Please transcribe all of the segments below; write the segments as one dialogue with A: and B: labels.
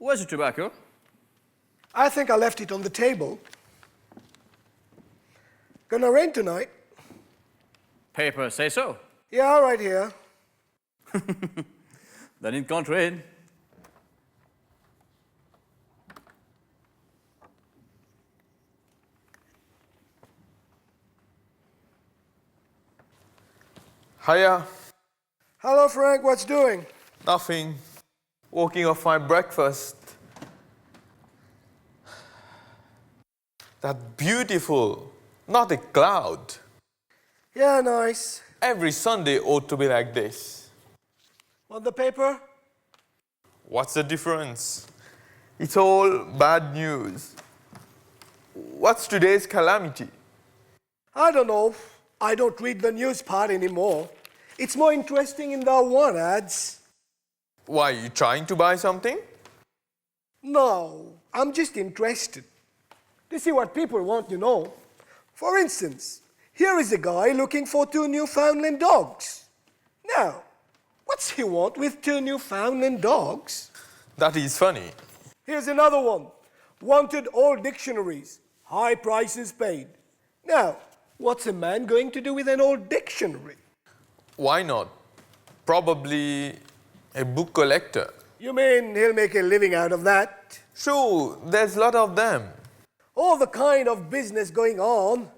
A: Where's the tobacco?
B: I think I left it on the table. Gonna rain tonight.
A: Papers say so.
B: Yeah, right here.
A: Then it can't rain.
C: Hiya.
B: Hello, Frank. What's doing?
C: Nothing. Walking off my breakfast. That's beautiful. Not a cloud.
B: Yeah, nice.
C: Every Sunday ought to be like this.
B: Want the paper?
C: What's the difference? It's all bad news. What's today's calamity?
B: I don't know. I don't read the news part anymore. It's more interesting in the one ads.
C: Why, you trying to buy something?
B: No, I'm just interested to see what people want to know. For instance, here is a guy looking for 2 Newfoundland dogs. Now, what's he want with 2 Newfoundland dogs?
C: That is funny.
B: Here's another one. Wanted old dictionaries. High prices paid. Now, what's a man going to do with an old dictionary?
C: Why not? Probably a book collector.
B: You mean he'll make a living out of that?
C: Sure, there's a lot of them.
B: All the kind of business going on.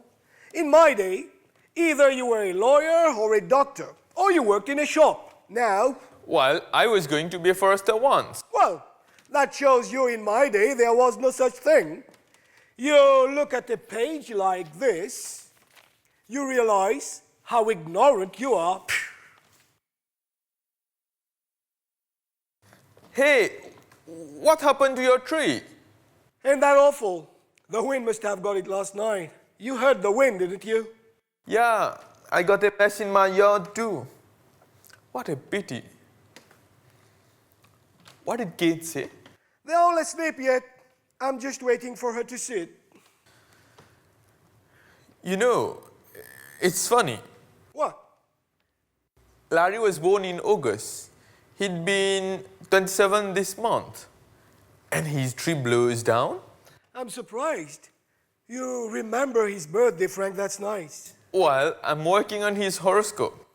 B: In my day, either you were a lawyer or a doctor, or you worked in a shop. Now,
C: Well, I was going to be a forester once.
B: well, that shows you in my day there was no such thing. You look at a page like this, you realize how ignorant you are.
C: Hey, what happened to your tree?
B: Ain't that awful? The wind must have got it last night. You heard the wind, didn't you?
C: Yeah, I got a mess in my yard too. What a pity. What did Kate say?
B: They're all asleep yet. I'm just waiting for her to sit.
C: You know, it's funny.
B: What?
C: Larry was born in August. He'd been 27 this month. And his tree blows down?
B: I'm surprised. You remember his birthday, Frank. That's nice.
C: Well, I'm working on his horoscope.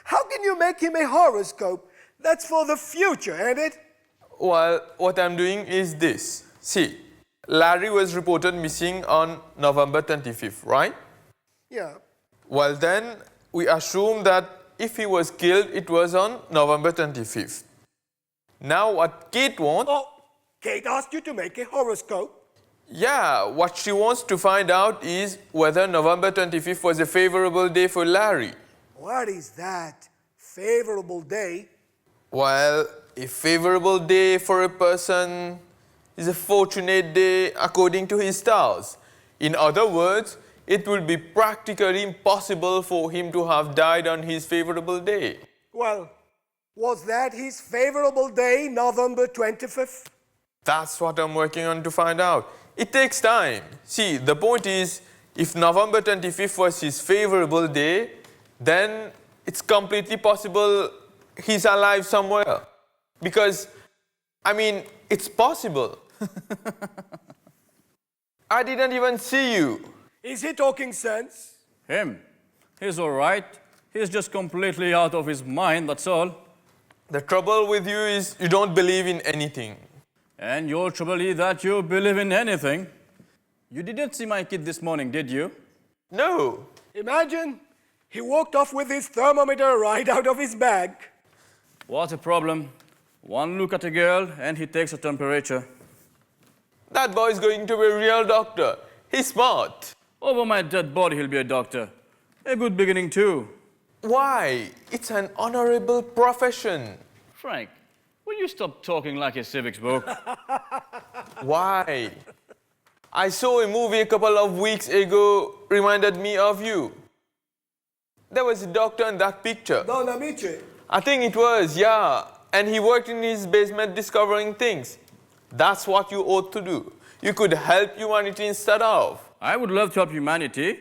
B: How can you make him a horoscope? That's for the future, ain't it?
C: Well, what I'm doing is this. See, Larry was reported missing on November 25th, right?
B: Yeah.
C: Well, then we assume that if he was killed, it was on November 25th. Now, what Kate wants...
B: Oh, Kate asked you to make a horoscope.
C: Yeah, what she wants to find out is whether November 25th was a favorable day for Larry.
B: What is that? Favorable day?
C: Well, a favorable day for a person is a fortunate day according to his stars. In other words, it will be practically impossible for him to have died on his favorable day.
B: Well, was that his favorable day, November 25th?
C: That's what I'm working on to find out. It takes time. See, the point is, if November 25th was his favorable day, then it's completely possible he's alive somewhere. Because, I mean, it's possible. I didn't even see you.
B: Is he talking sense?
A: Him? He's all right. He's just completely out of his mind, that's all.
C: The trouble with you is you don't believe in anything.
A: And your trouble is that you believe in anything. You didn't see my kid this morning, did you?
C: No.
B: Imagine he walked off with his thermometer right out of his bag.
A: What a problem. One look at a girl and he takes a temperature.
C: That boy's going to be a real doctor. He's smart.
A: Over my dead body he'll be a doctor. A good beginning too.
C: Why? It's an honorable profession.
A: Frank, will you stop talking like a civics book?
C: Why? I saw a movie a couple of weeks ago, reminded me of you. There was a doctor in that picture.
B: Don Amici.
C: I think it was, yeah. And he worked in his basement discovering things. That's what you ought to do. You could help humanity instead of.
A: I would love to help humanity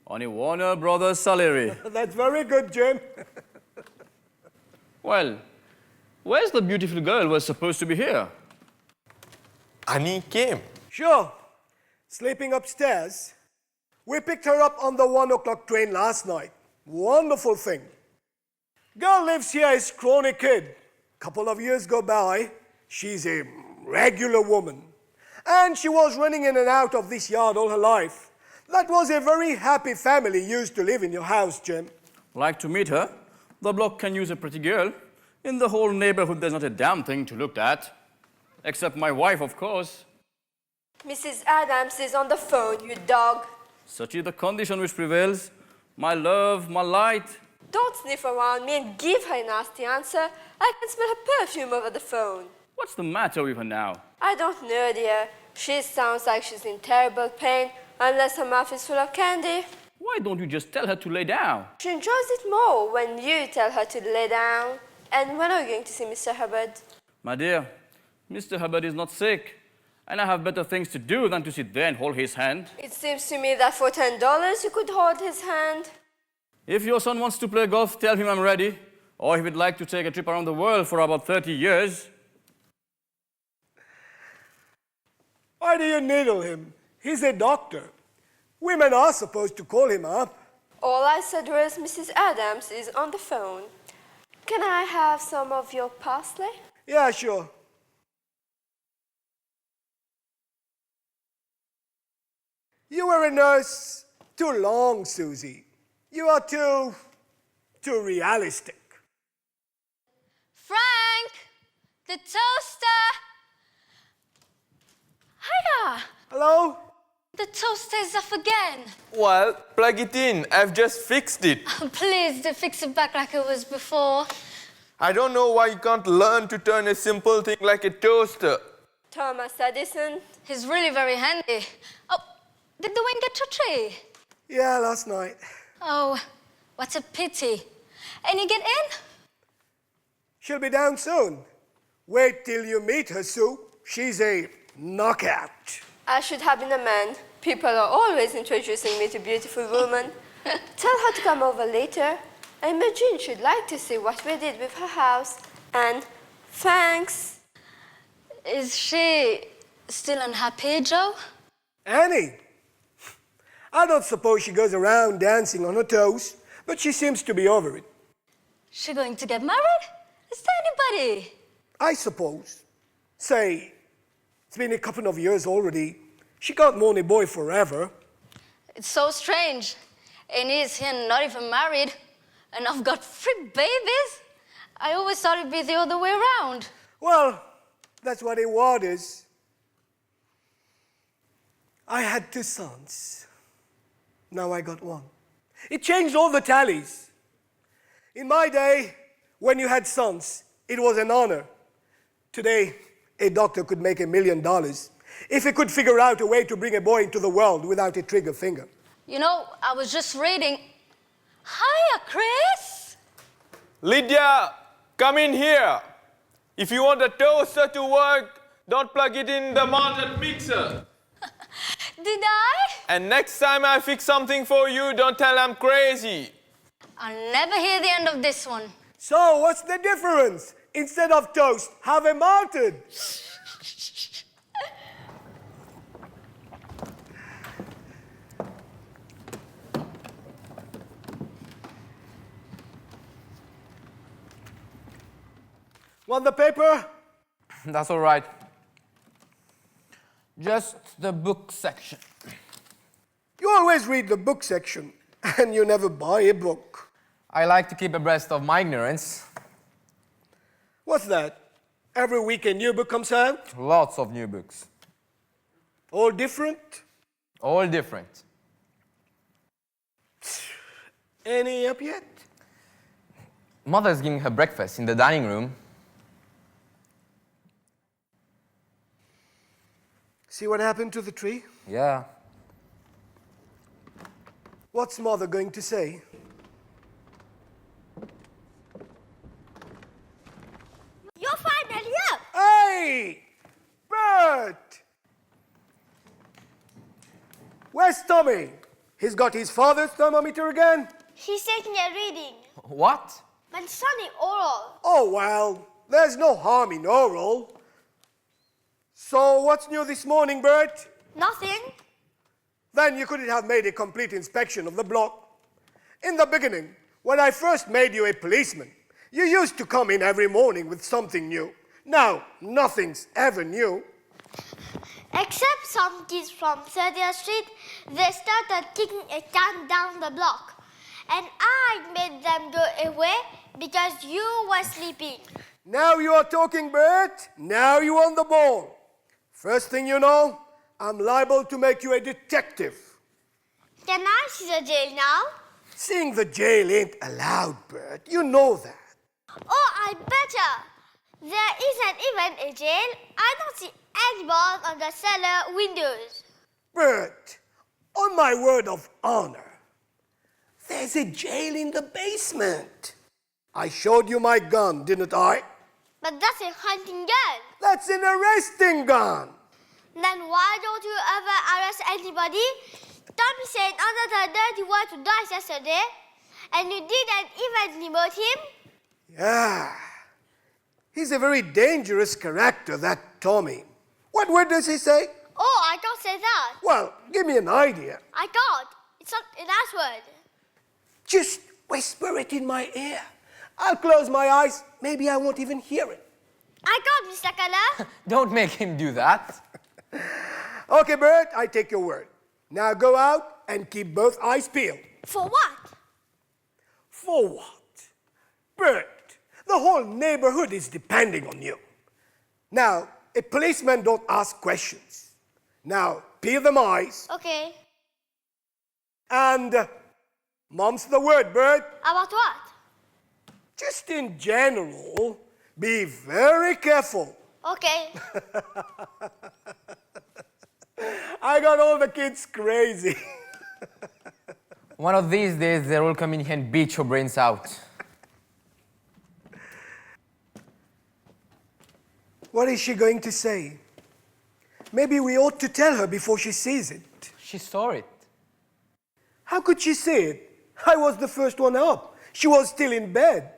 A: on a Warner Brothers salary.
B: That's very good, Jim.
A: Well, where's the beautiful girl who was supposed to be here?
C: Annie came.
B: Sure. Sleeping upstairs. We picked her up on the 1 o'clock train last night. Wonderful thing. Girl lives here, is scrawny kid. Couple of years go by, she's a regular woman. And she was running in and out of this yard all her life. That was a very happy family used to live in your house, Jim.
A: Like to meet her? The block can use a pretty girl. In the whole neighborhood, there's not a damn thing to look at. Except my wife, of course.
D: Mrs. Adams is on the phone, you dog.
A: Such is the condition which prevails. My love, my light.
D: Don't sniff around me and give her a nasty answer. I can smell her perfume over the phone.
A: What's the matter with her now?
D: I don't know, dear. She sounds like she's in terrible pain, unless her mouth is full of candy.
A: Why don't you just tell her to lay down?
D: She enjoys it more when you tell her to lay down. And when are you going to see Mr. Hubbard?
A: My dear, Mr. Hubbard is not sick. And I have better things to do than to sit there and hold his hand.
D: It seems to me that for $10 you could hold his hand.
A: If your son wants to play golf, tell him I'm ready. Or he would like to take a trip around the world for about 30 years.
B: Why do you needle him? He's a doctor. Women are supposed to call him up.
D: All I said was Mrs. Adams is on the phone. Can I have some of your parsley?
B: Yeah, sure. You were a nurse too long, Suzie. You are too realistic.
E: Frank, the toaster. Hiya.
B: Hello?
E: The toaster is off again.
C: Well, plug it in. I've just fixed it.
E: Please do fix it back like it was before.
C: I don't know why you can't learn to turn a simple thing like a toaster.
D: Thomas Edison.
E: He's really very handy. Oh, did the wind get your tree?
B: Yeah, last night.
E: Oh, what a pity. Any get in?
B: She'll be down soon. Wait till you meet her, Sue. She's a knockout.
D: I should have been a man. People are always introducing me to beautiful women. Tell her to come over later. I imagine she'd like to see what we did with her house. And thanks.
E: Is she still unhappy, Joe?
B: Annie. I don't suppose she goes around dancing on her toes, but she seems to be over it.
E: She going to get married? Is there anybody?
B: I suppose. Say, it's been a couple of years already. She can't mourn a boy forever.
E: It's so strange. And he's here not even married. And I've got 3 babies. I always thought it'd be the other way around.
B: Well, that's what a ward is. I had 2 sons. Now I got 1. It changed all the tallies. In my day, when you had sons, it was an honor. Today, a doctor could make $1 million if he could figure out a way to bring a boy into the world without a trigger finger.
E: You know, I was just reading. Hiya, Chris.
C: Lydia, come in here. If you want the toaster to work, don't plug it in the modern mixer.
E: Did I?
C: And next time I fix something for you, don't tell I'm crazy.
E: I'll never hear the end of this one.
B: So, what's the difference? Instead of toast, have a mountain. Want the paper?
F: That's all right. Just the book section.
B: You always read the book section, and you never buy a book.
F: I like to keep abreast of my ignorance.
B: What's that? Every week a new book comes out?
F: Lots of new books.
B: All different?
F: All different.
B: Any up yet?
F: Mother's giving her breakfast in the dining room.
B: See what happened to the tree?
F: Yeah.
B: What's Mother going to say?
G: You're finally up!
B: Hey! Bert! Where's Tommy? He's got his father's thermometer again?
G: She's taking a reading.
F: What?
G: My sonny oral.
B: Oh, well, there's no harm in oral. So what's new this morning, Bert?
G: Nothing.
B: Then you couldn't have made a complete inspection of the block. In the beginning, when I first made you a policeman, you used to come in every morning with something new. Now, nothing's ever new.
G: Except some kids from 30th Street, they started kicking a can down the block. And I made them go away because you were sleeping.
B: Now you are talking, Bert. Now you on the ball. First thing you know, I'm liable to make you a detective.
G: Can I see the jail now?
B: Seeing the jail ain't allowed, Bert. You know that.
G: Oh, I better. There isn't even a jail. I don't see any balls on the cellar windows.
B: Bert, on my word of honor, there's a jail in the basement. I showed you my gun, didn't I?
G: But that's a hunting gun.
B: That's an arresting gun.
G: Then why don't you ever arrest anybody? Tommy said another dirty word to die yesterday, and you didn't even demote him?
B: Yeah. He's a very dangerous character, that Tommy. What word does he say?
G: Oh, I can't say that.
B: Well, give me an idea.
G: I can't. It's not a nice word.
B: Just whisper it in my ear. I'll close my eyes. Maybe I won't even hear it.
G: I can't, Mr. Keller.
F: Don't make him do that.
B: Okay, Bert, I take your word. Now go out and keep both eyes peeled.
G: For what?
B: For what? Bert, the whole neighborhood is depending on you. Now, a policeman don't ask questions. Now, peel them eyes.
G: Okay.
B: And mum's the word, Bert.
G: About what?
B: Just in general, be very careful.
G: Okay.
B: I got all the kids crazy.
F: One of these days, they'll all come in here and beat your brains out.
B: What is she going to say? Maybe we ought to tell her before she sees it.
F: She saw it.
B: How could she see it? I was the first one up. She was still in bed.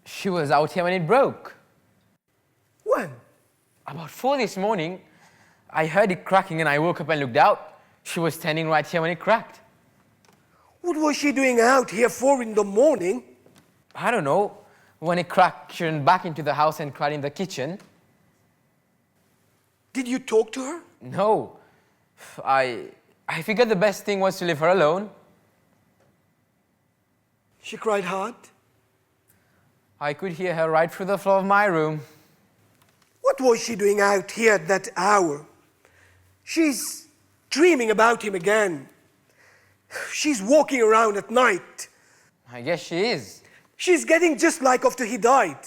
F: She was out here when it broke.
B: When?
F: About 4 this morning, I heard it cracking and I woke up and looked out. She was standing right here when it cracked.
B: What was she doing out here 4 in the morning?
F: I don't know. When it cracked, she ran back into the house and cried in the kitchen.
B: Did you talk to her?
F: No. I figured the best thing was to leave her alone.
B: She cried hard.
F: I could hear her right through the floor of my room.
B: What was she doing out here at that hour? She's dreaming about him again. She's walking around at night.
F: I guess she is.
B: She's getting just like after he died.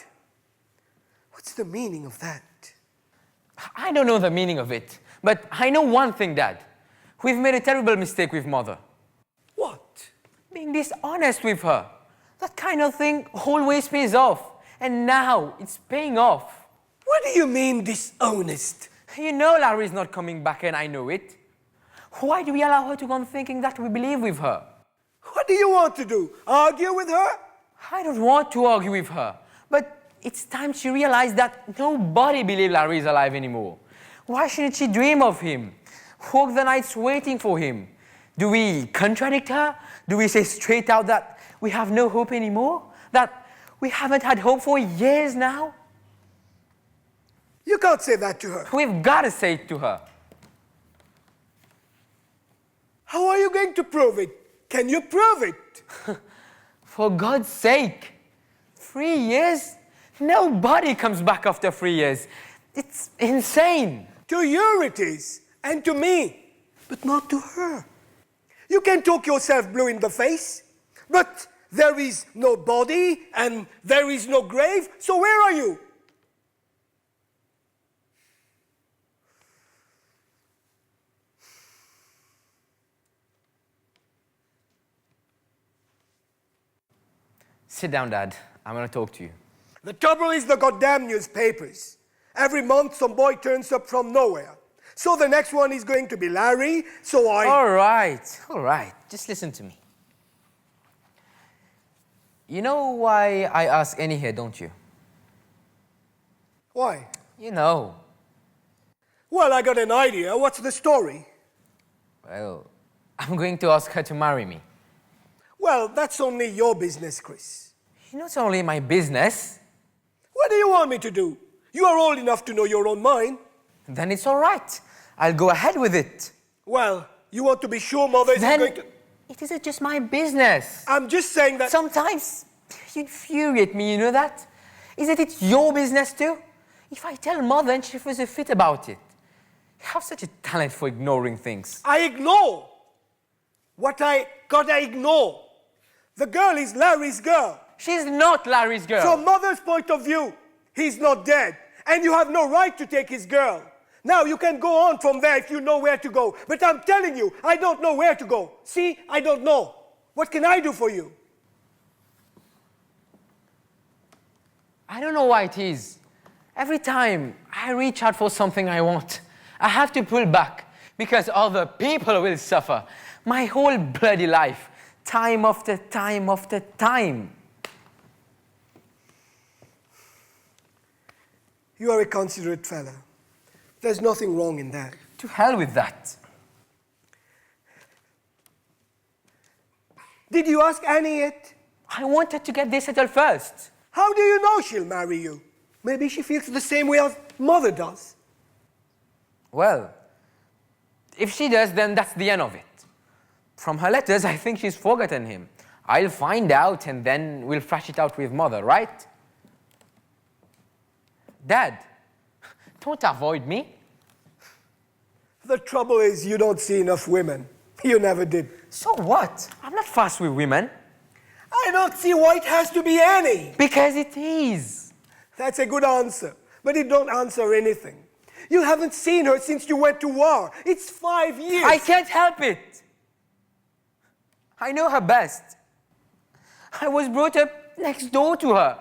B: What's the meaning of that?
F: I don't know the meaning of it, but I know one thing, Dad. We've made a terrible mistake with Mother.
B: What?
F: Being dishonest with her. That kind of thing always pays off. And now it's paying off.
B: What do you mean dishonest?
F: You know Larry's not coming back and I know it. Why do we allow her to go on thinking that we believe with her?
B: What do you want to do? Argue with her?
F: I don't want to argue with her, but it's time she realized that nobody believes Larry is alive anymore. Why shouldn't she dream of him? Walk the nights waiting for him? Do we contradict her? Do we say straight out that we have no hope anymore? That we haven't had hope for years now?
B: You can't say that to her.
F: We've got to say it to her.
B: How are you going to prove it? Can you prove it?
F: For God's sake. 3 years? Nobody comes back after 3 years. It's insane.
B: To you it is, and to me, but not to her. You can talk yourself blue in the face, but there is no body and there is no grave, so where are you?
F: Sit down, Dad. I want to talk to you.
B: The trouble is the goddamn newspapers. Every month some boy turns up from nowhere. So the next one is going to be Larry, so I...
F: All right. Just listen to me. You know why I ask Annie here, don't you?
B: Why?
F: You know.
B: Well, I got an idea. What's the story?
F: Well, I'm going to ask her to marry me.
B: Well, that's only your business, Chris.
F: You know, it's only my business.
B: What do you want me to do? You are old enough to know your own mind.
F: Then it's all right. I'll go ahead with it.
B: Well, you want to be sure Mother isn't going to...
F: It isn't just my business.
B: I'm just saying that...
F: Sometimes you infuriate me, you know that? Isn't it your business too? If I tell Mother and she feels a fit about it. You have such a talent for ignoring things.
B: I ignore. What I gotta ignore. The girl is Larry's girl.
F: She's not Larry's girl.
B: From Mother's point of view, he's not dead. And you have no right to take his girl. Now, you can go on from there if you know where to go. But I'm telling you, I don't know where to go. See, I don't know. What can I do for you?
F: I don't know why it is. Every time I reach out for something I want, I have to pull back because other people will suffer. My whole bloody life, time after time after time.
B: You are a considerate fella. There's nothing wrong in that.
F: To hell with that.
B: Did you ask Annie yet?
F: I wanted to get this settled first.
B: How do you know she'll marry you? Maybe she feels the same way as Mother does.
F: Well, if she does, then that's the end of it. From her letters, I think she's forgotten him. I'll find out and then we'll thrash it out with Mother, right? Dad, don't avoid me.
B: The trouble is you don't see enough women. You never did.
F: So what? I'm not fast with women.
B: I don't see why it has to be Annie.
F: Because it is.
B: That's a good answer, but it don't answer anything. You haven't seen her since you went to war. It's 5 years.
F: I can't help it. I know her best. I was brought up next door to her.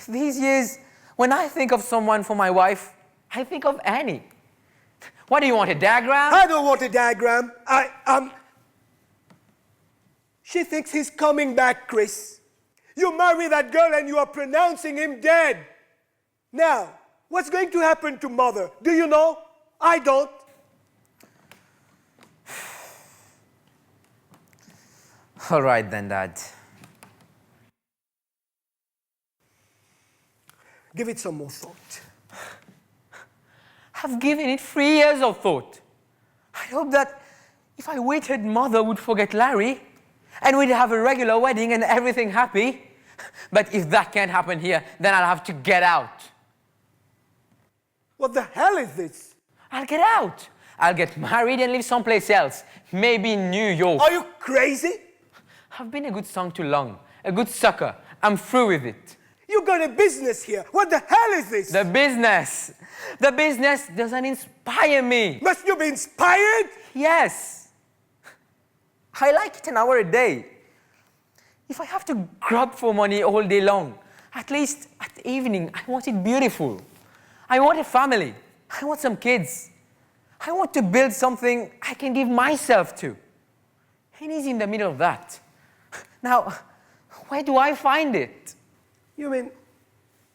F: These years, when I think of someone for my wife, I think of Annie. What do you want, a diagram?
B: I don't want a diagram. She thinks he's coming back, Chris. You marry that girl and you are pronouncing him dead. Now, what's going to happen to Mother? Do you know? I don't.
F: All right then, Dad.
B: Give it some more thought.
F: I've given it 3 years of thought. I hope that if I waited, Mother would forget Larry and we'd have a regular wedding and everything happy. But if that can't happen here, then I'll have to get out.
B: What the hell is this?
F: I'll get out. I'll get married and live someplace else. Maybe New York.
B: Are you crazy?
F: I've been a good song too long. A good sucker. I'm through with it.
B: You got a business here. What the hell is this?
F: The business. The business doesn't inspire me.
B: Must you be inspired?
F: Yes. I like it an hour a day. If I have to grub for money all day long, at least at the evening, I want it beautiful. I want a family. I want some kids. I want to build something I can give myself to. And he's in the middle of that. Now, where do I find it?
B: You mean,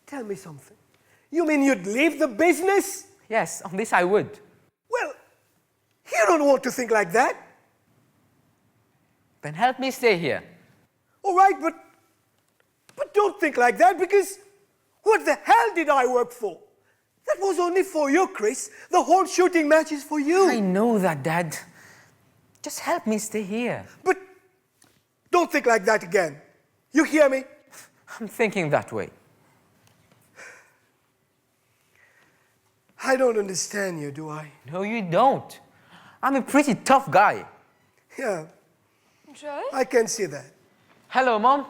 B: tell me something. You mean you'd leave the business?
F: Yes, on this I would.
B: Well, you don't want to think like that.
F: Then help me stay here.
B: All right, but don't think like that because what the hell did I work for? That was only for you, Chris. The whole shooting match is for you.
F: I know that, Dad. Just help me stay here.
B: But don't think like that again. You hear me?
F: I'm thinking that way.
B: I don't understand you, do I?
F: No, you don't. I'm a pretty tough guy.
B: Yeah,
D: Joy?
B: I can see that.
F: Hello, Mom.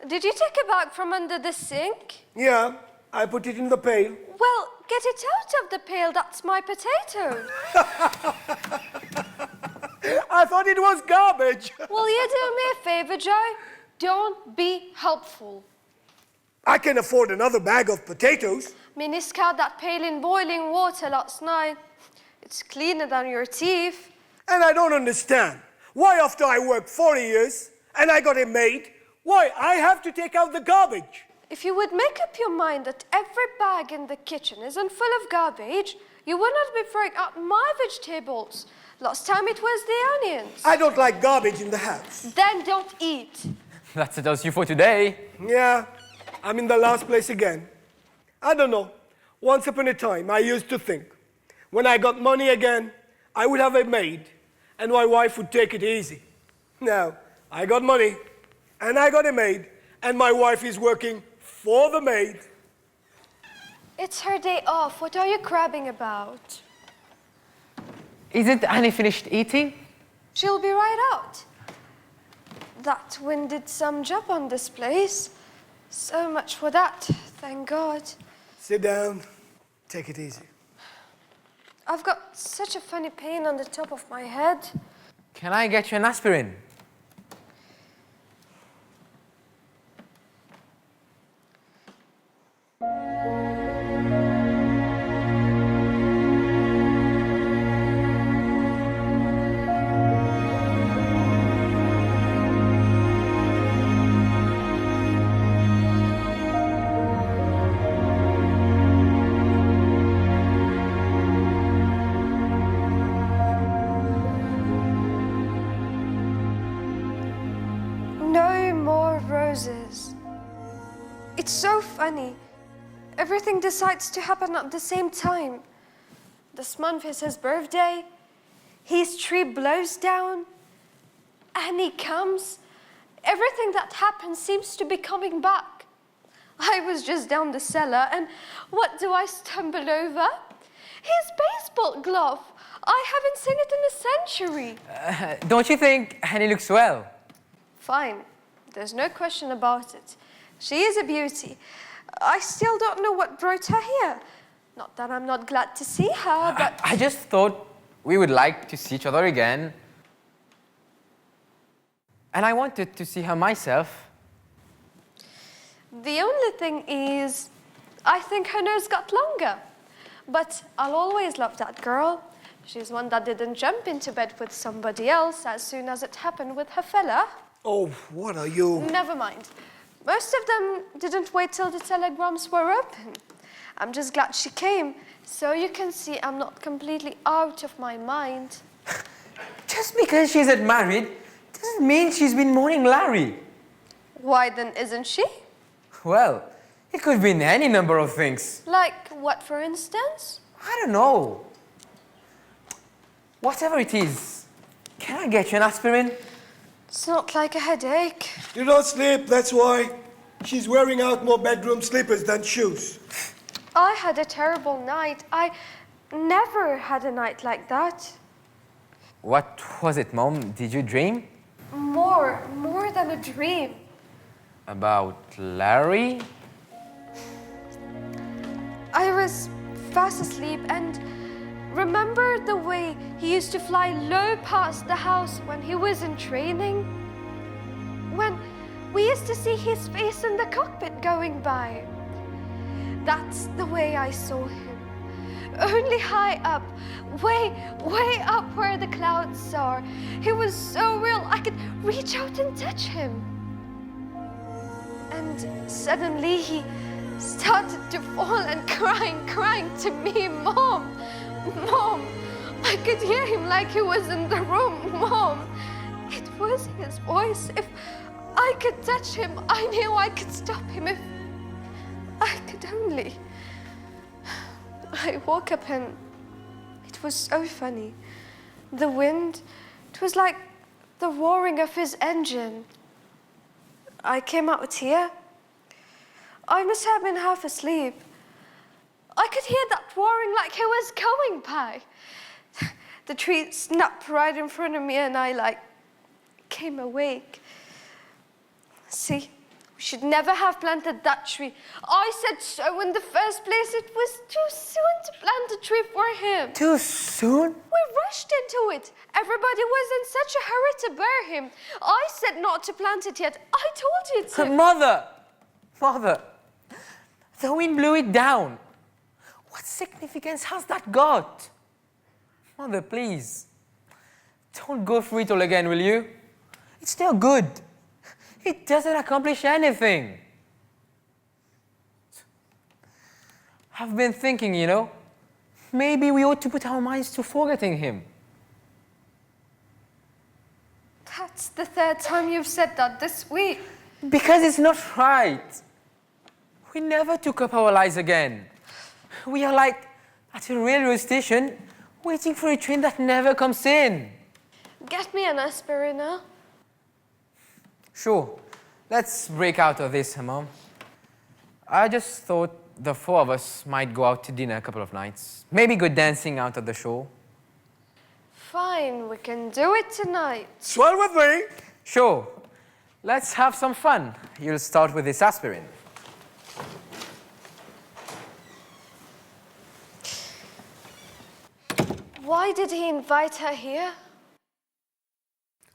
D: Did you take a bag from under the sink?
B: Yeah, I put it in the pail.
D: Well, get it out of the pail. That's my potato.
B: I thought it was garbage.
D: Will you do me a favor, Joy? Don't be helpful.
B: I can afford another bag of potatoes.
D: Minnie scoured that pail in boiling water last night. It's cleaner than your teeth.
B: And I don't understand. Why after I worked 40 years and I got a maid, why I have to take out the garbage?
D: If you would make up your mind that every bag in the kitchen isn't full of garbage, You will not be throwing out my vegetables. Last time it was the onions.
B: I don't like garbage in the house.
D: Then don't eat.
F: That settles you for today.
B: Yeah, I'm in the last place again. I don't know. Once upon a time, I used to think, when I got money again, I would have a maid, and my wife would take it easy. Now, I got money, and I got a maid, and my wife is working for the maid.
D: It's her day off. What are you crabbing about?
F: Isn't Annie finished eating?
D: She'll be right out. That wind did some job on this place. So much for that, thank God.
B: Sit down. Take it easy.
D: I've got such a funny pain on the top of my head.
F: Can I get you an aspirin?
D: No more roses. It's so funny. Everything decides to happen at the same time. This month is his birthday. His tree blows down. Annie comes. Everything that happens seems to be coming back. I was just down the cellar, and what do I stumble over? His baseball glove. I haven't seen it in a century.
F: Don't you think Annie looks well?
D: Fine. There's no question about it. She is a beauty. I still don't know what brought her here. Not that I'm not glad to see her, but...
F: I just thought we would like to see each other again. And I wanted to see her myself.
D: The only thing is, I think her nose got longer. But I'll always love that girl. She's one that didn't jump into bed with somebody else as soon as it happened with her fella.
B: Oh, what are you?
D: Never mind. Most of them didn't wait till the telegrams were open. I'm just glad she came, so you can see I'm not completely out of my mind.
F: Just because she isn't married doesn't mean she's been mourning Larry.
D: Why then isn't she?
F: Well, it could mean any number of things.
D: Like what, for instance?
F: I don't know. Whatever it is, can I get you an aspirin?
D: It's not like a headache.
B: You don't sleep, that's why. She's wearing out more bedroom slippers than shoes.
D: I had a terrible night. I never had a night like that.
F: What was it, Mom? Did you dream?
D: More than a dream.
F: About Larry?
D: I was fast asleep and remember the way he used to fly low past the house when he was in training? When we used to see his face in the cockpit going by. That's the way I saw him. Only high up, way up where the clouds are. He was so real, I could reach out and touch him. And suddenly he started to fall and crying to me, Mom, Mom. I could hear him like he was in the room, Mom. It was his voice. If I could touch him, I knew I could stop him if I could only. I woke up and it was so funny. The wind, it was like the roaring of his engine. I came out here. I must have been half asleep. I could hear that roaring like he was going by. The tree snapped right in front of me and I came awake. See? We should never have planted that tree. I said so in the first place. It was too soon to plant a tree for him.
F: Too soon?
D: We rushed into it. Everybody was in such a hurry to bury him. I said not to plant it yet. I told you to.
F: Mother, the wind blew it down. What significance has that got? Mother, please, don't go through it all again, will you? It's still good. It doesn't accomplish anything. I've been thinking, maybe we ought to put our minds to forgetting him.
D: That's the third time you've said that this week.
F: Because it's not right. We never took up our lives again. We are like at a railway station waiting for a train that never comes in.
D: Get me an aspirin now.
F: Sure. Let's break out of this, Mom. I just thought the four of us might go out to dinner a couple of nights. Maybe go dancing out at the shore.
D: Fine, we can do it tonight.
B: Swell with me.
F: Sure. Let's have some fun. You'll start with this aspirin.
D: Why did he invite her here?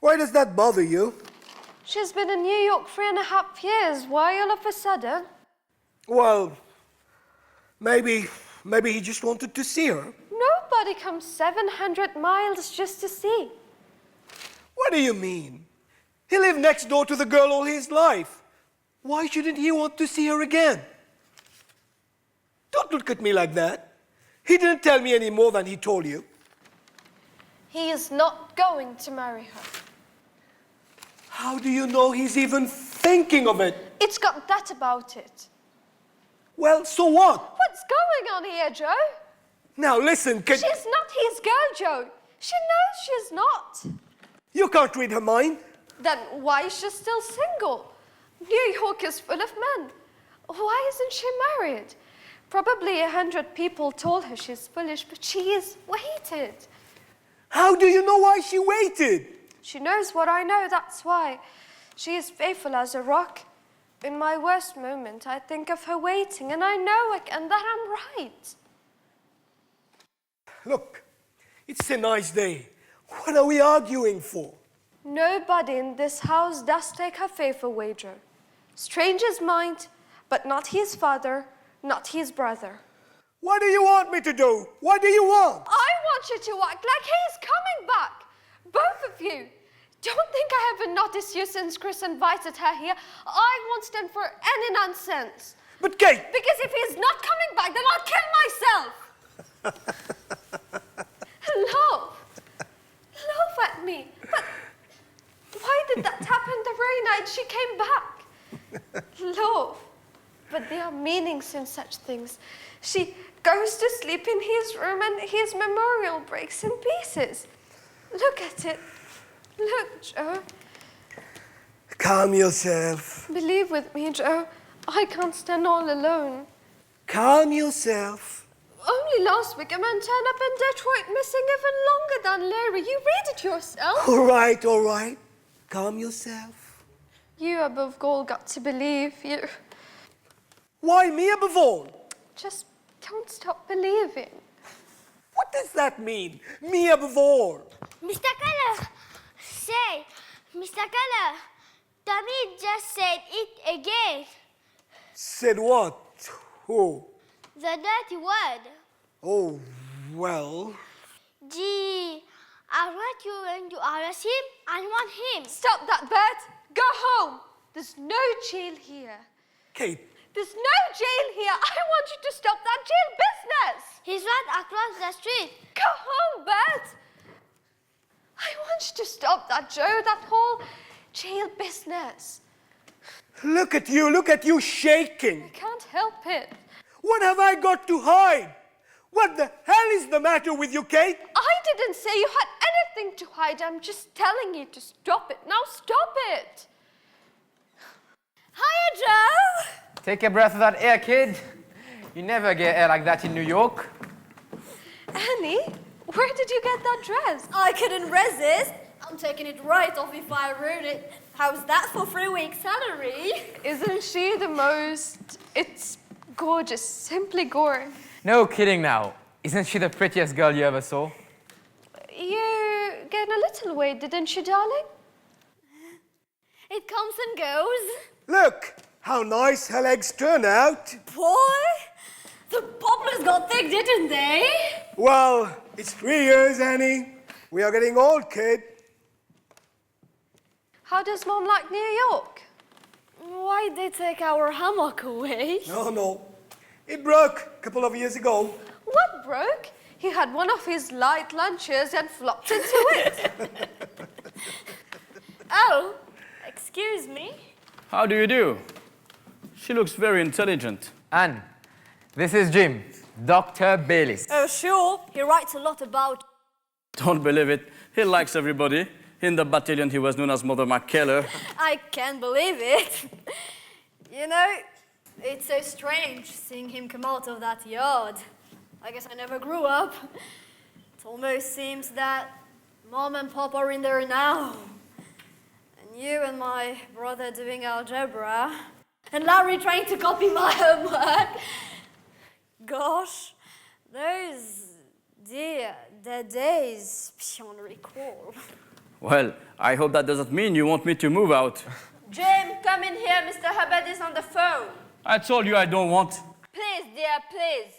B: Why does that bother you?
D: She's been in New York 3.5 years. Why all of a sudden?
B: Well, maybe he just wanted to see her.
D: Nobody comes 700 miles just to see.
B: What do you mean? He lived next door to the girl all his life. Why shouldn't he want to see her again? Don't look at me like that. He didn't tell me any more than he told you.
D: He is not going to marry her.
B: How do you know he's even thinking of it?
D: It's got that about it.
B: Well, so what?
D: What's going on here, Joe?
B: Now listen,
D: She's not his girl, Joe. She knows she's not.
B: you can't read her mind.
D: Then why is she still single? New York is full of men. Why isn't she married? Probably 100 people told her she's foolish, but she is waited.
B: How do you know why she waited?
D: She knows what I know, that's why. She is faithful as a rock. In my worst moment, I think of her waiting, and I know it, and that I'm right.
B: Look, it's a nice day. What are we arguing for?
D: Nobody in this house does take her faith away, Joe. Strangers might, but not his father, not his brother.
B: What do you want me to do? What do you want?
D: I want you to act like he's coming back. Both of you. Don't think I haven't noticed you since Chris invited her here. I won't stand for any nonsense.
B: But Kate!
D: Because if he's not coming back, then I'll kill myself. Laugh at me. But why did that happen the very night she came back? Laugh. But there are meanings in such things. She goes to sleep in his room and his memorial breaks in pieces. Look at it. Look, Joe.
B: Calm yourself.
D: Believe with me, Joe. I can't stand all alone.
B: Calm yourself.
D: Only last week a man turned up in Detroit missing even longer than Larry. You read it yourself.
B: All right. Calm yourself.
D: You above all got to believe. You
B: Why me above all?
D: just don't stop believing.
B: What does that mean? Me above all.
G: Mr. Keller, Mr. Keller, Tommy just said it again.
B: Said what? Who?
G: The dirty word.
B: Oh, well.
G: Gee, aren't you going to arrest him? I want him.
D: Stop that, Bert. Go home. There's no jail here.
B: Kate,
D: There's no jail here. I want you to stop that jail business.
G: He's right across the street.
D: Go home, Bert. I want you to stop that, Joe, that whole jail business.
B: look at you shaking.
D: I can't help it.
B: What have I got to hide? What the hell is the matter with you, Kate?
D: I didn't say you had anything to hide. I'm just telling you to stop it. Now stop it.
G: Hiya, Joe.
F: Take a breath of that air, kid. You never get air like that in New York.
D: Annie, where did you get that dress?
H: I couldn't resist. I'm taking it right off if I ruin it. How's that for 3 weeks' salary?
D: Isn't she the most... It's gorgeous, simply gorgeous.
F: No kidding now. Isn't she the prettiest girl you ever saw?
D: You gained a little weight, didn't you, darling?
H: It comes and goes.
B: Look, how nice her legs turn out.
H: Boy, the poplars got thick, didn't they?
B: Well, it's 3 years, Annie. We are getting old, kid.
D: How does Mom like New York?
H: Why'd they take our hammock away?
B: No. It broke a couple of years ago.
D: What broke? he had one of his light lunches and flopped into it.
H: Oh, excuse me.
A: How do you do? She looks very intelligent.
F: And this is Jim, Dr. Bayliss.
H: Oh, sure. He writes a lot about...
A: Don't believe it. He likes everybody. In the battalion, he was known as Mother Keller.
H: I can't believe it. You know, it's so strange seeing him come out of that yard. I guess I never grew up. It almost seems that Mom and Pop are in there now. And you and my brother doing algebra. And Larry trying to copy my homework. Gosh, those dear days beyond recall.
A: Well, I hope that doesn't mean you want me to move out.
D: Jim, come in here. Mr. Hubbard is on the phone.
A: I told you I don't want.
D: Please, dear, please.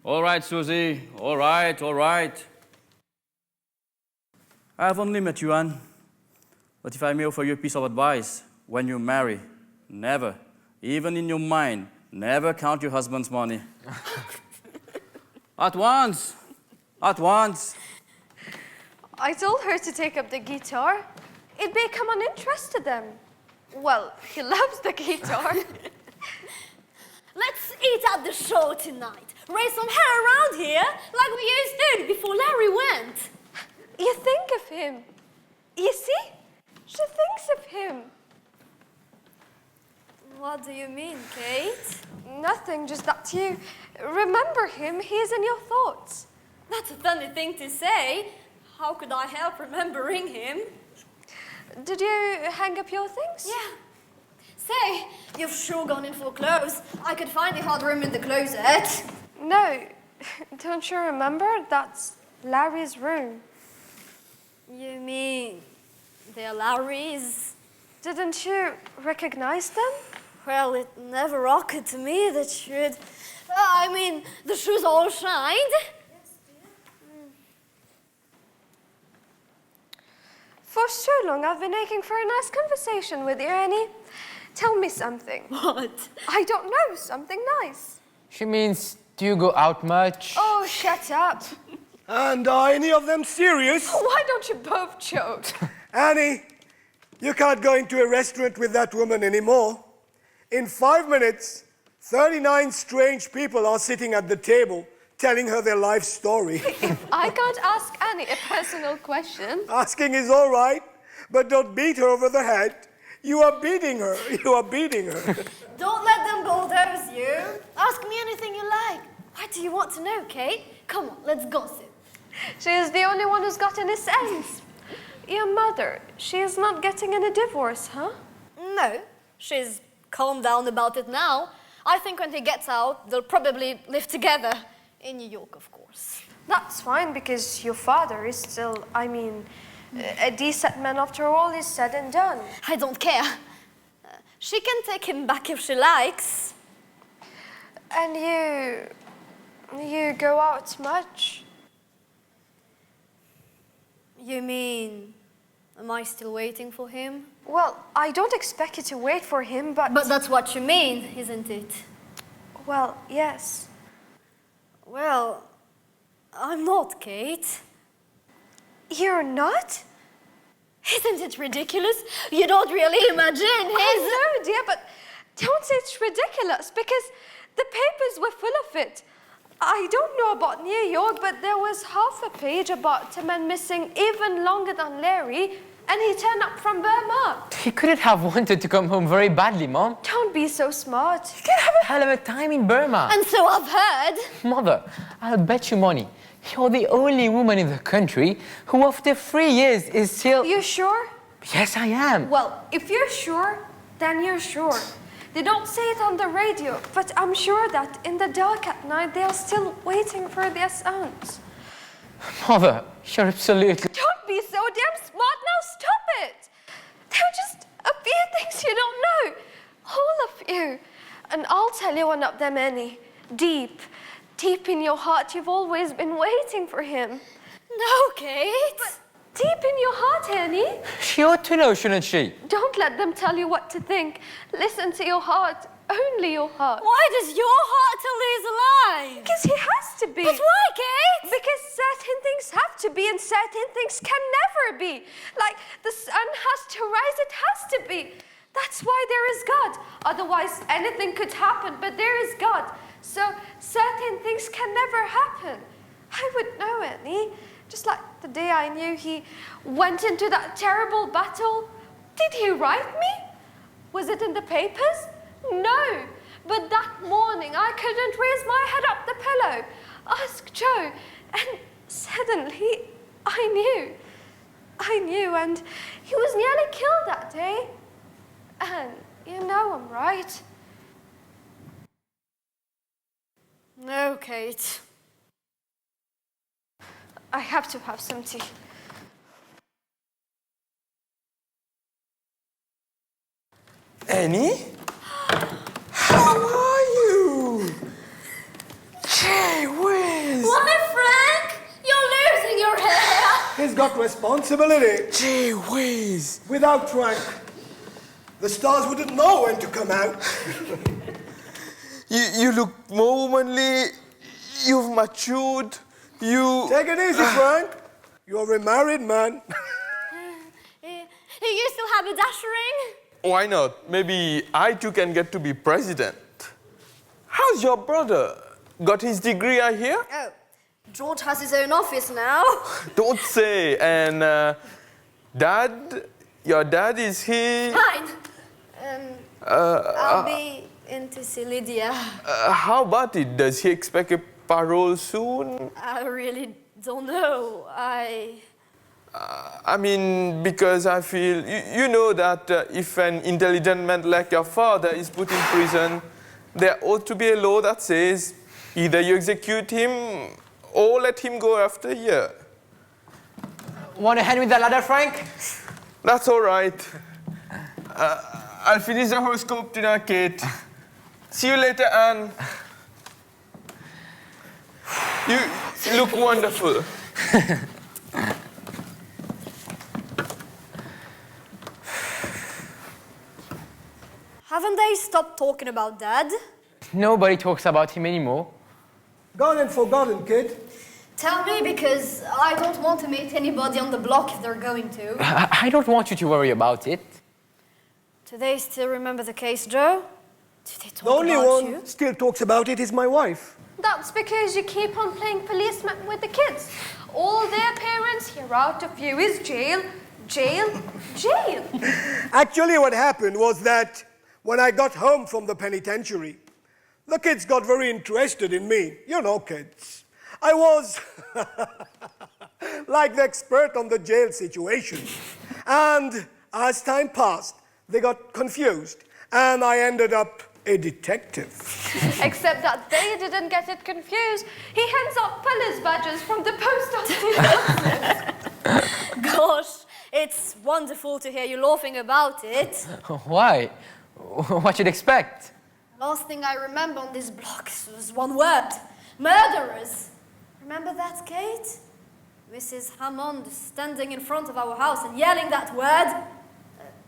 A: All right, Suzie. All right, all right. I have only met you, Anne. But if I may offer you a piece of advice, when you marry, never, even in your mind, never count your husband's money. At once. At once.
D: I told her to take up the guitar. It may come on interest to them. Well, he loves the guitar.
H: Let's eat at the show tonight. Raise some hair around here like we used to before Larry went.
D: You think of him. You see? She thinks of him.
H: What do you mean, Kate?
D: Nothing, just that you remember him. He is in your thoughts.
H: That's a funny thing to say. How could I help remembering him?
D: Did you hang up your things?
H: Yeah. Say, you've sure gone in for clothes. I could find the hot room in the closet.
D: No. Don't you remember? That's Larry's room.
H: You mean they're Larry's?
D: Didn't you recognize them?
H: Well, it never occurred to me that you'd... I mean, the shoes all shined.
D: For so long, I've been aching for a nice conversation with you, Annie. Tell me something.
H: What?
D: I don't know, something nice.
F: She means, do you go out much?
D: Oh, shut up.
B: And are any of them serious?
D: Why don't you both choke?
B: Annie, you can't go into a restaurant with that woman anymore. In 5 minutes, 39 strange people are sitting at the table telling her their life story.
D: If I can't ask Annie a personal question...
B: Asking is all right, but don't beat her over the head. You are beating her. You are beating her.
H: Don't let them bulldoze you. Ask me anything you like. What do you want to know, Kate? Come on, let's gossip.
D: She is the only one who's got any sense. Your mother, she is not getting any divorce, huh?
H: No, she's calmed down about it now. I think when he gets out, they'll probably live together. In New York, of course.
D: That's fine, because your father is still, I mean, a decent man after all is said and done.
H: I don't care. She can take him back if she likes.
D: And you go out much?
H: You mean, am I still waiting for him?
D: Well, I don't expect you to wait for him, but...
H: But that's what you mean, isn't it?
D: Well, yes.
H: Well, I'm not, Kate.
D: You're not?
H: Isn't it ridiculous? You don't really imagine his...
D: I know, dear, but don't say it's ridiculous, because the papers were full of it. I don't know about New York, but there was half a page about a man missing even longer than Larry, and he turned up from Burma.
F: He couldn't have wanted to come home very badly, Mom.
D: Don't be so smart.
F: He can have a hell of a time in Burma.
H: And so I've heard.
F: Mother, I'll bet you money. You're the only woman in the country who after 3 years is still...
D: You sure?
F: Yes, I am.
D: Well, if you're sure, then you're sure. They don't say it on the radio, but I'm sure that in the dark at night, they're still waiting for their sons.
F: Mother, you're absolutely...
D: Don't be so damn smart now, stop it! There are just a few things you don't know. All of you. And I'll tell you one of them, Annie. Deep in your heart, you've always been waiting for him.
H: No, Kate.
D: But deep in your heart, Annie.
F: She ought to know, shouldn't she?
D: Don't let them tell you what to think. Listen to your heart. Only your heart.
H: Why does your heart tell he's alive?
D: Because he has to be.
H: But why, Kate?
D: Because certain things have to be and certain things can never be. Like the sun has to rise, it has to be. That's why there is God. Otherwise, anything could happen, but there is God. So certain things can never happen. I would know, Annie. Just like the day I knew he went into that terrible battle. Did he write me? Was it in the papers? No. But that morning I couldn't raise my head up the pillow. Ask Joe. And suddenly I knew, and he was nearly killed that day. And you know I'm right.
H: No, Kate.
D: I have to have some tea.
C: Annie? How are you? Gee whiz!
H: Why, Frank? You're losing your hair.
B: He's got responsibility.
C: Gee whiz!
B: Without Frank, the stars wouldn't know when to come out.
C: You look more womanly. You've matured.
B: Take it easy, Frank. You're a remarried man.
H: You still have a dash ring?
C: Why not? Maybe I too can get to be president. How's your brother? Got his degree, I hear?
H: Oh, George has his own office now.
C: Don't say. And Dad? Your dad, is he?
H: Fine. I'll be in to see Lydia.
C: How about it? Does he expect a parole soon?
H: I really don't know.
C: I mean, because I feel, you know that if an intelligent man like your father is put in prison, there ought to be a law that says either you execute him or let him go after a year.
F: Want a hand with that ladder, Frank?
C: That's all right. I'll finish the horoscope dinner, Kate. See you later, Anne. You look wonderful.
H: Haven't they stopped talking about Dad?
F: Nobody talks about him anymore.
B: Gone and forgotten, kid.
H: Tell me, because I don't want to meet anybody on the block if they're going to.
F: I don't want you to worry about it.
H: Do they still remember the case, Joe? Do they talk
B: The only
H: about
B: one
H: you?
B: still talks about it is my wife.
D: That's because you keep on playing policeman with the kids. All their parents hear out of you is jail, jail, jail.
B: Actually, what happened was that when I got home from the penitentiary, the kids got very interested in me. You know, kids. I was like the expert on the jail situation. And as time passed, they got confused, and I ended up a detective.
D: Except that they didn't get it confused. He hands out police badges from the post office.
H: Gosh, it's wonderful to hear you laughing about it.
F: Why? What you'd expect?
H: Last thing I remember on this block was one word. Murderers. Remember that, Kate? Mrs. Hammond standing in front of our house and yelling that word.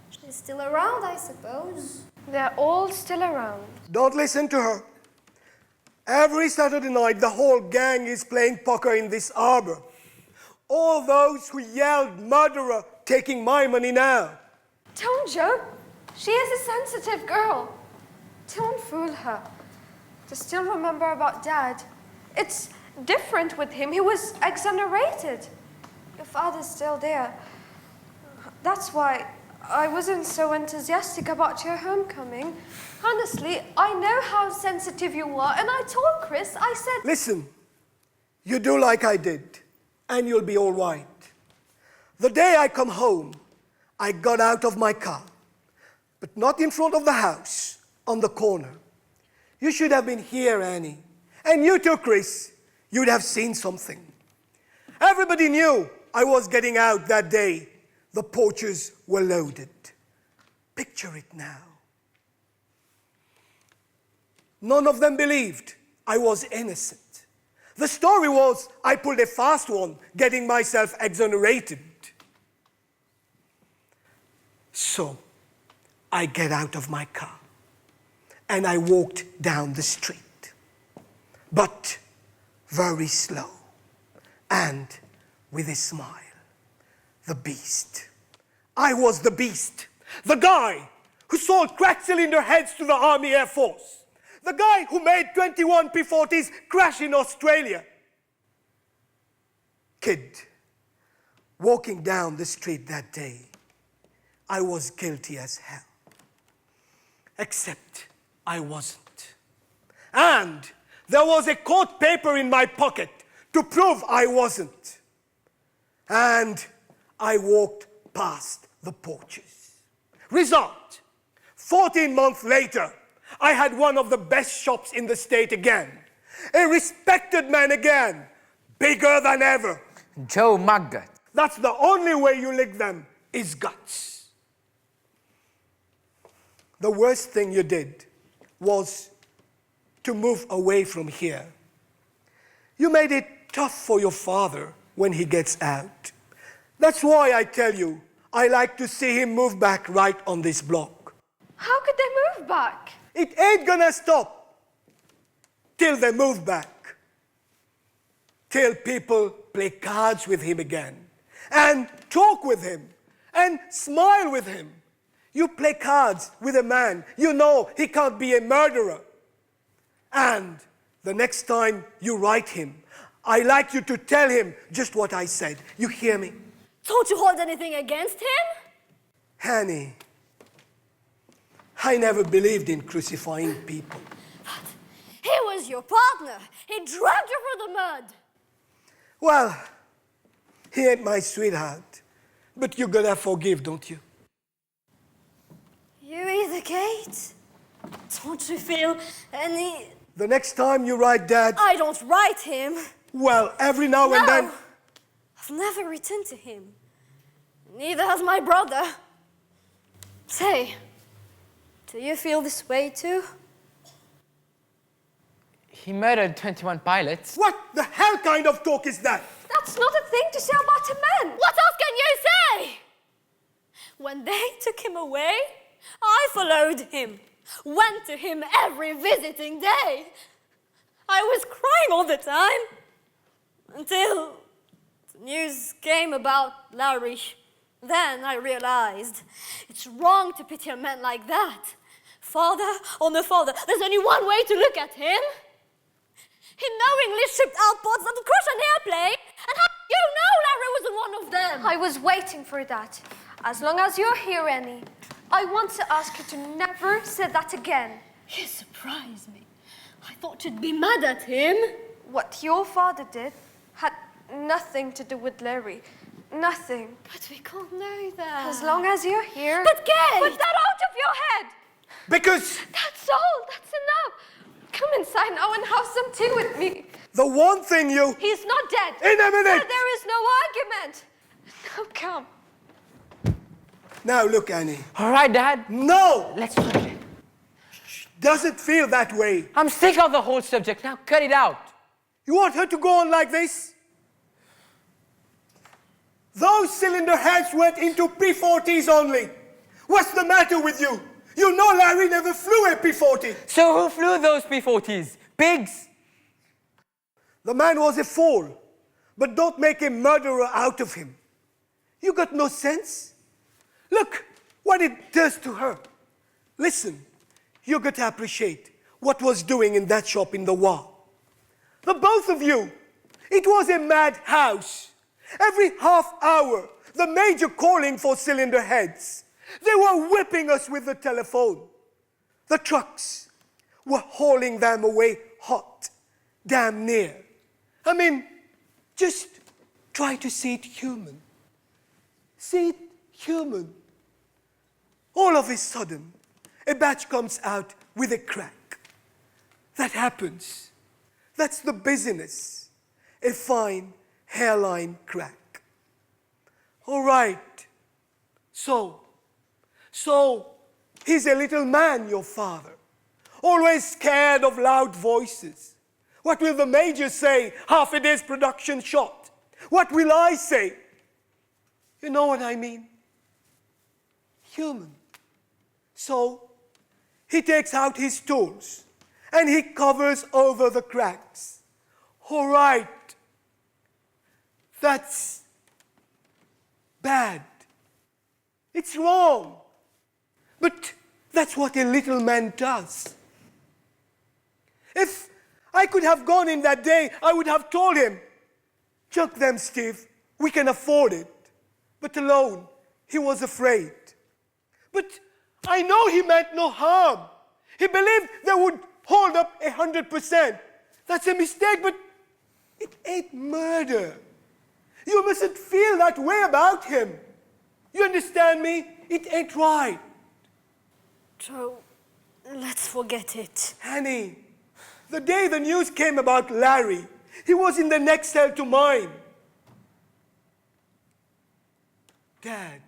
H: She's still around, I suppose.
D: They're all still around.
B: Don't listen to her. Every Saturday night, the whole gang is playing poker in this arbor. All those who yelled murderer taking my money now.
D: Don't joke. She is a sensitive girl. Don't fool her. To still remember about Dad. It's different with him. He was exonerated. Your father's still there. That's why I wasn't so enthusiastic about your homecoming. Honestly, I know how sensitive you are, and I told Chris, I said...
B: Listen, you do like I did, and you'll be all right. The day I come home, I got out of my car, but not in front of the house, on the corner. You should have been here, Annie. And you too, Chris. You'd have seen something. Everybody knew I was getting out that day. The porches were loaded. Picture it now. None of them believed I was innocent. The story was I pulled a fast one, getting myself exonerated. So I get out of my car. and I walked down the street. But very slow and with a smile. The beast. I was the beast. The guy who sold crack cylinder heads to the Army Air Force. The guy who made 21 P-40s crash in Australia. Kid, walking down the street that day, I was guilty as hell. Except I wasn't. And there was a court paper in my pocket to prove I wasn't. And I walked past the porches. Result, 14 months later, I had one of the best shops in the state again. A respected man again, bigger than ever.
F: Joe Muggut.
B: That's the only way you lick them, is guts. The worst thing you did was to move away from here. You made it tough for your father when he gets out. That's why I tell you, I like to see him move back right on this block.
D: How could they move back?
B: It ain't gonna stop till they move back. Till people play cards with him again and talk with him and smile with him. You play cards with a man, you know he can't be a murderer. And the next time you write him, I like you to tell him just what I said. You hear me?
H: Don't you hold anything against him?
B: Honey, I never believed in crucifying people.
H: But he was your partner. He dragged you through the mud.
B: Well, he ain't my sweetheart, but you're gonna forgive, don't you?
H: You either, Kate. Don't you feel any...
B: The next time you write Dad,
H: I don't write him.
B: well, every now and then...
H: I've never written to him. Neither has my brother. Say, do you feel this way too?
F: He murdered 21 pilots.
B: What the hell kind of talk is that?
D: That's not a thing to say about a man.
H: What else can you say? When they took him away, I followed him. Went to him every visiting day. I was crying all the time. Until the news came about Larry. Then I realized it's wrong to pity a man like that. Father or no father, there's only one way to look at him. He knowingly shipped out pods that would crush an airplane. And how do you know Larry wasn't one of them?
D: I was waiting for that. As long as you're here, Annie, I want to ask you to never say that again.
H: You surprise me. I thought you'd be mad at him.
D: What your father did had nothing to do with Larry. Nothing.
H: But we can't know that.
D: As long as you're here.
H: But Kate!
D: Put that out of your head!
B: Because
D: That's all. That's enough. Come inside now and have some tea with me.
B: the one thing you...
D: He's not dead.
B: In a minute!
D: So there is no argument. Now come.
B: Now look, Annie.
F: All right, Dad.
B: No!
F: Let's talk it.
B: Does it feel that way?
F: I'm sick of the whole subject. Now cut it out.
B: You want her to go on like this? Those cylinder heads went into P-40s only. What's the matter with you? You know Larry never flew a P-40.
F: So who flew those P-40s? Pigs?
B: The man was a fool, but don't make a murderer out of him. You got no sense? Look what it does to her. Listen, you got to appreciate what was doing in that shop in the war. The both of you, it was a madhouse. Every half hour, the major calling for cylinder heads. They were whipping us with the telephone. The trucks were hauling them away hot, damn near. I mean, just try to see it human. See it human. All of a sudden, a batch comes out with a crack. That happens. That's the business. A fine hairline crack. All right. So he's a little man, your father. Always scared of loud voices. What will the major say? Half a day's production shot. What will I say? You know what I mean? Human. So He takes out his tools and he covers over the cracks. All right. That's bad. It's wrong. But that's what a little man does. If I could have gone in that day, I would have told him, "Chuck them, Steve. We can afford it." But alone, he was afraid. But I know he meant no harm. He believed they would hold up 100%. That's a mistake, but it ain't murder. You mustn't feel that way about him. You understand me? It ain't right.
H: Joe, let's forget it.
B: Annie, the day the news came about Larry, he was in the next cell to mine. Dad,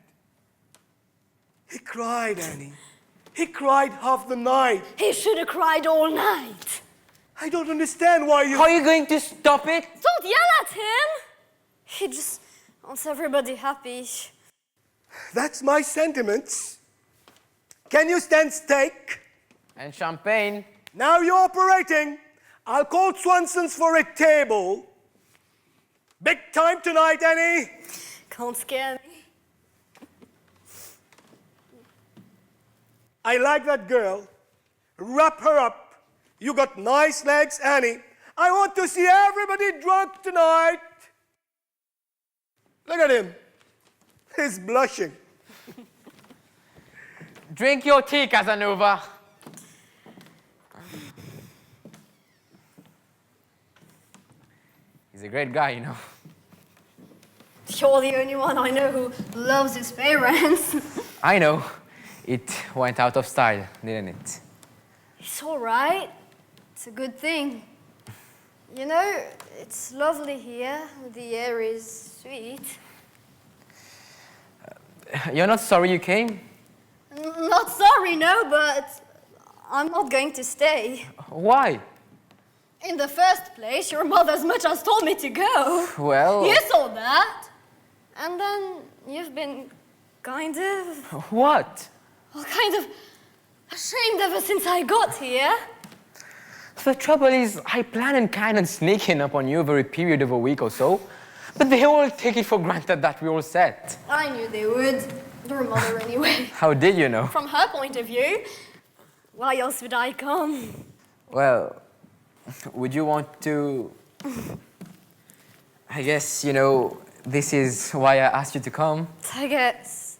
B: he cried, Annie. He cried half the night.
H: He should have cried all night.
B: I don't understand why you...
F: How are you going to stop it?
H: Don't yell at him. He just wants everybody happy.
B: That's my sentiments. Can you stand steak?
F: And champagne.
B: Now you're operating. I'll call Swanson's for a table. Big time tonight, Annie.
H: Can't scare me.
B: I like that girl. Wrap her up. You got nice legs, Annie. I want to see everybody drunk tonight. Look at him. He's blushing.
F: Drink your tea, Casanova. He's a great guy, you know.
H: You're the only one I know who loves his parents.
F: I know. It went out of style, didn't it?
H: It's all right. It's a good thing. You know, it's lovely here. The air is sweet.
F: You're not sorry you came?
H: Not sorry, no, but I'm not going to stay.
F: Why?
H: In the first place, your mother as much as told me to go.
F: Well...
H: You saw that. And then you've been kind of...
F: What?
H: Well, kind of ashamed ever since I got here.
F: The trouble is, I plan on kind of sneaking up on you over a period of a week or so, but they all take it for granted that we're all set.
H: I knew they would. Your mother anyway.
F: How did you know?
H: From her point of view. Why else would I come?
F: Well, would you want to... I guess, you know, this is why I asked you to come.
H: I guess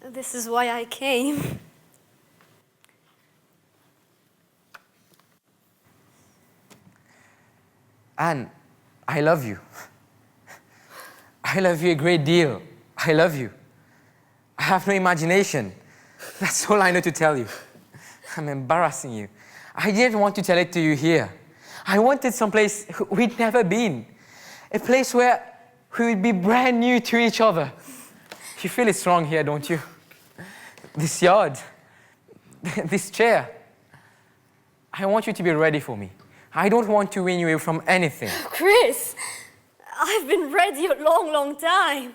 H: this is why I came.
F: Anne, I love you. I love you a great deal. I love you. I have no imagination. That's all I know to tell you. I'm embarrassing you. I didn't want to tell it to you here. I wanted someplace we'd never been. A place where we would be brand new to each other. You feel it's wrong here, don't you? This yard, this chair. I want you to be ready for me. I don't want to win you away from anything.
H: Chris, I've been ready a long, long time.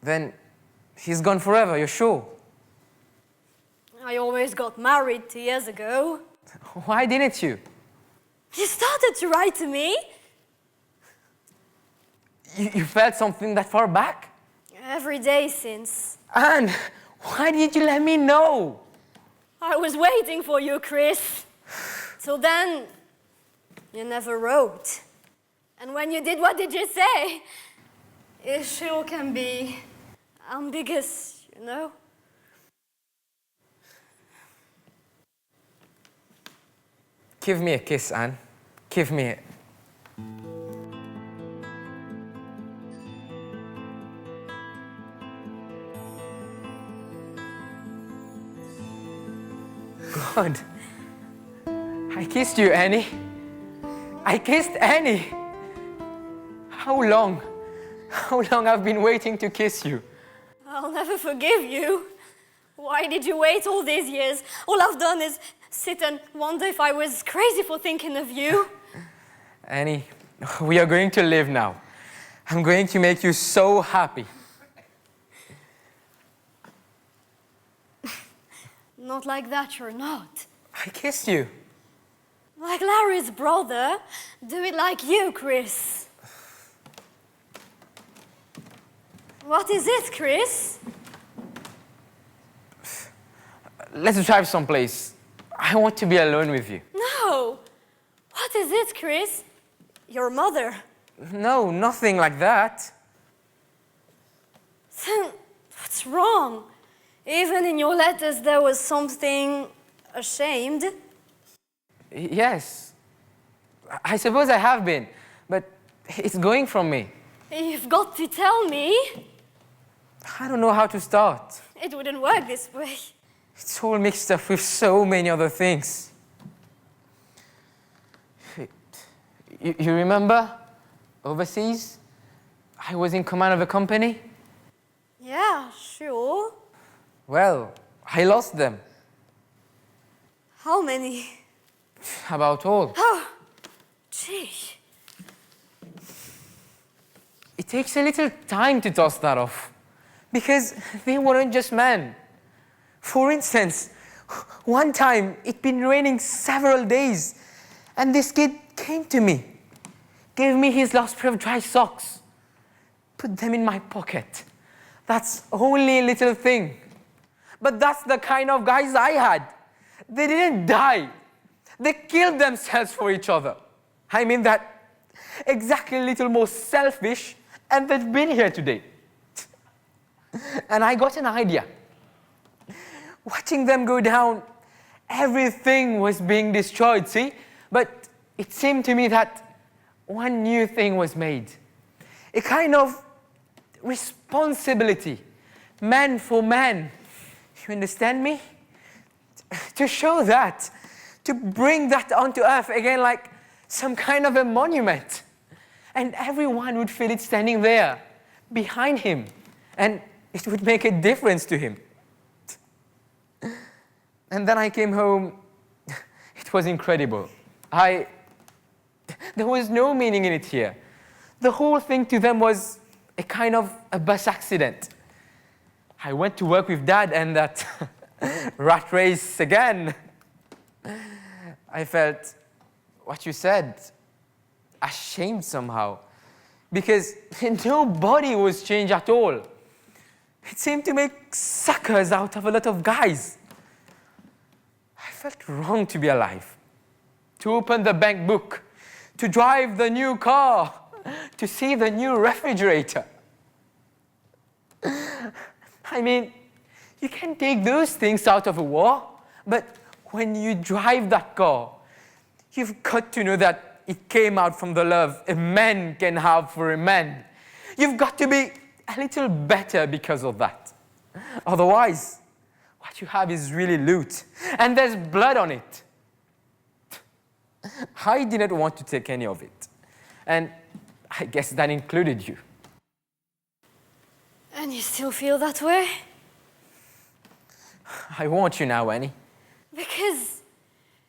F: Then he's gone forever, you're sure?
H: I always got married 2 years ago.
F: Why didn't you?
H: You started to write to me.
F: You felt something that far back?
H: Every day since.
F: Anne, why didn't you let me know?
H: I was waiting for you, Chris. Till then, you never wrote. And when you did, what did you say? It sure can be ambiguous, you know?
F: Give me a kiss, Anne. Give me it. God. I kissed you, Annie. I kissed Annie. How long? How long I've been waiting to kiss you?
H: I'll never forgive you. Why did you wait all these years? All I've done is sit and wonder if I was crazy for thinking of you.
F: Annie, we are going to live now. I'm going to make you so happy.
H: Not like that, you're not.
F: I kissed you.
H: Like Larry's brother. Do it like you, Chris. What is it, Chris?
F: Let's drive someplace. I want to be alone with you.
H: No. What is it, Chris? Your mother.
F: No, nothing like that.
H: Then what's wrong? Even in your letters there was something ashamed.
F: Yes. I suppose I have been, but it's going from me.
H: You've got to tell me.
F: I don't know how to start.
H: It wouldn't work this way.
F: It's all mixed up with so many other things. You remember? Overseas? I was in command of a company.
H: Yeah, sure.
F: Well, I lost them.
H: How many?
F: About all.
H: Oh, gee.
F: It takes a little time to toss that off. Because they weren't just men. For instance, one time it'd been raining several days, and this kid came to me, gave me his last pair of dry socks, put them in my pocket. That's only a little thing. But that's the kind of guys I had. They didn't die. They killed themselves for each other. I mean that exactly a little more selfish, and they've been here today. And I got an idea. Watching them go down, everything was being destroyed, see? But it seemed to me that one new thing was made. A kind of responsibility, man for man. You understand me? To show that, to bring that onto earth again like some kind of a monument. And everyone would feel it standing there, behind him. And it would make a difference to him. And then I came home. It was incredible. There was no meaning in it here. The whole thing to them was a kind of a bus accident. I went to work with Dad and that rat race again. I felt, what you said, ashamed somehow. Because nobody was changed at all. It seemed to make suckers out of a lot of guys. I felt wrong to be alive. To open the bank book, to drive the new car, to see the new refrigerator. I mean, you can take those things out of a war, but when you drive that car, you've got to know that it came out from the love a man can have for a man. You've got to be a little better because of that. Otherwise, what you have is really loot, and there's blood on it. I didn't want to take any of it, and I guess that included you.
H: And you still feel that way?
F: I want you now, Annie.
H: Because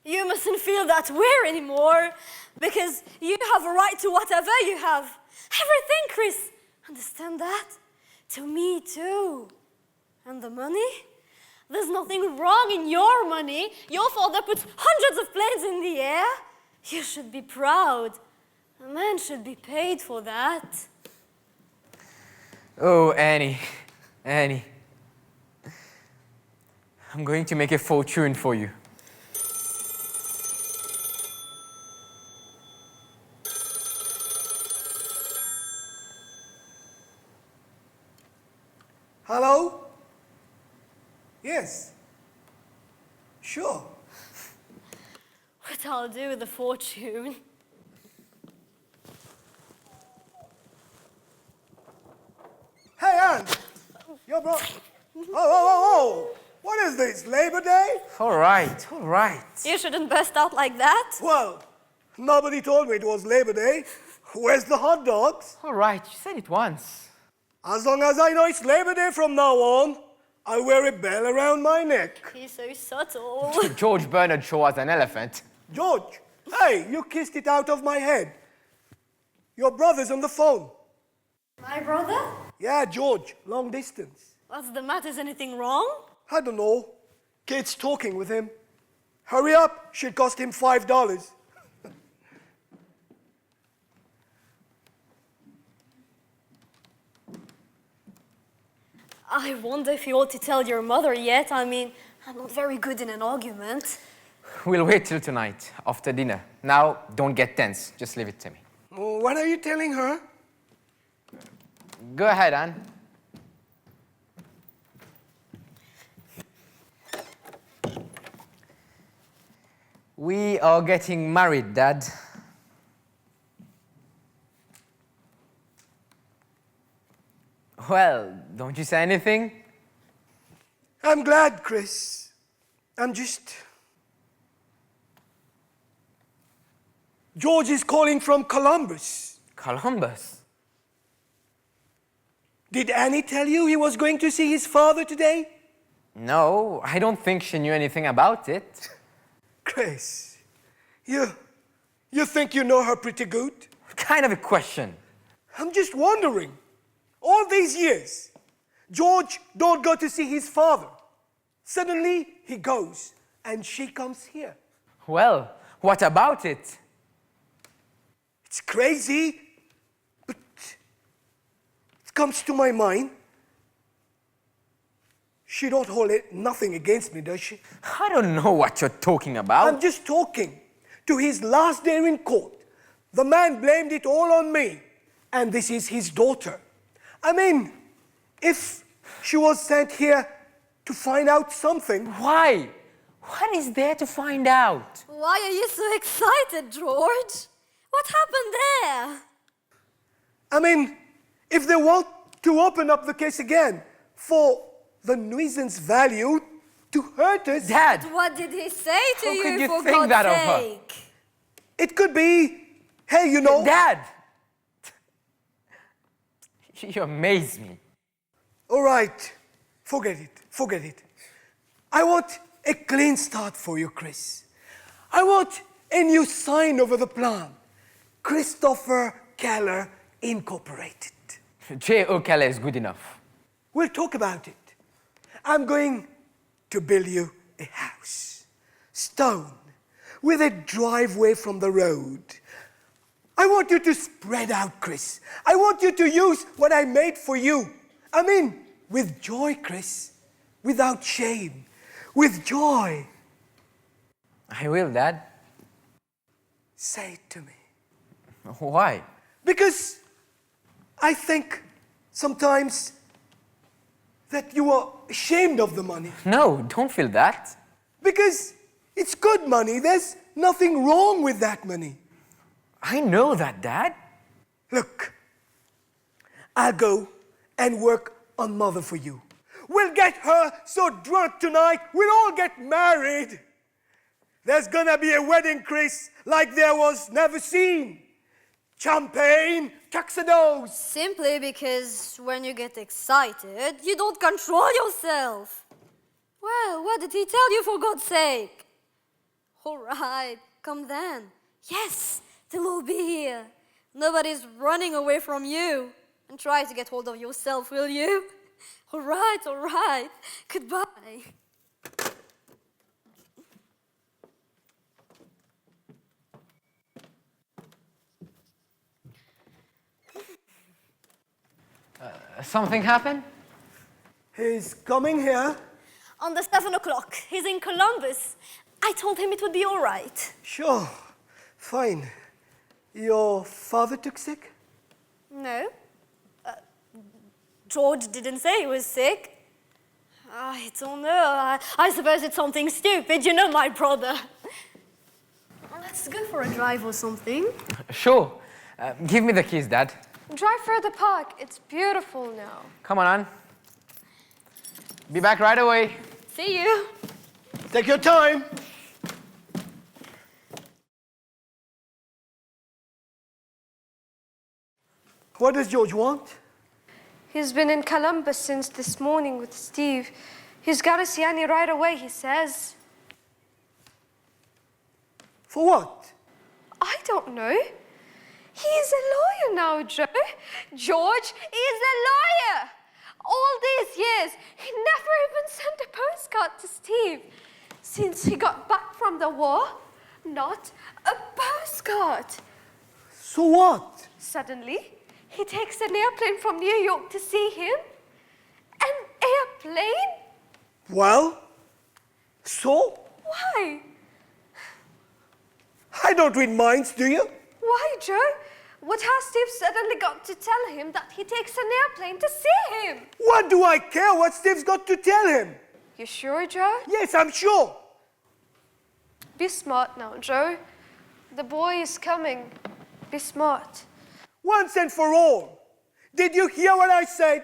H: you mustn't feel that way anymore. Because you have a right to whatever you have. Everything, Chris. Understand that? To me too. And the money? There's nothing wrong in your money. Your father puts hundreds of planes in the air. You should be proud. A man should be paid for that.
F: Oh, Annie. Annie. I'm going to make a fortune for you.
B: Hello? Yes. Sure.
H: What I'll do with the fortune.
B: Hey, Anne! Your bro... Oh! What is this, Labor Day?
F: All right, all right.
H: You shouldn't burst out like that.
B: Well, nobody told me it was Labor Day. Where's the hot dogs?
F: All right, you said it once.
B: As long as I know it's Labor Day from now on, I'll wear a bell around my neck.
H: He's so subtle.
F: George Bernard Shaw as an elephant.
B: George, hey, you kissed it out of my head. Your brother's on the phone.
H: My brother?
B: Yeah, George, long distance.
H: What's the matter? Is anything wrong?
B: I don't know. Kate's talking with him. Hurry up, should cost him $5.
H: I wonder if you ought to tell your mother yet. I mean, I'm not very good in an argument.
F: We'll wait till tonight, after dinner. Now, don't get tense. Just leave it to me.
B: Oh, what are you telling her?
F: Go ahead, Anne. We are getting married, Dad. Well, don't you say anything?
B: I'm glad, Chris. George is calling from Columbus.
F: Columbus?
B: Did Annie tell you he was going to see his father today?
F: No, I don't think she knew anything about it.
B: Chris, you think you know her pretty good?
F: What kind of a question?
B: I'm just wondering. All these years, George don't go to see his father. Suddenly, he goes, and she comes here.
F: Well, what about it?
B: It's crazy, but it comes to my mind. She don't hold it, nothing against me, does she?
F: I don't know what you're talking about.
B: I'm just talking. To his last day in court, the man blamed it all on me, and this is his daughter. I mean, if she was sent here to find out something...
F: Why? What is there to find out?
H: Why are you so excited, George? What happened there?
B: I mean, if they want to open up the case again for the nuisance value to hurt us...
F: Dad!
H: What did he say to
F: How
H: you,
F: could you
H: for
F: think
H: God's
F: that of her?
H: sake?
B: It could be, hey, you know...
F: Dad! You amaze me.
B: All right, forget it. I want a clean start for you, Chris. I want a new sign over the plan. Christopher Keller Incorporated.
F: J.O. Keller is good enough.
B: We'll talk about it. I'm going to build you a house. Stone, with a driveway from the road. I want you to spread out, Chris. I want you to use what I made for you. I mean, with joy, Chris. Without shame. With joy.
F: I will, Dad.
B: Say it to me.
F: Why?
B: Because I think sometimes that you are ashamed of the money.
F: No, don't feel that.
B: Because it's good money. There's nothing wrong with that money.
F: I know that, Dad.
B: Look, I'll go and work on Mother for you. We'll get her so drunk tonight, we'll all get married. There's gonna be a wedding, Chris, like there was never seen. Champagne, tuxedos.
H: Simply because when you get excited, you don't control yourself. Well, what did he tell you, for God's sake? All right, come then. Yes, they'll all be here. Nobody's running away from you. And try to get hold of yourself, will you? All right. Goodbye.
F: Something happened?
B: He's coming here.
H: On the 7 o'clock. He's in Columbus. I told him it would be all right.
B: Sure, fine. Your father took sick?
H: No. George didn't say he was sick. I don't know. I suppose it's something stupid. You know my brother. Let's go for a drive or something.
F: Sure. Give me the keys, Dad.
D: Drive through the park. It's beautiful now.
F: Come on, Anne. Be back right away.
H: See you.
B: Take your time. What does George want?
D: He's been in Columbus since this morning with Steve. He's got to see Annie right away, he says.
B: For what?
D: I don't know. He's a lawyer now, Joe. George is a lawyer. All these years, he never even sent a postcard to Steve. since he got back from the war. Not a postcard.
B: So what?
D: Suddenly, he takes an airplane from New York to see him. An airplane?
B: Well, so?
D: Why?
B: I don't read minds, do you?
D: Why, Joe? What has Steve suddenly got to tell him that he takes an airplane to see him?
B: What do I care what Steve's got to tell him?
D: You sure, Joe?
B: Yes, I'm sure.
D: Be smart now, Joe. The boy is coming. Be smart.
B: Once and for all. Did you hear what I said?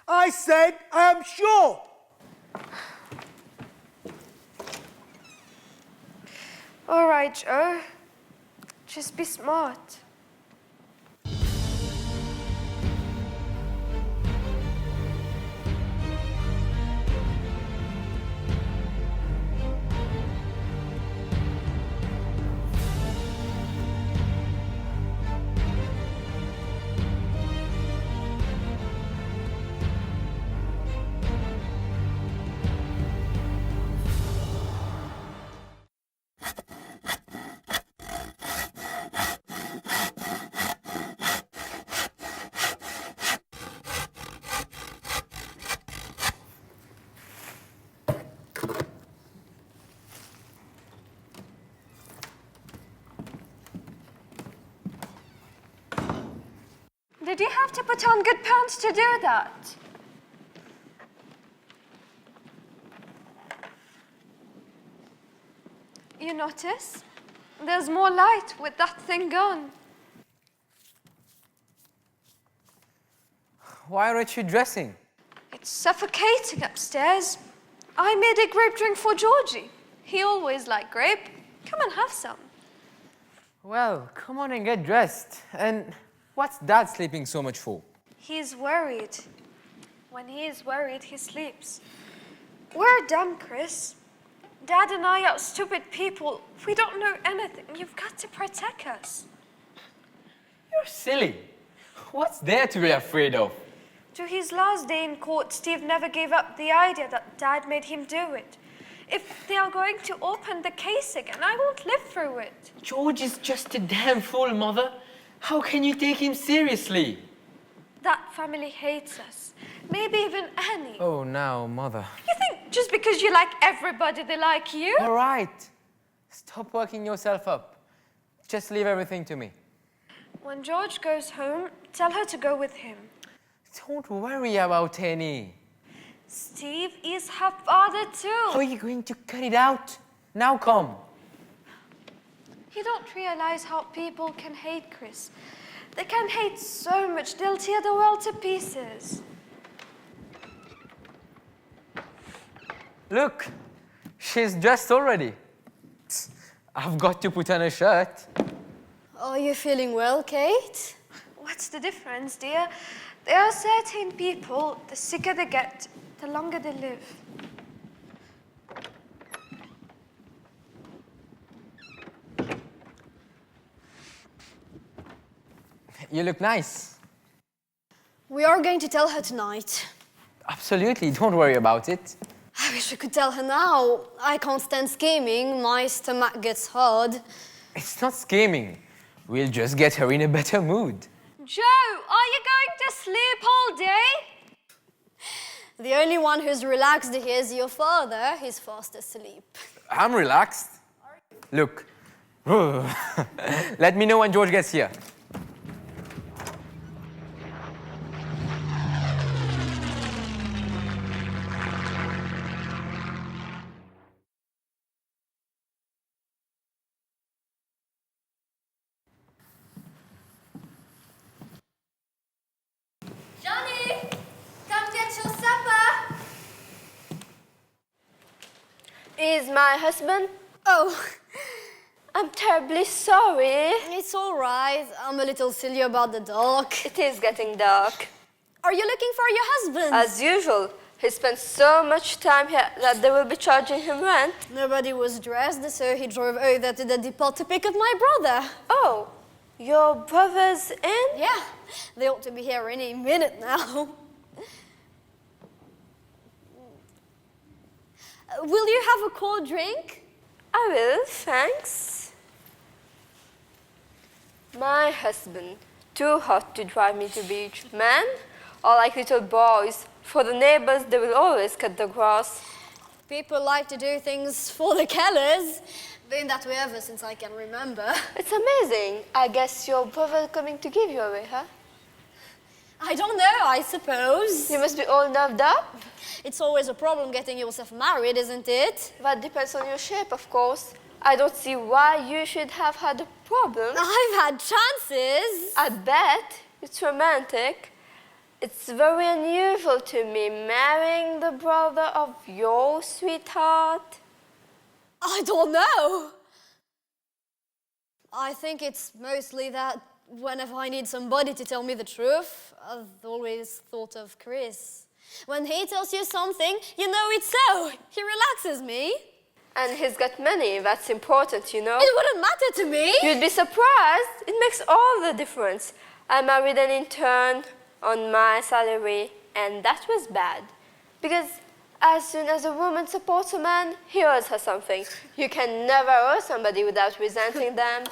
B: I said I'm sure.
D: All right, Joe. Just be smart. Did you have to put on good pants to do that? You notice? There's more light with that thing gone.
F: Why aren't you dressing?
D: It's suffocating upstairs. I made a grape drink for Georgie. He always liked grape. Come and have some.
F: Well, come on and get dressed. And what's Dad sleeping so much for?
D: He's worried. When he is worried, he sleeps. We're done, Chris. Dad and I are stupid people. We don't know anything. You've got to protect us.
F: You're silly. What's there to be afraid of?
D: To his last day in court, Steve never gave up the idea that Dad made him do it. If they are going to open the case again, I won't live through it.
F: George is just a damn fool, Mother. How can you take him seriously?
D: That family hates us. Maybe even Annie.
F: Oh, now, Mother.
D: You think just because you like everybody, they like you?
F: All right. Stop working yourself up. Just leave everything to me.
D: When George goes home, tell her to go with him.
F: Don't worry about Annie.
D: Steve is her father too.
F: How are you going to cut it out? Now come.
D: You don't realize how people can hate Chris. They can hate so much, they'll tear the world to pieces.
F: Look, she's dressed already. I've got to put on a shirt.
H: Are you feeling well, Kate?
D: What's the difference, dear? There are certain people, the sicker they get, the longer they live.
F: You look nice.
H: We are going to tell her tonight.
F: Absolutely, don't worry about it.
H: I wish we could tell her now. I can't stand scheming. My stomach gets hard.
F: It's not scheming. We'll just get her in a better mood.
D: Joe, are you going to sleep all day?
H: The only one who's relaxed here is your father. He's fast asleep.
F: I'm relaxed. Look. Let me know when George gets here.
G: Johnny, come get your supper.
D: Is my husband?
H: Oh,
D: I'm terribly sorry.
H: it's all right. I'm a little silly about the dog.
D: It is getting dark.
H: Are you looking for your husband?
D: As usual, he spends so much time here that they will be charging him rent.
H: Nobody was dressed, so he drove over to the depot to pick up my brother.
D: Oh, your brother's in?
H: Yeah, they ought to be here any minute now. Will you have a cold drink?
D: I will, thanks. My husband, too hot to drive me to beach. Men are like little boys. For the neighbors, they will always cut the grass.
H: People like to do things for the Kellers. Been that way ever since I can remember.
D: It's amazing. I guess your brother coming to give you away, huh?
H: I don't know, I suppose.
D: You must be all nerved up.
H: It's always a problem getting yourself married, isn't it?
D: That depends on your shape, of course. I don't see why you should have had a problem.
H: I've had chances.
D: I bet. It's romantic. It's very unusual to me, marrying the brother of your sweetheart.
H: I don't know. I think it's mostly that whenever I need somebody to tell me the truth, I've always thought of Chris. When he tells you something, you know it's so. He relaxes me.
D: And he's got money, that's important, you know.
H: It wouldn't matter to me.
D: You'd be surprised. It makes all the difference. I married an intern on my salary, and that was bad. Because as soon as a woman supports a man, he owes her something. You can never owe somebody without resenting them.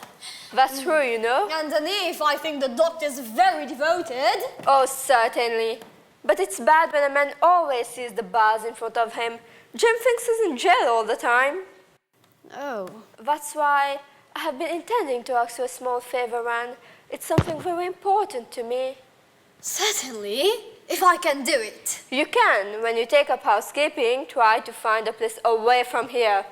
D: That's true, you know.
H: Underneath, I think the doctor's very devoted.
D: Oh, certainly. But it's bad when a man always sees the bars in front of him. Jim thinks he's in jail all the time.
H: Oh.
D: That's why I have been intending to ask you a small favor, Anne. It's something very important to me.
H: Certainly, if I can do it.
D: You can. When you take up housekeeping, try to find a place away from here.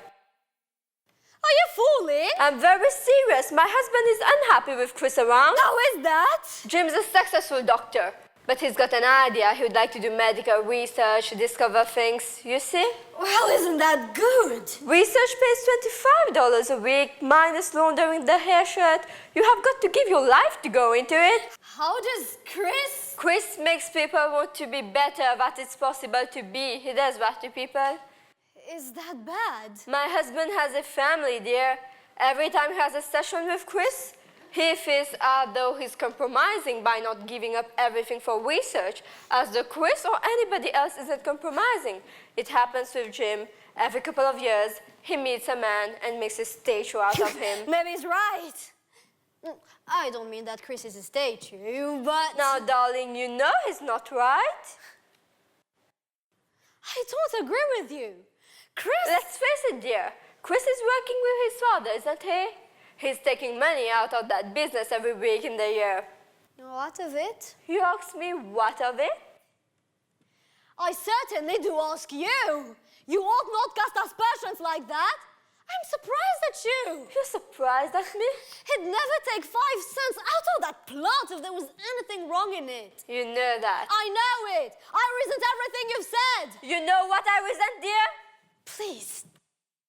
H: Are you fooling?
D: I'm very serious. My husband is unhappy with Chris around.
H: How is that?
D: Jim's a successful doctor, but he's got an idea. He would like to do medical research, discover things, you see?
H: Well, isn't that good?
D: Research pays $25 a week, minus laundering the hair shirt. You have got to give your life to go into it.
H: How does Chris?
D: Chris makes people want to be better than it's possible to be. He does that to people.
H: Is that bad?
D: My husband has a family, dear. Every time he has a session with Chris, he feels as though he's compromising by not giving up everything for research, as though Chris or anybody else isn't compromising. It happens with Jim. Every couple of years, he meets a man and makes a statue out of him.
H: Maybe he's right. I don't mean that Chris is a statue, but...
D: Now, darling, you know he's not right.
H: I don't agree with you. Chris...
D: Let's face it, dear. Chris is working with his father, isn't he? He's taking money out of that business every week in the year.
H: What of it?
D: You ask me what of it?
H: I certainly do ask you. You ought not cast aspersions like that. I'm surprised at you.
D: You're surprised at me?
H: He'd never take 5 cents out of that plot if there was anything wrong in it.
D: You know that.
H: I know it. I resent everything you've said.
D: You know what I resent, dear?
H: Please,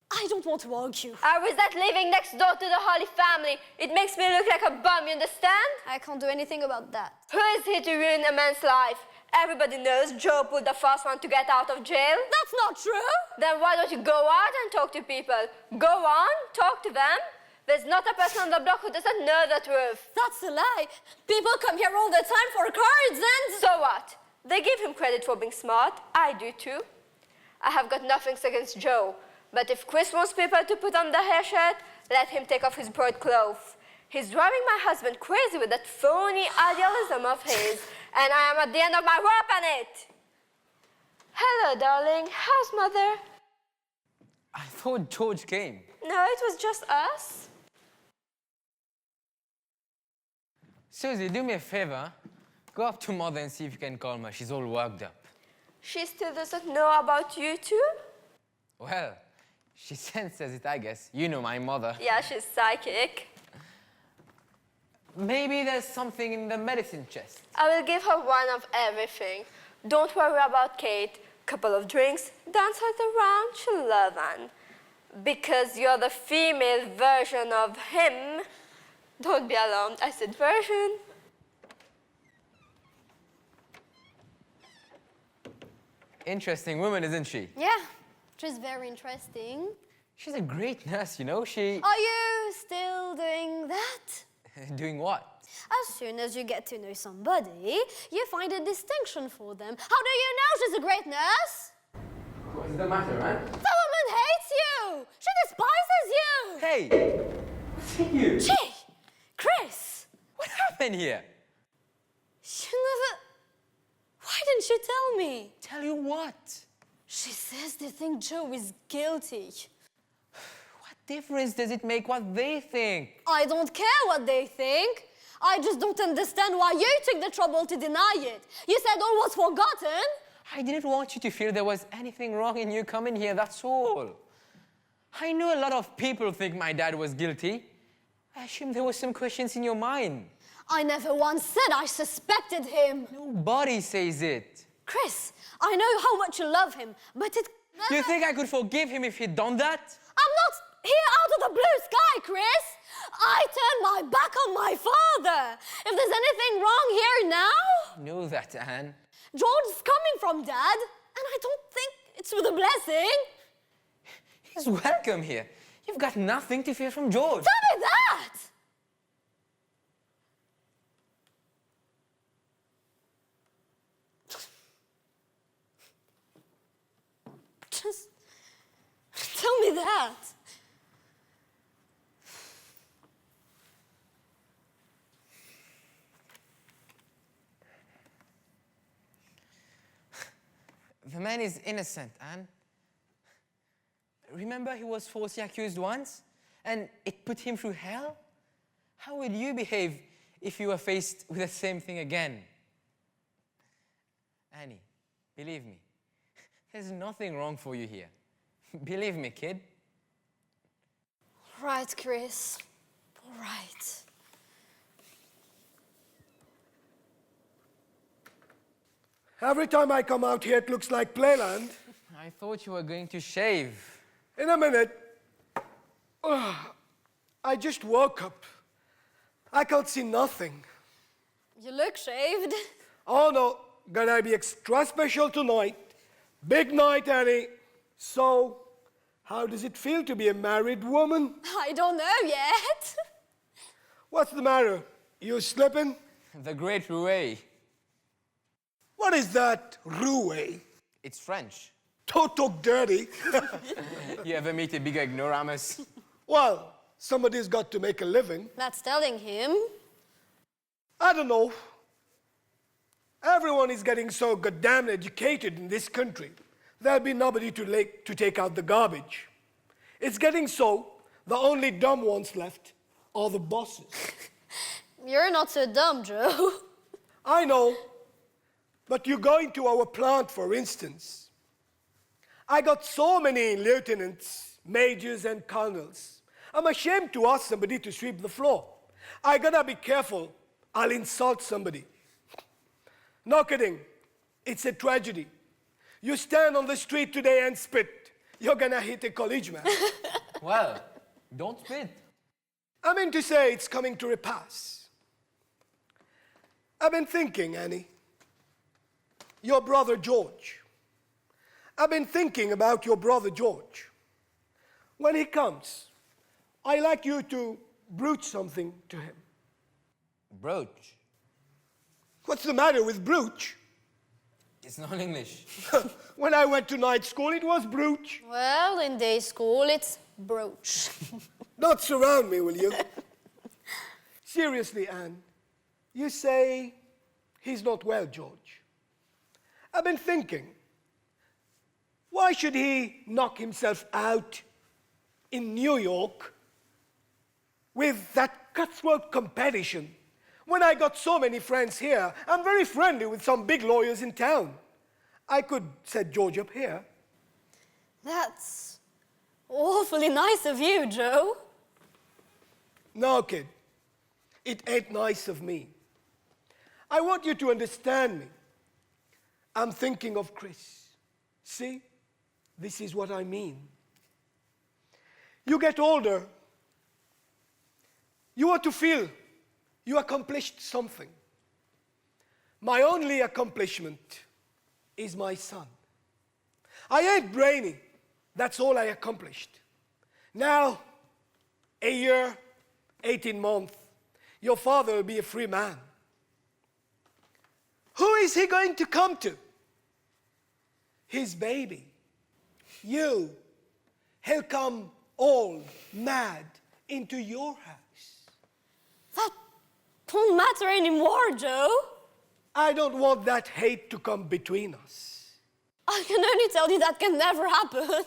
H: I don't want to argue.
D: I resent living next door to the Holly family. It makes me look like a bum, you understand?
H: I can't do anything about that.
D: Who is he to ruin a man's life? Everybody knows Joe pulled the first one to get out of jail.
H: That's not true.
D: Then why don't you go out and talk to people? Go on, talk to them. There's not a person on the block who doesn't know the truth.
H: That's a lie. People come here all the time for cards and...
D: So what? They give him credit for being smart. I do too. I have got nothing against Joe. But if Chris wants people to put on the hair shirt, let him take off his broadcloth. He's driving my husband crazy with that phony idealism of his, and I am at the end of my rope on it. Hello, darling. How's mother?
F: I thought George came.
D: No, it was just us.
F: Suzie, do me a favor. Go up to mother and see if you can calm her. She's all worked up.
D: She still doesn't know about you two?
F: Well, she senses it, I guess. You know my mother.
D: Yeah, she's psychic.
F: Maybe there's something in the medicine chest.
D: I will give her one of everything. Don't worry about Kate. Couple of drinks, dance her around, she'll love Anne. Because you're the female version of him. Don't be alarmed, I said version.
F: Interesting woman, isn't she?
H: Yeah, she's very interesting.
F: She's a great nurse, you know. She...
H: Are you still doing that?
F: Doing what?
H: As soon as you get to know somebody, you find a distinction for them. How do you know she's a great nurse?
F: What's the matter, man?
H: The woman you! She despises you!
F: Hey! You!
H: Gee! Chris!
F: What happened here?
H: You never... Why didn't you tell me?
F: Tell you what?
H: She says they think Joe is guilty.
F: What difference does it make what they think?
H: I don't care what they think. I just don't understand why you took the trouble to deny it. You said all was forgotten.
F: I didn't want you to feel there was anything wrong in you coming here, that's all. I know a lot of people think my dad was guilty. I assume there were some questions in your mind.
H: I never once said I suspected him.
F: Nobody says it.
H: Chris, I know how much you love him, but it...
F: You think I could forgive him if he'd done that?
H: I'm not here out of the blue sky, Chris. I turned my back on my father. If there's anything wrong here now...
F: I know that, Anne.
H: George's coming from Dad, and I don't think it's with a blessing.
F: He's welcome here. You've got nothing to fear from George.
H: Tell me that! Just tell me that.
F: The man is innocent, Anne. Remember he was falsely accused once, and it put him through hell? How would you behave if you were faced with the same thing again? Annie, believe me, there's nothing wrong for you here. Believe me, kid.
H: All right, Chris. All right.
B: Every time I come out here, it looks like playland.
F: I thought you were going to shave.
B: In a minute. I just woke up. I can't see nothing.
H: You look shaved.
B: Oh no, gonna be extra special tonight. Big night, Annie. So, how does it feel to be a married woman?
H: I don't know yet.
B: What's the matter? You slipping?
F: The great Rouet.
B: What is that, roué?
F: It's French.
B: Don't talk dirty.
F: You ever meet a bigger ignoramus?
B: Well, somebody's got to make a living.
H: That's telling him.
B: I don't know. Everyone is getting so goddamn educated in this country. There'll be nobody to take out the garbage. It's getting so the only dumb ones left are the bosses.
H: You're not so dumb, Joe.
B: I know. But you go into our plant, for instance. I got so many lieutenants, majors, and colonels. I'm ashamed to ask somebody to sweep the floor. I gotta be careful. I'll insult somebody. No kidding. It's a tragedy. You stand on the street today and spit. You're gonna hit a college man.
F: Well, don't spit.
B: I mean to say it's coming to a pass. I've been thinking, Annie. Your brother George. I've been thinking about your brother George. When he comes, I like you to broach something to him.
F: Brooch.
B: What's the matter with brooch?
F: It's not English.
B: When I went to night school, it was brooch.
H: Well, in day school, it's brooch.
B: Don't surround me, will you? Seriously, Anne, you say he's not well, George. I've been thinking, why should he knock himself out in New York with that cutthroat competition when I got so many friends here? I'm very friendly with some big lawyers in town. I could set George up here.
H: That's awfully nice of you, Joe.
B: No, kid, it ain't nice of me. I want you to understand me. I'm thinking of Chris. See, this is what I mean. You get older, you want to feel you accomplished something. My only accomplishment is my son. I ain't brainy. That's all I accomplished. Now, a year, 18 months, your father will be a free man. Who is he going to come to? His baby. You. he'll come all mad into your house.
H: That won't matter anymore, Joe.
B: I don't want that hate to come between us.
H: I can only tell you that can never happen.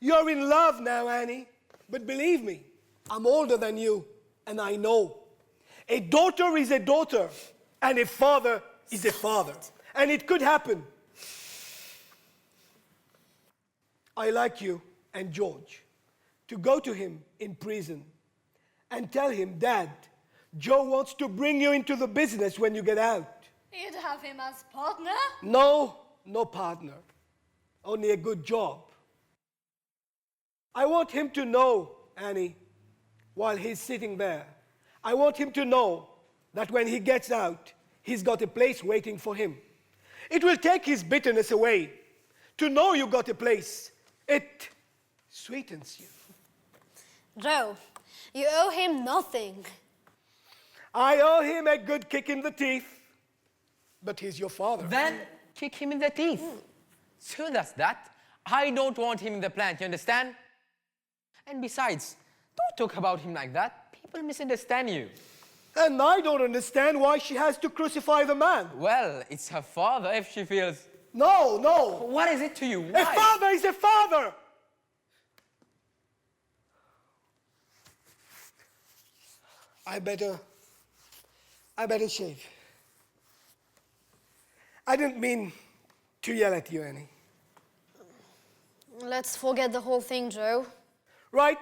B: You're in love now, Annie. But believe me, I'm older than you, and I know. A daughter is a daughter, and a father is a father. And it could happen. I like you and George to go to him in prison and tell him, Dad, Joe wants to bring you into the business when you get out.
H: You'd have him as partner?
B: No, no partner. Only a good job. I want him to know, Annie, while he's sitting there, I want him to know that when he gets out, he's got a place waiting for him. It will take his bitterness away. To know you got a place, it sweetens you.
H: Joe, you owe him nothing.
B: I owe him a good kick in the teeth, but he's your father.
F: Then kick him in the teeth. So that's that. I don't want him in the plant, you understand? And besides, don't talk about him like that. People misunderstand you.
B: And I don't understand why she has to crucify the man.
F: Well, it's her father if she feels...
B: No, no.
F: What is it to you? Why?
B: A father is a father. I better shave. I didn't mean to yell at you, Annie.
H: Let's forget the whole thing, Joe.
B: Right?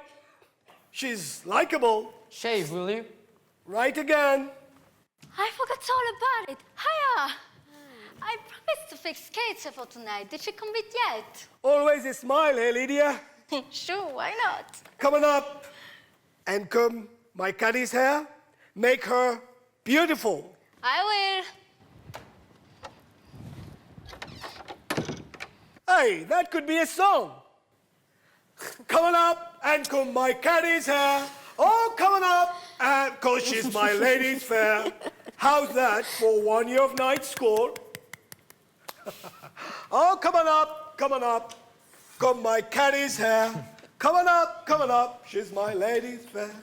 B: She's likable.
F: Shave, will you?
B: Right again.
E: I forgot all about it. Hiya! I promised to fix Kate's for tonight. Did she come with yet?
B: Always a smile, eh, Lydia?
E: Sure, why not?
B: Come on up and comb my caddy's hair. Make her beautiful.
E: I
B: Hey, that could be a song. Come on up and comb my caddy's hair. Oh, come on up, and 'cause she's my lady's fair. How's that for 1 year of night school? Oh, come on up, comb my caddy's hair. Come on up, she's my lady's fair.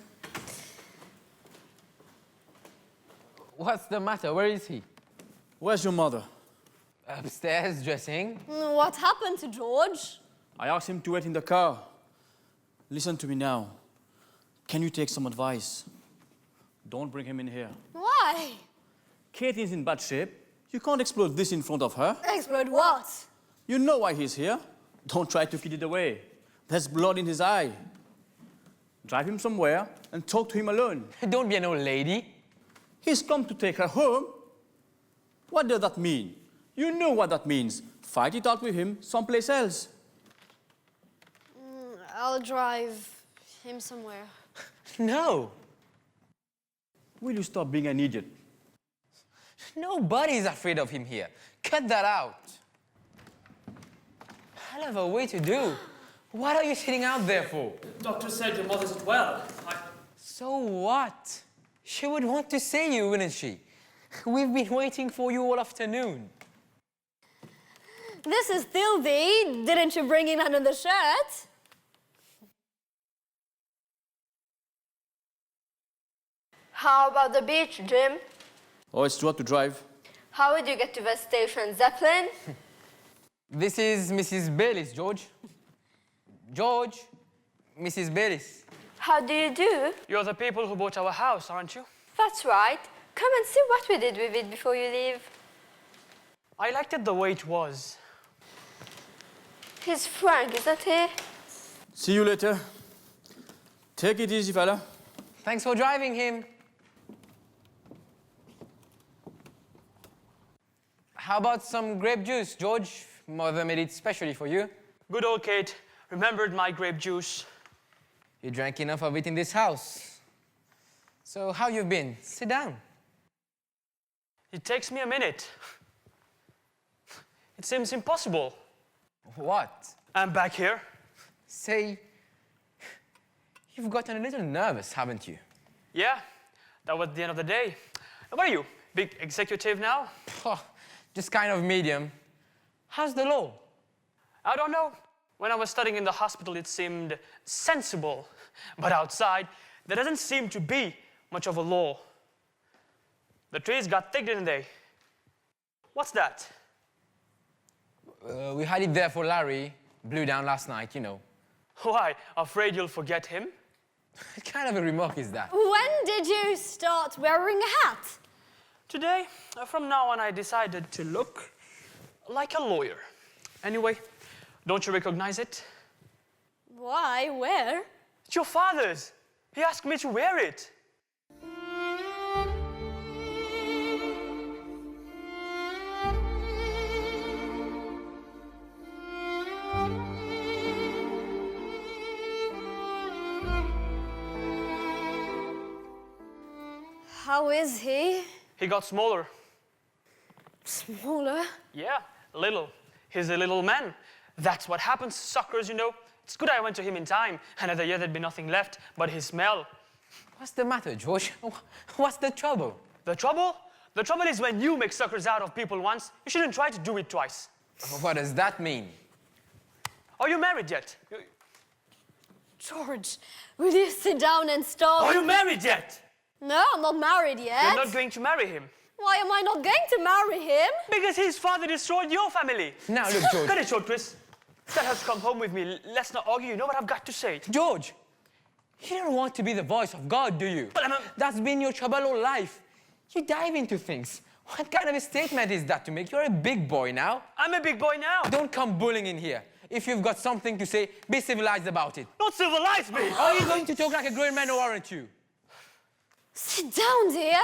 F: What's the matter? Where is he?
A: Where's your mother?
F: Upstairs, dressing.
H: What happened to George?
A: I asked him to wait in the car. Listen to me now. Can you take some advice? Don't bring him in here.
H: Why?
A: Kate is in bad shape. You can't explode this in front of her.
H: Explode what?
A: You know why he's here. Don't try to kid it away. There's blood in his eye. Drive him somewhere and talk to him alone.
F: Don't be an old lady.
A: He's come to take her home. What does that mean? You know what that means. Fight it out with him someplace else.
H: I'll drive him somewhere.
F: No.
A: Will you stop being an idiot?
F: Nobody's afraid of him here. Cut that out. Hell of a way to do. What are you sitting out there for?
I: Doctor said your mother's not well.
F: So what? She would want to see you, wouldn't she? We've been waiting for you all afternoon.
H: This is filthy. Didn't you bring in another shirt?
D: How about the beach, Jim?
A: Oh, it's too hard to drive.
D: How would you get to the station? Zeppelin?
F: This is Mrs. Bayliss, George. George, Mrs. Bayliss.
D: How do you do?
I: You're the people who bought our house, aren't you?
D: That's right. Come and see what we did with it before you leave.
I: I liked it the way it was.
D: He's frank, isn't he?
A: See you later. Take it easy, fella.
F: Thanks for driving him. How about some grape juice, George? Mother made it specially for you.
I: Good old Kate remembered my grape juice.
F: You drank enough of it in this house. So how you've been? Sit down.
I: It takes me a minute. It seems impossible.
F: What?
I: I'm back here.
F: Say, you've gotten a little nervous, haven't you?
I: Yeah, that was the end of the day. What are you, big executive now?
F: Just kind of medium. How's the law?
I: I don't know. When I was studying in the hospital, it seemed sensible. But outside, there doesn't seem to be much of a law. The trees got thick, didn't they? What's that?
F: We had it there for Larry. Blew down last night, you know.
I: Why? Afraid you'll forget him?
F: What kind of a remark is that?
H: When did you start wearing a hat?
I: Today, from now on, I decided to look like a lawyer. Anyway, don't you recognize it?
H: Why? Where?
I: It's your father's. He asked me to wear it.
H: How is he?
I: He got smaller.
H: Smaller?
I: Yeah, little. He's a little man. That's what happens, suckers, you know. It's good I went to him in time. Another year there'd be nothing left but his smell.
F: What's the matter, George? What's the trouble?
I: The trouble? The trouble is when you make suckers out of people once, you shouldn't try to do it twice.
F: What does that mean?
I: Are you married yet?
H: George, will you sit down and stop?
I: Are you married yet?
H: No, I'm not married yet.
I: You're not going to marry him.
H: Why am I not going to marry him?
I: Because his father destroyed your family.
F: Now look, George.
I: Cut it short, Chris. Tell her to come home with me. Let's not argue. You know what I've got to say.
F: George, you don't want to be the voice of God, do you?
I: But
F: That's been your trouble all life. You dive into things. What kind of a statement is that to make? You're a big boy now.
I: I'm a big boy now.
F: Don't come bullying in here. If you've got something to say, be civilized about it.
I: Don't civilize me.
F: Are you going to talk like a grown man or aren't you?
H: Sit down, dear.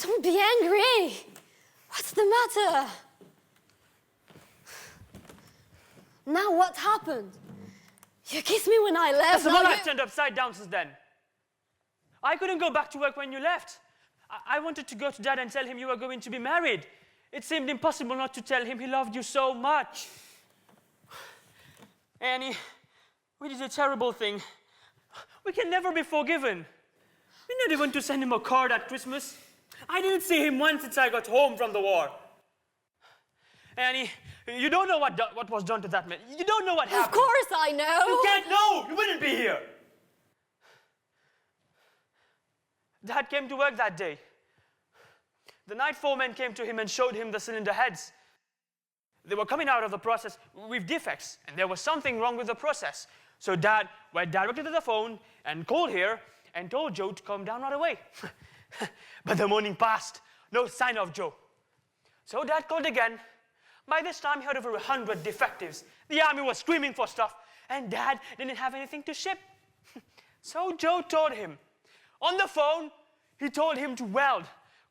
H: Don't be angry. What's the matter? Now what happened? You kissed me when I left.
I: That's my life turned upside down since then. I couldn't go back to work when you left. I wanted to go to Dad and tell him you were going to be married. It seemed impossible not to tell him he loved you so much. Annie, we did a terrible thing. We can never be forgiven. We not even to send him a card at Christmas. I didn't see him once since I got home from the war. Annie, you don't know what was done to that man. You don't know what happened.
H: Of course I know.
I: You can't know. You wouldn't be here. Dad came to work that day. The night foreman came to him and showed him the cylinder heads. They were coming out of the process with defects, and there was something wrong with the process. So Dad went directly to the phone and called here and told Joe to come down right away. But the morning passed, no sign of Joe. So Dad called again. By this time, he had over 100 defectives. The army was screaming for stuff, and Dad didn't have anything to ship. So Joe told him. On the phone, he told him to weld,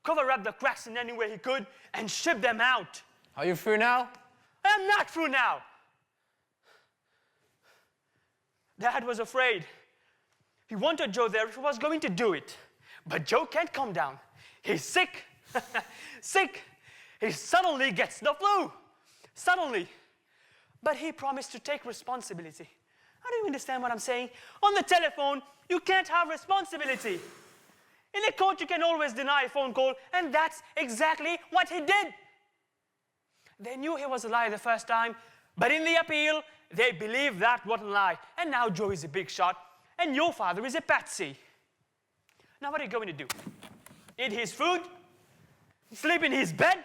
I: cover up the cracks in any way he could, and ship them out.
F: Are you through now?
I: I'm not through now. Dad was afraid. He wanted Joe there if he was going to do it. But Joe can't come down. He's sick. Sick. He suddenly gets the flu. Suddenly. But he promised to take responsibility. How do you understand what I'm saying? On the telephone, you can't have responsibility. In a court, you can always deny a phone call, and that's exactly what he did. They knew he was a liar the first time, but in the appeal, they believed that wasn't a lie. And now Joe is a big shot, and your father is a patsy. Now what are you going to do? Eat his food? Sleep in his bed?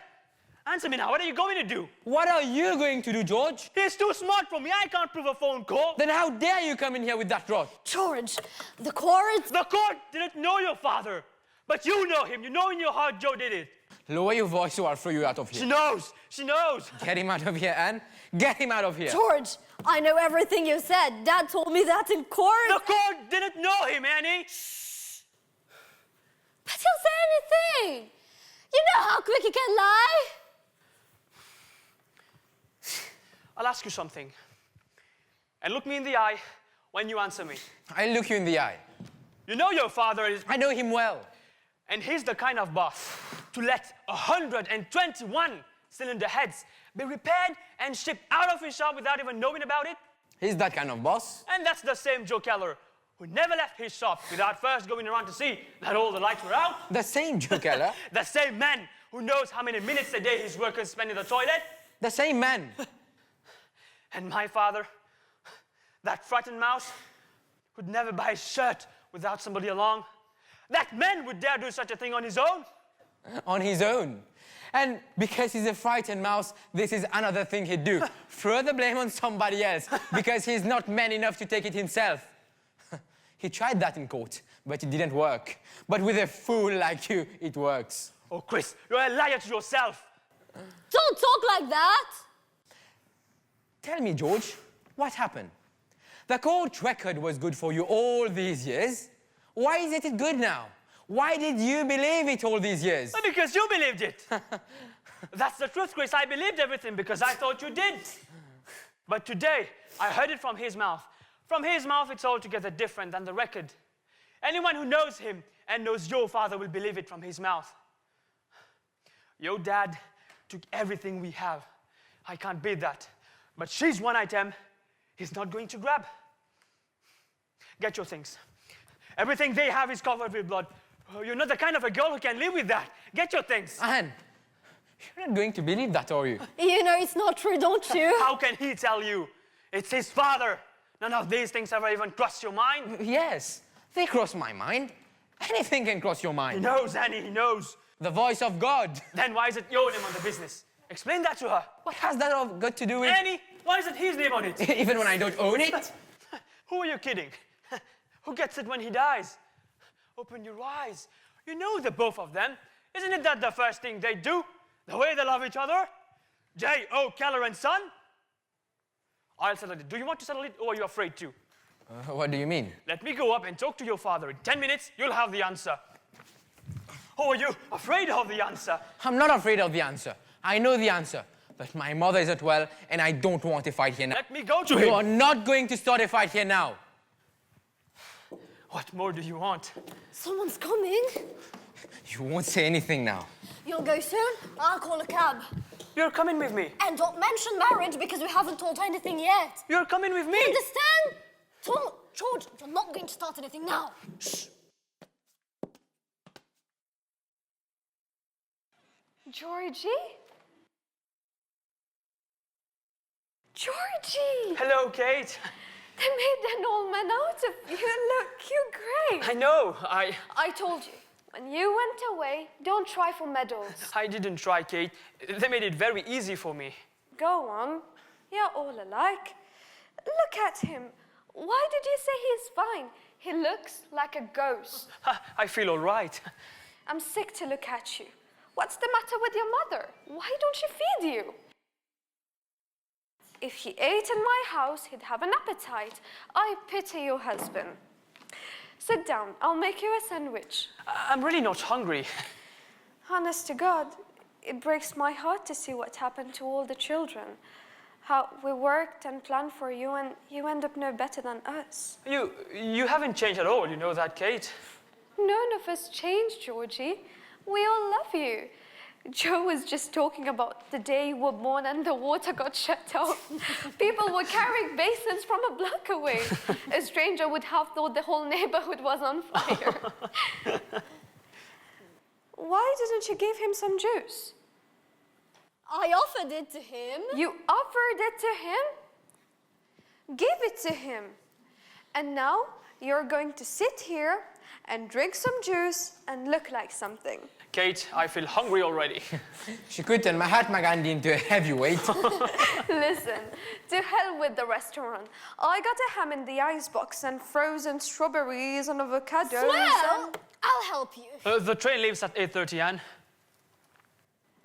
I: Answer me now, what are you going to do?
F: What are you going to do, George?
I: He's too smart for me, I can't prove a phone call.
F: Then how dare you come in here with that rod?
H: George, the court...
I: The court didn't know your father, but you know him. You know in your heart Joe did it.
F: Lower your voice or I'll throw you out of here.
I: She knows. She knows.
F: Get him out of here, Anne. Get him out of here.
H: George, I know everything you said. Dad told me that in court.
I: The court didn't know him, Annie.
H: But he'll say anything. You know how quick he can lie.
I: I'll ask you something. And look me in the eye when you answer me.
F: I'll look you in the eye.
I: You know your father is...
F: I know him well.
I: And he's the kind of boss to let 121 cylinder heads be repaired and shipped out of his shop without even knowing about it.
F: He's that kind of boss.
I: And that's the same Joe Keller who never left his shop without first going around to see that all the lights were out.
F: The same Joe Keller.
I: The same man who knows how many minutes a day his workers spend in the toilet.
F: The same man.
I: And my father, That frightened mouse would never buy a shirt without somebody along. That man would dare do such a thing on his own.
F: On his own. And because he's a frightened mouse, this is another thing he'd do. Throw the blame on somebody else because he's not man enough to take it himself. He tried that in court, but it didn't work. But with a fool like you, it works.
I: Oh, Chris, you're a liar to yourself.
E: Don't talk like that.
F: Tell me, George, what happened? The court record was good for you all these years. Why isn't it good now? Why did you believe it all these years?
I: Because you believed it. That's the truth, Chris. I believed everything because I thought you did. But today, I heard it from his mouth. From his mouth, it's altogether different than the record. Anyone who knows him and knows your father will believe it from his mouth. Your dad took everything we have. I can't beat that. But she's one item he's not going to grab. Get your things. Everything they have is covered with blood. Oh, you're not the kind of a girl who can live with that. Get your things.
F: Anne, you're not going to believe that, are you?
H: You know it's not true, don't you?
I: How can he tell you? It's his father. None of these things ever even crossed your mind.
F: Yes, they cross my mind. Anything can cross your
I: He
F: mind.
I: knows, Annie, he knows.
F: The voice of God.
I: Then why is it your name on the business? Explain that to her.
F: What has that all got to do with...
I: Annie, why is it his name on it?
F: Even when I don't own it?
I: Who are you kidding? Who gets it when he dies? Open your eyes. You know the both of them. Isn't it that the first thing they do? The way they love each other? J.O. Keller and son? I'll settle it. Do you want to settle it or are you afraid to?
F: What do you mean?
I: Let me go up and talk to your father. In 10 minutes, you'll have the answer. Or are you afraid of the answer?
F: I'm not afraid of the answer. I know the answer. But my mother isn't well and I don't want to fight here now.
I: Let me go to him.
F: You are not going to start a fight here now.
I: What more do you want?
H: Someone's coming.
F: You won't say anything now.
H: You'll go soon? I'll call a cab.
I: You're coming with me.
H: And don't mention marriage because we haven't told anything yet.
I: You're coming with me.
H: Understand? George, you're not going to start anything now. Shh.
D: Georgie? Georgie!
I: Hello, Kate.
D: They made an old man out of you. Look, you're great.
I: I know.
D: I told you, when you went away, don't try for medals.
I: I didn't try, Kate. They made it very easy for me.
D: Go on. You're all alike. Look at him. Why did you say he's fine? He looks like a ghost.
I: I feel all right.
D: I'm sick to look at you. What's the matter with your mother? Why don't she feed you? If he ate in my house, he'd have an appetite. I pity your husband. Sit down. I'll make you a sandwich.
I: I'm really not hungry.
D: Honest to God, it breaks my heart to see what happened to all the children. How we worked and planned for you, and you end up no better than us.
I: You haven't changed at all, you know that, Kate?
D: None of us changed, Georgie. We all love you. Joe was just talking about the day you were born and the water got shut off. People were carrying basins from a block away. A stranger would have thought the whole neighborhood was on fire. Why didn't you give him some juice?
H: I offered it to him.
D: You offered it to him? Give it to him. And now you're going to sit here and drink some juice and look like something.
I: Kate, I feel hungry already.
F: She could turn Mahatma Gandhi into a heavyweight.
D: Listen, to hell with the restaurant. I got a ham in the icebox and frozen strawberries and avocados.
H: Well, I'll help you.
I: The train leaves at 8:30, Anne.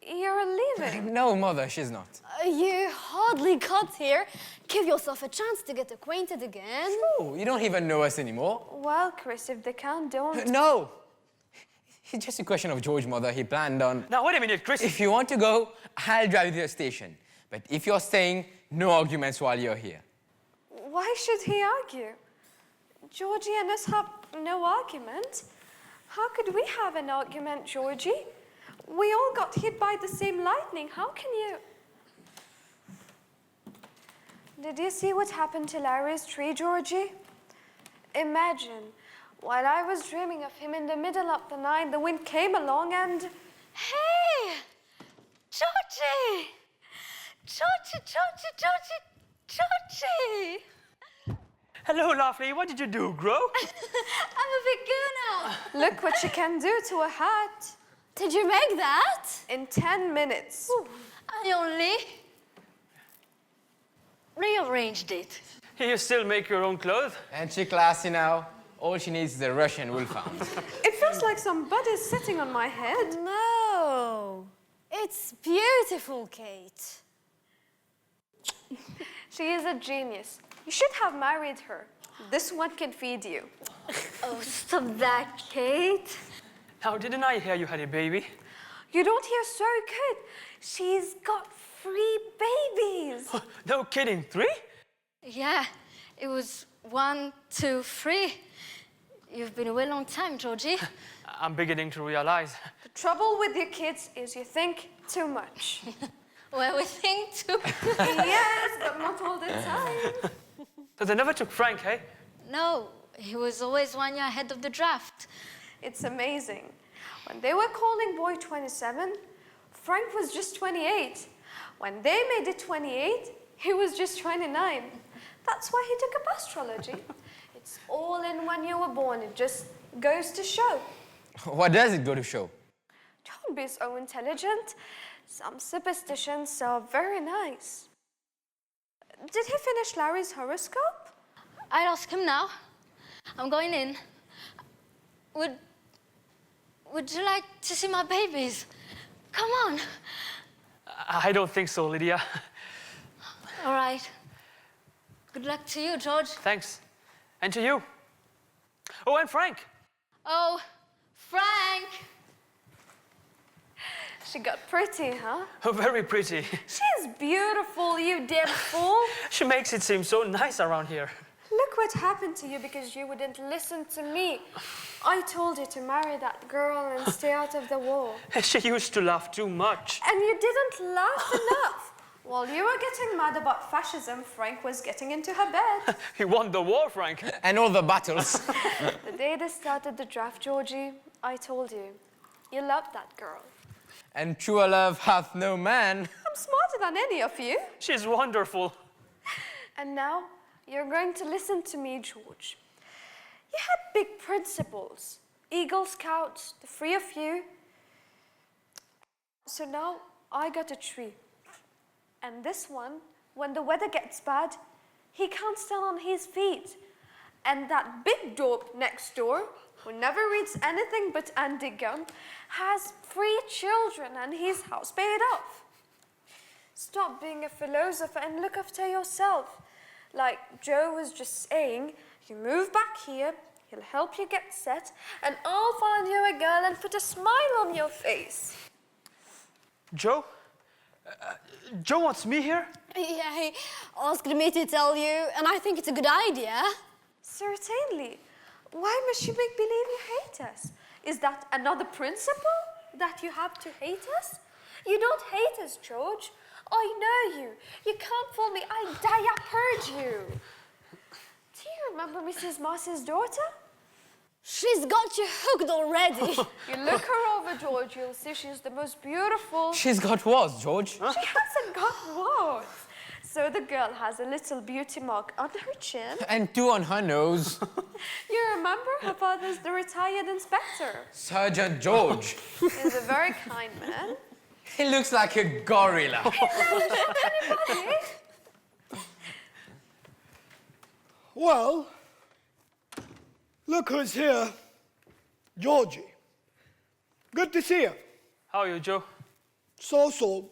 D: You're leaving.
F: No, Mother, she's not.
H: You hardly got here. Give yourself a chance to get acquainted again.
F: Oh, you don't even know us anymore.
D: Well, Chris, if they can't, don't.
F: No. It's just a question of George, Mother. He planned on...
I: Now, wait a minute, Chris.
F: If you want to go, I'll drive you to the station. But if you're staying, no arguments while you're here.
D: Why should he argue? Georgie and us have no argument. How could we have an argument, Georgie? We all got hit by the same lightning. How can you... Did you see what happened to Larry's tree, Georgie? Imagine, while I was dreaming of him in the middle of the night, the wind came along and...
E: Hey! Georgie! Georgie!
I: Hello, lovely. What did you do, grow?
E: I'm a big girl now.
D: Look what she can do to a hat.
H: Did you make that?
D: In 10 minutes.
E: I only rearranged it.
I: You still make your own clothes?
F: And she classy now. All she needs is a Russian wolfhound.
D: It feels like somebody's sitting on my head.
H: No. It's beautiful, Kate.
D: She is a genius. You should have married her. This one can feed you.
E: Oh, stop that, Kate.
I: Now, didn't I hear you had a baby?
D: You don't hear so good. She's got 3 babies.
I: Oh, no kidding, 3?
E: Yeah, it was 1, 2, 3. You've been away a long time, Georgie.
I: I'm beginning to realize.
D: The trouble with your kids is you think too much.
E: Well, we think too.
D: Yes, but not all the time.
I: So they never took Frank, eh?
E: No, he was always 1 year ahead of the draft.
D: It's amazing. When they were calling boy 27, Frank was just 28. When they made it 28, he was just 29. That's why he took up astrology. It's all in when you were born. It just goes to show.
F: What does it go to show?
D: Don't be so intelligent. Some superstitions are very nice. Did he finish Larry's horoscope?
E: I'll ask him now. I'm going in. Would you like to see my babies? Come on.
I: I don't think so, Lydia.
E: All right. Good luck to you, George.
I: Thanks. And to you. Oh, and Frank.
E: Oh, Frank.
D: She got pretty, huh?
I: Oh, very pretty.
D: She's beautiful, you damn fool.
I: She makes it seem so nice around here.
D: Look what happened to you because you wouldn't listen to me. I told you to marry that girl and stay out of the war.
I: She used to laugh too much.
D: And you didn't laugh enough. While you were getting mad about fascism, Frank was getting into her bed.
I: He won the war, Frank.
F: And all the battles.
D: The day they started the draft, Georgie, I told you, you loved that girl.
F: And true love hath no man.
D: I'm smarter than any of you.
I: She's wonderful.
D: And now, you're going to listen to me, George. You had big principles. Eagle Scouts, the 3 of you. So now, I got a tree. And this one, when the weather gets bad, he can't stand on his feet. And that big dope next door, who never reads anything but Andy Gum, has 3 children and his house paid off. Stop being a philosopher and look after yourself. Like Joe was just saying, you move back here, he'll help you get set, and I'll find you a girl and put a smile on your face.
I: Joe? Joe wants me here?
H: Yeah, he asked me to tell you, and I think it's a good idea.
D: Certainly. Why must you make believe you hate us? Is that another principle that you have to hate us? You don't hate us, George. I know you. You can't fool me. I heard you. Do you remember Mrs. Moss's daughter?
H: She's got you hooked already.
D: You look her over, George, you'll see she's the most beautiful.
F: She's got what, George?
D: She hasn't got what. So the girl has a little beauty mark on her chin.
F: And 2 on her nose.
D: You remember her father's the retired inspector.
F: Sergeant George.
D: He's a very kind man.
F: He looks like a gorilla.
D: Anybody?
B: Well, look who's here. Georgie. Good to see you.
I: How are you, Joe?
B: So.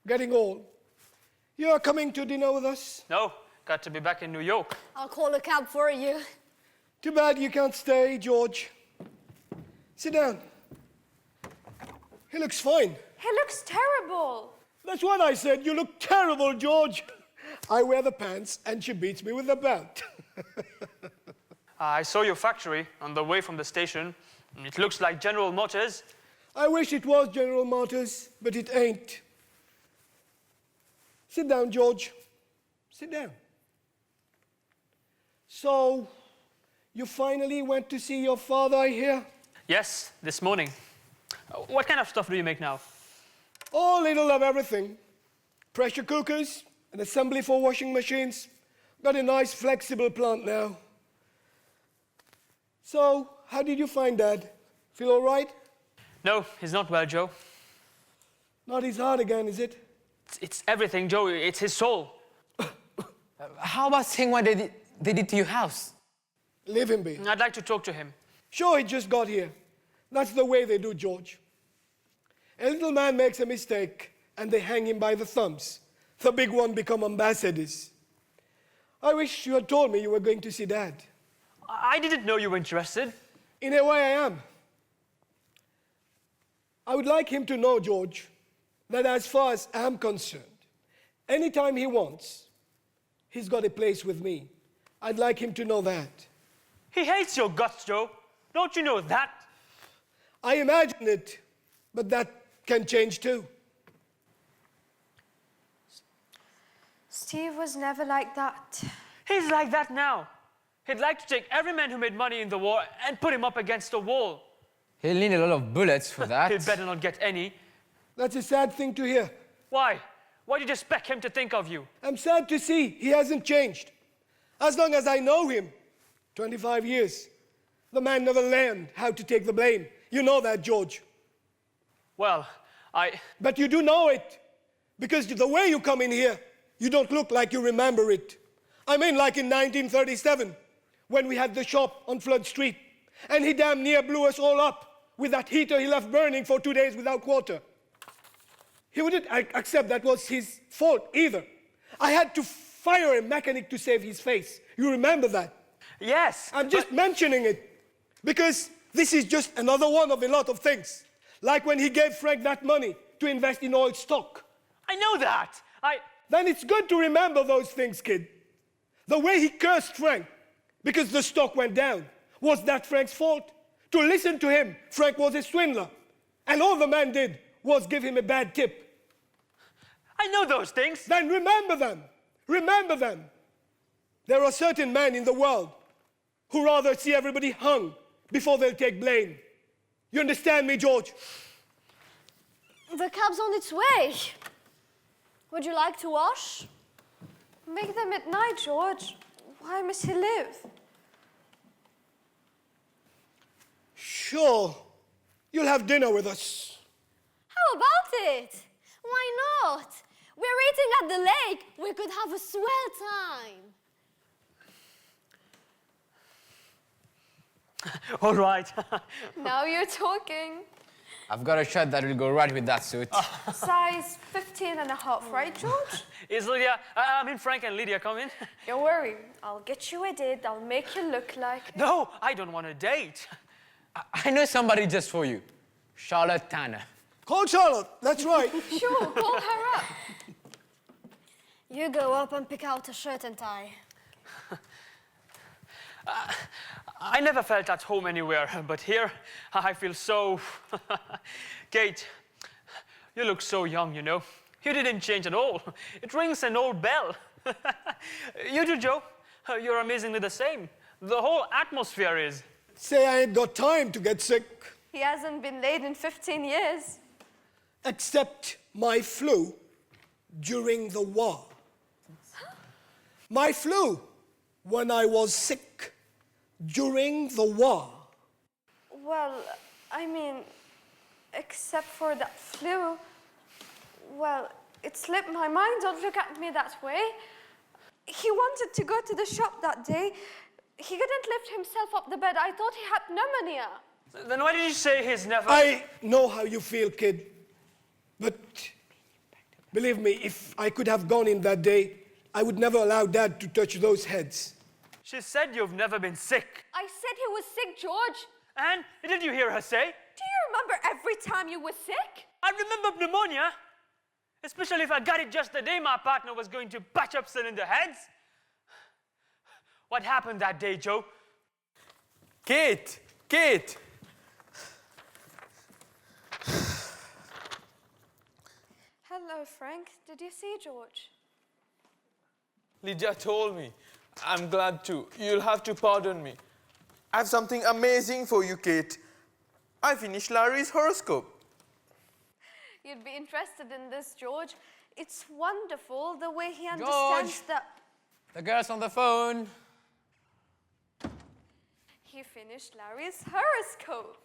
B: Getting old. You are coming to dinner with us?
I: No, got to be back in New York.
H: I'll call a cab for you.
B: Too bad you can't stay, George. Sit down. He looks fine.
D: He looks terrible.
B: That's what I said. You look terrible, George. I wear the pants and she beats me with the belt.
I: I saw your factory on the way from the station. It looks like General Motors.
B: I wish it was General Motors, but it ain't. Sit down, George. Sit down. So, you finally went to see your father, I hear?
I: Yes, this morning. What kind of stuff do you make now?
B: Oh, little of everything. Pressure cookers, an assembly for washing machines. Got a nice flexible plant now. So, how did you find Dad? Feel all right?
I: No, he's not well, Joe.
B: Not his heart again, is it?
I: It's everything, Joe. It's his soul.
F: How about saying what they did to your house?
B: Leave him be.
I: I'd like to talk to him.
B: Sure, he just got here. That's the way they do, George. A little man makes a mistake and they hang him by the thumbs. The big one become ambassadors. I wish you had told me you were going to see Dad.
I: I didn't know you were interested.
B: In a way, I am. I would like him to know, George, that as far as I'm concerned, anytime he wants, he's got a place with me. I'd like him to know that.
I: He hates your guts, Joe. Don't you know that?
B: I imagine it, but that can change too.
D: Steve was never like that.
I: He's like that now. He'd like to take every man who made money in the war and put him up against a wall.
F: He'll need a lot of bullets for that.
I: He'd better not get any.
B: That's a sad thing to hear.
I: Why? Why did you expect him to think of you?
B: I'm sad to see he hasn't changed. As long as I know him, 25 years, the man never learned how to take the blame. You know that, George.
I: Well,
B: But you do know it, because the way you come in here, you don't look like you remember it. I mean, like in 1937, when we had the shop on Flood Street, and he damn near blew us all up with that heater he left burning for 2 days without water. He wouldn't accept that was his fault either. I had to fire a mechanic to save his face. You remember that?
I: yes.
B: I'm just mentioning it because this is just another one of a lot of things. Like when he gave Frank that money to invest in oil stock.
I: I know that.
B: Then it's good to remember those things, kid. The way he cursed Frank because the stock went down, was that Frank's fault? To listen to him, Frank was a swindler. And all the man did was give him a bad tip.
I: I know those things.
B: Then remember them. Remember them. There are certain men in the world who rather see everybody hung before they'll take blame. You understand me, George?
H: The cab's on its way. Would you like to wash?
D: Make them at night, George. Why must he live?
B: Sure. You'll have dinner with us.
H: How about it? Why not? We're eating at the lake. We could have a swell time.
I: All right.
D: Now you're talking.
F: I've got a shirt that will go right with that suit.
D: Size 15 and a half, right, George?
I: Is Lydia, Frank and Lydia coming?
D: Don't worry. I'll get you a date. I'll make you look like...
I: No, I don't want a date.
F: I know somebody just for you. Charlotte Tanner.
B: Call Charlotte. That's right.
D: Sure, call her up.
H: You go up and pick out a shirt and tie.
I: I never felt at home anywhere, but here I feel so... Kate, you look so young, you know. You didn't change at all. It rings an old bell. You do, Joe. You're amazingly the same. The whole atmosphere is.
B: Say I ain't got time to get sick.
D: He hasn't been late in 15 years.
B: Except my flu during the war. My flu when I was sick during the war.
D: Well, I mean, except for that flu, well, it slipped my mind. Don't look at me that way. He wanted to go to the shop that day. He couldn't lift himself up the bed. I thought he had pneumonia.
I: Then why did you say he's never...
B: I know how you feel, kid. But believe me, if I could have gone in that day, I would never allow Dad to touch those heads.
I: She said you've never been sick.
D: I said he was sick, George.
I: And did you hear her say?
D: Do you remember every time you were sick?
I: I remember pneumonia. Especially if I got it just the day my partner was going to patch up cylinder heads. What happened that day, Joe?
C: Kate! Kate!
D: Hello, Frank. Did you see George?
C: Lydia told me. I'm glad to. You'll have to pardon me. I have something amazing for you, Kate. I finished Larry's horoscope.
D: You'd be interested in this, George. It's wonderful the way he understands that...
F: The girl's on the phone.
D: He finished Larry's horoscope.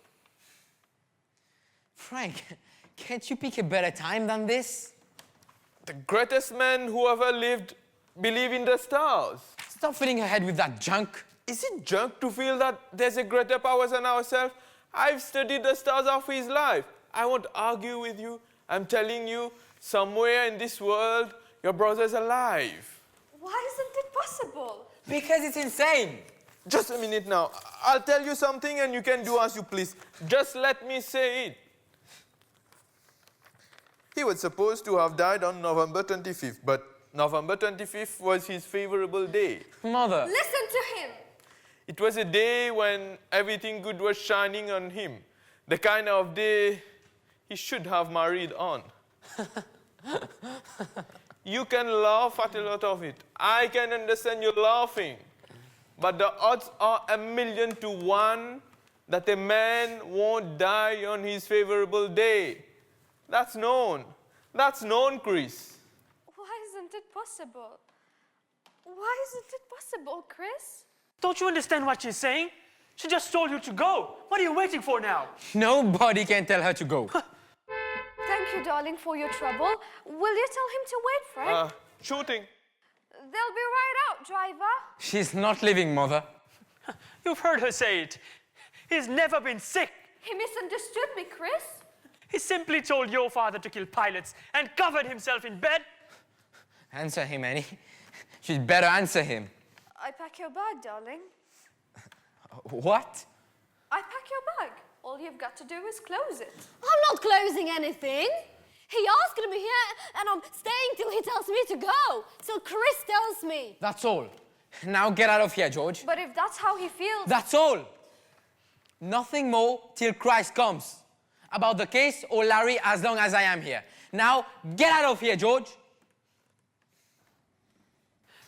F: Frank, can't you pick a better time than this?
C: The greatest man who ever lived believed in the stars.
F: Stop filling her head with that junk.
C: Is it junk to feel that there's a greater power than ourselves? I've studied the stars of his life. I won't argue with you. I'm telling you, somewhere in this world, your brother's alive.
D: Why isn't it possible?
F: Because it's insane.
C: Just a minute now. I'll tell you something and you can do as you please. Just let me say it. He was supposed to have died on November 25th, but November 25th was his favorable day.
F: Mother.
D: Listen to him.
C: It was a day when everything good was shining on him. The kind of day he should have married on. You can laugh at a lot of it. I can understand you laughing. But the odds are 1,000,000 to 1 that a man won't die on his favorable day. That's known. That's known, Chris.
D: Why isn't it possible? Why isn't it possible, Chris?
I: Don't you understand what she's saying? She just told you to go. What are you waiting for now?
F: Nobody can tell her to go.
D: Thank you, darling, for your trouble. Will you tell him to wait, Frank?
C: Shooting.
D: They'll be right out, driver.
F: She's not leaving, Mother.
I: You've heard her say it. He's never been sick.
D: He misunderstood me, Chris.
I: He simply told your father to kill pilots and covered himself in bed.
F: Answer him, Annie. You'd better answer him.
D: I pack your bag, darling.
F: What?
D: I pack your bag. All you've got to do is close it.
H: I'm not closing anything. He asked me here, and I'm staying till he tells me to go. Till Chris tells me.
F: That's all. Now get out of here, George.
D: But if that's how he feels...
F: That's all. Nothing more till Christ comes. About the case or Larry as long as I am here. Now get out of here, George.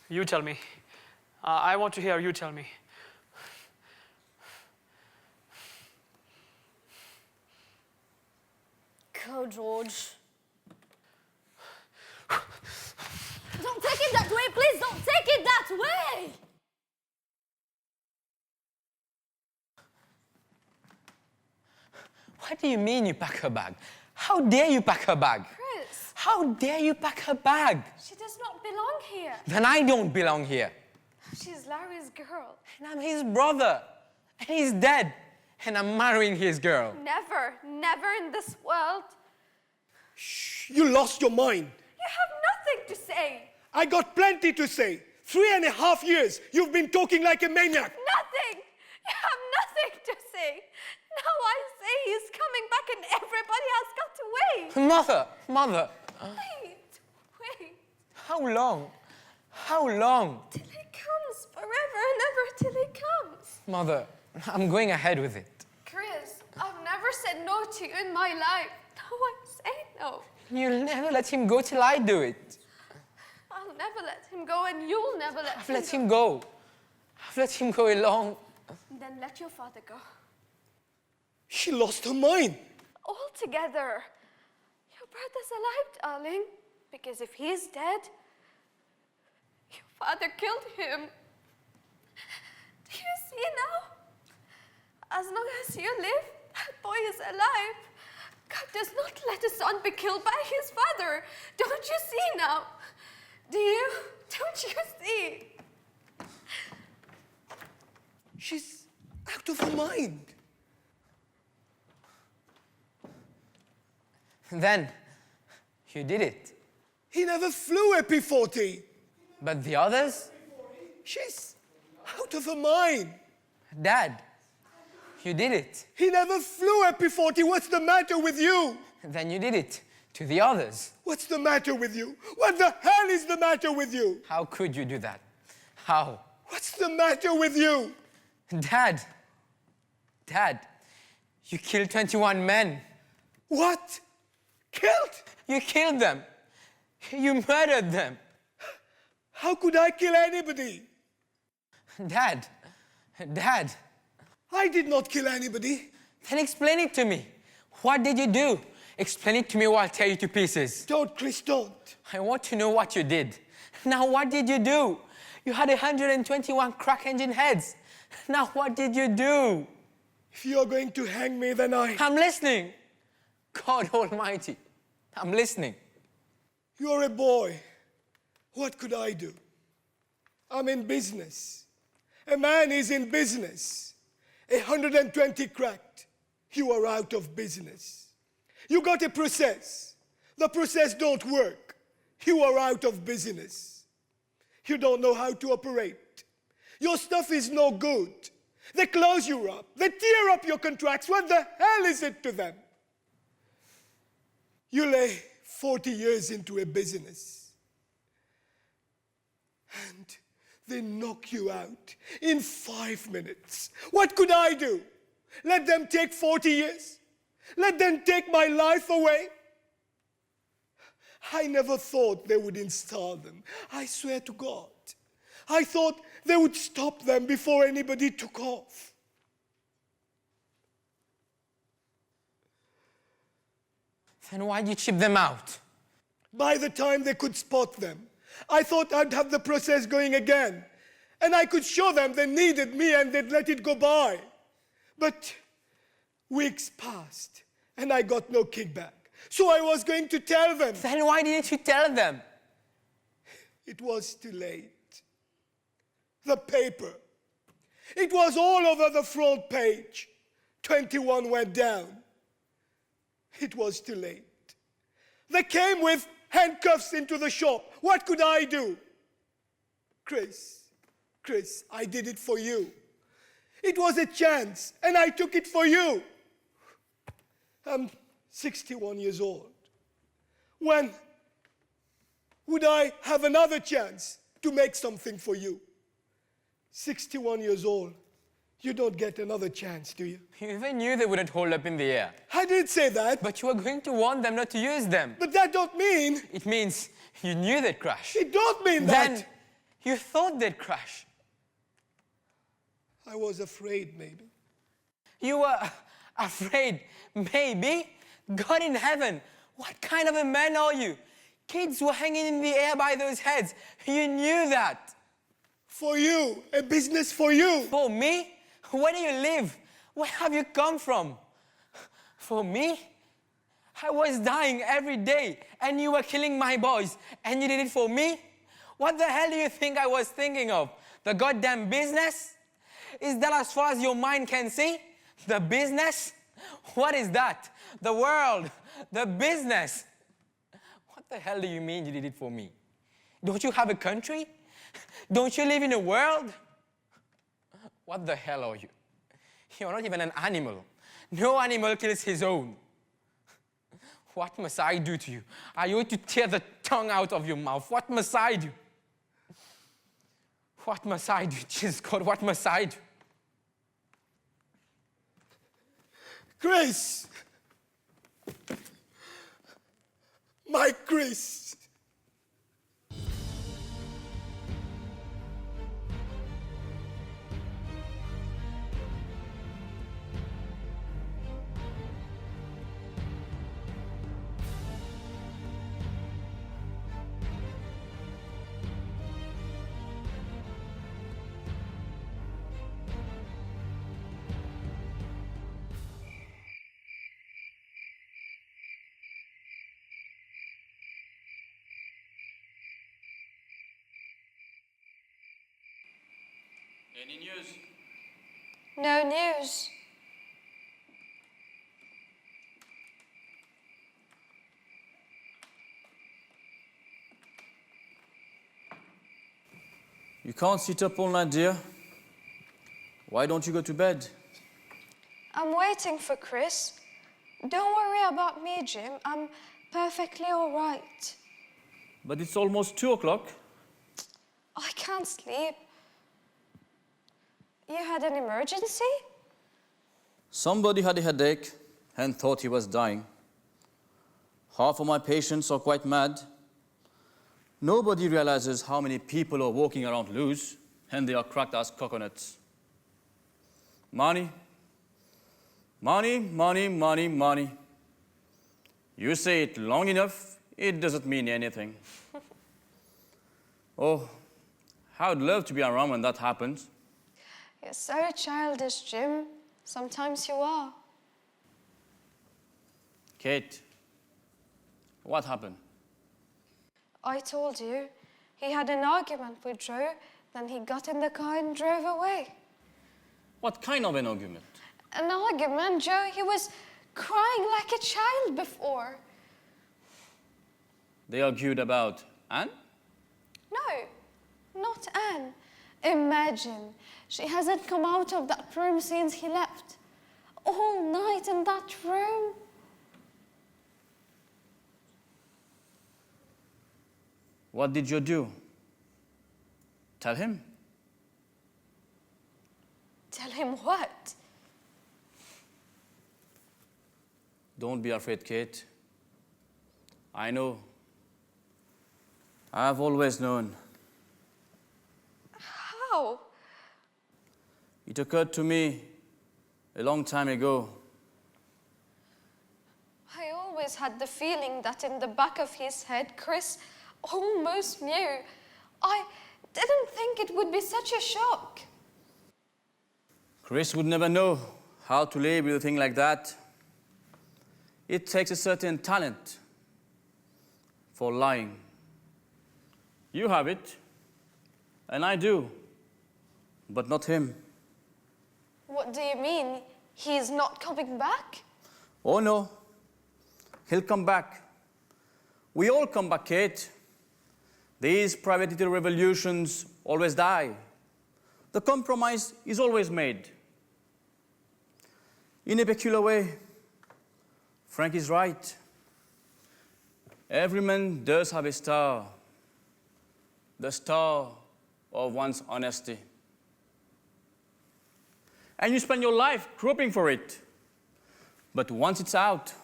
I: You tell me. I want to hear you tell me.
H: Go, George. Don't take it that way, please. Don't take it that way.
F: What do you mean you pack her bag? How dare you pack her bag?
D: Chris,
F: How dare you pack her bag?
D: she does not belong here.
F: Then I don't belong here.
D: She's Larry's girl.
F: And I'm his brother. And he's dead. And I'm marrying his girl.
D: Never, never in this world.
B: You lost your mind.
D: You have nothing to say.
B: I got plenty to say. 3.5 years, you've been talking like a maniac.
D: Nothing. You have nothing to say. Now I say he's coming back and everybody has got to wait.
F: Mother.
D: Wait.
F: How long? How long?
D: Till he comes, forever and ever till he comes.
F: Mother, I'm going ahead with it.
D: Chris, I've never said no to you in my life. Now I say no.
F: You'll never let him go till I do it.
D: I'll never let him go and you'll never let
F: I've let him go. I've let him go along.
D: Then let your father go.
B: She lost her mind.
D: All together. Your brother's alive, darling. Because if he's dead, your father killed him. Do you see now? As long as you live, that boy is alive. God does not let a son be killed by his father. Don't you see now? Do you? Don't you see?
B: She's out of her mind.
F: Then, you did it.
B: He never flew a P-40.
F: But the others?
B: She's out of her mind.
F: Dad, you did it.
B: He never flew a P-40. What's the matter with you?
F: Then you did it to the others.
B: What's the matter with you? What the hell is the matter with you?
F: How could you do that? How?
B: What's the matter with you?
F: Dad, you killed 21 men.
B: What? Killed?
F: You killed them. You murdered them.
B: How could I kill anybody?
F: Dad,
B: I did not kill anybody.
F: then explain it to me. What did you do? Explain it to me or I'll tear you to pieces.
B: Don't, Chris, don't.
F: I want to know what you did. Now, what did you do? You had 121 crack engine heads. Now what did you do?
B: If you're going to hang me, then
F: I'm listening. God Almighty, I'm listening.
B: You're a boy. What could I do? I'm in business. A man is in business. 120 cracked. You are out of business. You got a process. The process don't work. You are out of business. You don't know how to operate. Your stuff is no good. They close you up. They tear up your contracts. What the hell is it to them? You lay 40 years into a business and they knock you out in 5 minutes. What could I do? Let them take 40 years? Let them take my life away? I never thought they would install them. I swear to God. I thought they would stop them before anybody took off.
F: Then why'd you chip them out?
B: By the time they could spot them, I thought I'd have the process going again. And I could show them they needed me and they'd let it go by. But weeks passed and I got no kickback. So I was going to tell them.
F: Then why didn't you tell them?
B: It was too late. The paper. It was all over the front page. 21 went down. It was too late. They came with handcuffs into the shop. What could I do? Chris, I did it for you. It was a chance, and I took it for you. I'm 61 years old. When would I have another chance to make something for you? 61 years old. You don't get another chance, do you?
F: You even knew they wouldn't hold up in the air.
B: I didn't say that.
F: But you were going to warn them not to use them.
B: But that don't mean...
F: It means you knew they'd crash.
B: It don't mean that.
F: Then you thought they'd crash.
B: I was afraid, maybe.
F: You were afraid, maybe? God in heaven, what kind of a man are you? Kids were hanging in the air by those heads. You knew that.
B: For you, a business for you.
F: For me? Where do you live? Where have you come from? For me? I was dying every day and you were killing my boys and you did it for me? What the hell do you think I was thinking of? The goddamn business? Is that as far as your mind can see? The business? What is that? The world, the business. What the hell do you mean you did it for me? Don't you have a country? Don't you live in a world? What the hell are you? You're not even an animal. No animal kills his own. What must I do to you? I ought to tear the tongue out of your mouth. What must I do? What must I do? Jesus God, what must I do?
B: Chris! My Chris!
A: Any news?
D: No news.
A: You can't sit up all night, dear. Why don't you go to bed?
J: I'm waiting for Chris. Don't worry about me, Jim. I'm perfectly all right.
A: But it's almost 2 o'clock.
J: I can't sleep. You had an emergency?
A: Somebody had a headache and thought he was dying. Half of my patients are quite mad. Nobody realizes how many people are walking around loose and they are cracked as coconuts. Money, money, money, money, money. You say it long enough, it doesn't mean anything. Oh, I would love to be around when that happens.
J: You're so childish, Jim. Sometimes you are.
A: Kate, what happened?
J: I told you, he had an argument with Joe, then he got in the car and drove away.
A: What kind of an argument?
J: An argument, Joe? He was crying like a child before.
A: They argued about Anne?
J: No, not Anne. Imagine, she hasn't come out of that room since he left. All night in that room.
A: What did you do? Tell him.
J: Tell him what?
A: Don't be afraid, Kate. I know. I've always known.
J: How?
A: It occurred to me a long time ago.
J: I always had the feeling that in the back of his head, Chris almost knew. I didn't think it would be such a shock.
A: Chris would never know how to label a thing like that. It takes a certain talent for lying. You have it, and I do, but not him.
J: What do you mean? He's not coming back?
A: Oh no, he'll come back. We all come back, Kate. These private little revolutions always die. The compromise is always made. In a peculiar way, Frank is right. Every man does have a star, the star of one's honesty. And you spend your life groping for it. But once it's out,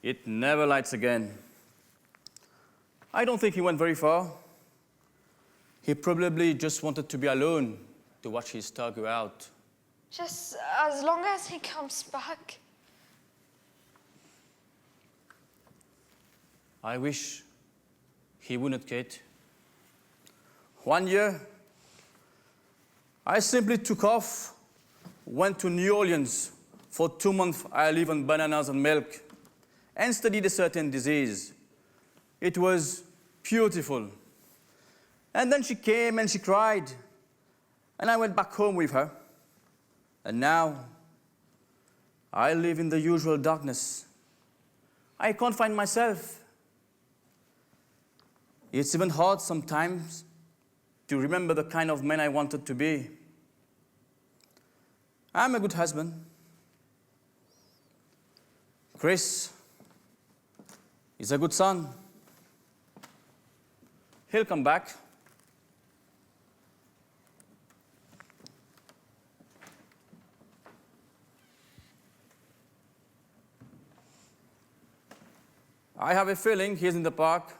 A: it never lights again. I don't think he went very far. He probably just wanted to be alone to watch his star go out.
J: Just as long as he comes back.
A: I wish he wouldn't, Kate. One year, I simply took off, went to New Orleans. For 2 months, I lived on bananas and milk and studied a certain disease. It was beautiful. And then she came and she cried, and I went back home with her. And now, I live in the usual darkness. I can't find myself. It's even hard sometimes to remember the kind of man I wanted to be. I'm a good husband. Chris is a good son. He'll come back. I have a feeling he's in the park.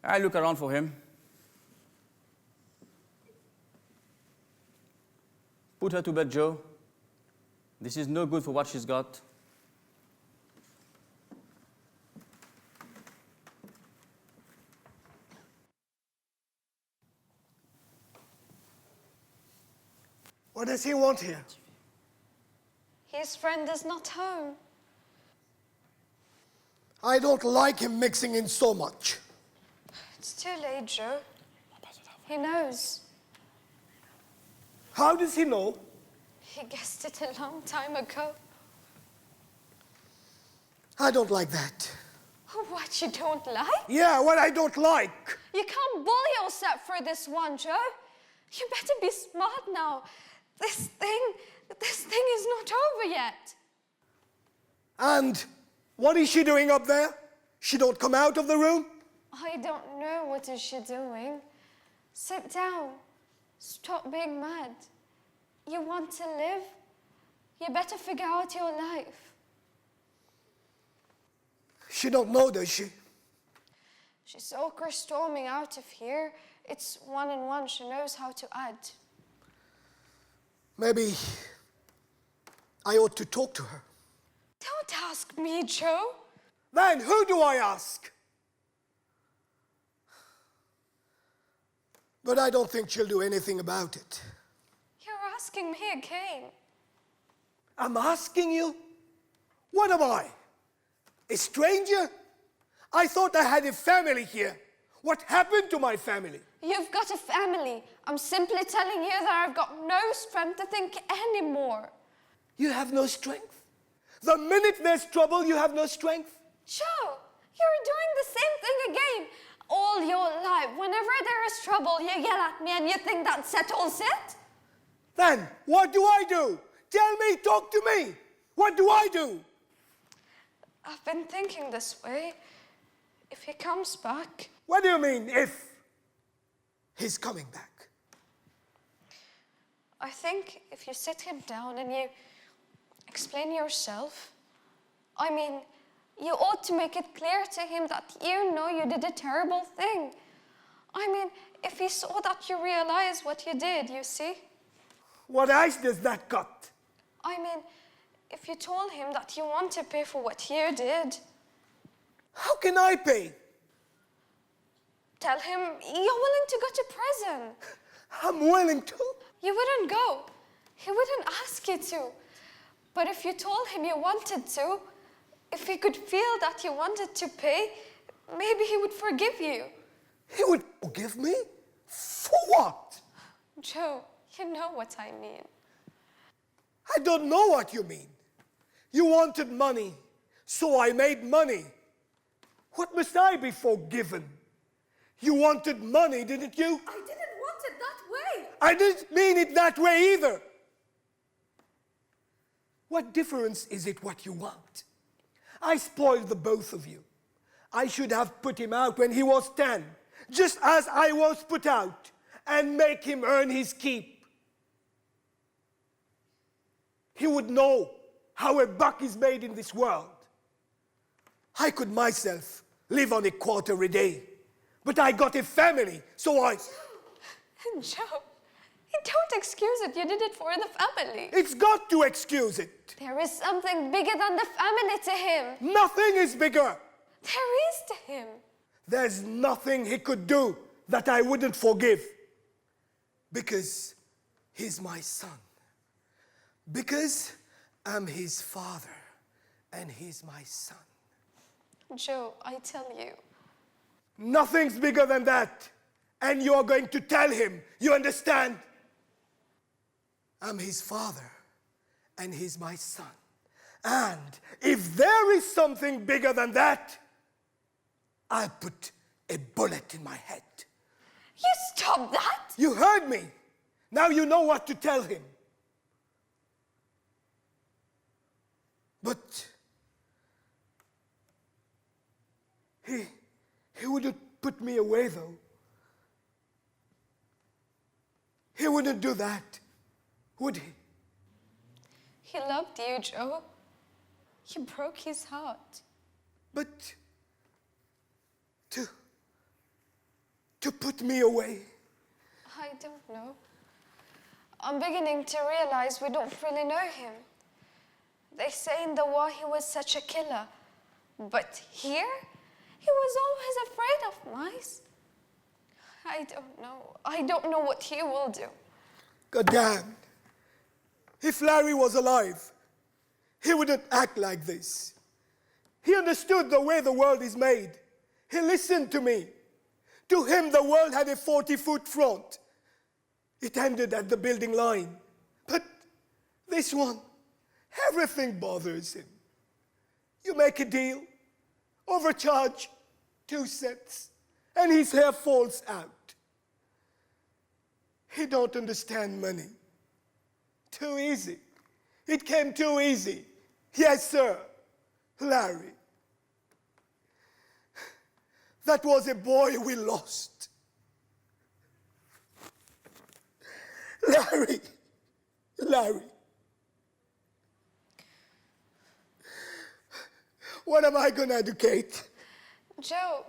A: I look around for him. Put her to bed, Joe. This is no good for what she's got.
B: What does he want here?
J: His friend is not home.
B: I don't like him mixing in so much.
J: It's too late, Joe. He knows.
B: How does he know?
J: He guessed it a long time ago.
B: I don't like that.
J: What you don't like?
B: Yeah, what I don't like.
J: You can't bully yourself for this one, Joe. You better be smart now. This thing is not over yet.
B: And what is she doing up there? She don't come out of the room?
J: I don't know what is she doing. Sit down. Stop being mad. You want to live? You better figure out your life.
B: She don't know, does she?
J: She saw Chris storming out of here. It's 1 and 1. She knows how to add.
B: Maybe I ought to talk to her.
J: Don't ask me, Joe.
B: Then who do I ask? But I don't think she'll do anything about it.
J: You're asking me again.
B: I'm asking you? What am I? A stranger? I thought I had a family here. What happened to my family?
J: You've got a family. I'm simply telling you that I've got no strength to think anymore.
B: You have no strength? The minute there's trouble, you have no strength?
J: Joe, you're doing the same thing again. All your life, whenever there is trouble, you yell at me and you think that settles it?
B: Then, what do I do? Tell me, talk to me. What do I do?
J: I've been thinking this way. If he comes back...
B: What do you mean, if? He's coming back.
J: I think if you sit him down and you explain yourself, I mean, you ought to make it clear to him that you know you did a terrible thing. I mean, if he saw that you realize what you did, you see?
B: What ice does that cut?
J: I mean, if you told him that you want to pay for what you did...
B: How can I pay?
J: Tell him you're willing to go to prison.
B: I'm willing to.
J: You wouldn't go. He wouldn't ask you to. But if you told him you wanted to, if he could feel that you wanted to pay, maybe he would forgive you.
B: He would forgive me? For what?
J: Joe, you know what I mean.
B: I don't know what you mean. You wanted money, so I made money. What must I be forgiven? You wanted money, didn't you?
H: I didn't want it that way.
B: I didn't mean it that way either. What difference is it what you want? I spoiled the both of you. I should have put him out when he was 10, just as I was put out, and make him earn his keep. He would know how a buck is made in this world. I could myself live on a quarter a day, but I got a family, so I...
J: Joe, don't excuse it. You did it for the family.
B: It's got to excuse it.
J: There is something bigger than the family to him.
B: Nothing is bigger.
J: There is to him.
B: There's nothing he could do that I wouldn't forgive. Because he's my son. Because I'm his father and he's my son.
J: Joe, I tell you.
B: Nothing's bigger than that. And you're going to tell him, you understand? I'm his father and he's my son. And if there is something bigger than that, I'll put a bullet in my head.
J: You stop that!
B: You heard me. Now you know what to tell him. But he wouldn't put me away, though. He wouldn't do that, would he?
J: He loved you, Joe. You broke his heart.
B: But to put me away?
J: I don't know. I'm beginning to realize we don't really know him. They say in the war he was such a killer. But here, he was always afraid of mice. I don't know. I don't know what he will do.
B: God damn. If Larry was alive, he wouldn't act like this. He understood the way the world is made. He listened to me. To him, the world had a 40-foot front. It ended at the building line. But this one, everything bothers him. You make a deal, overcharge 2 cents, and his hair falls out. He don't understand money. Too easy. It came too easy. Yes, sir, Larry. That was a boy we lost. Larry. What am I gonna do, Kate?
J: Joe,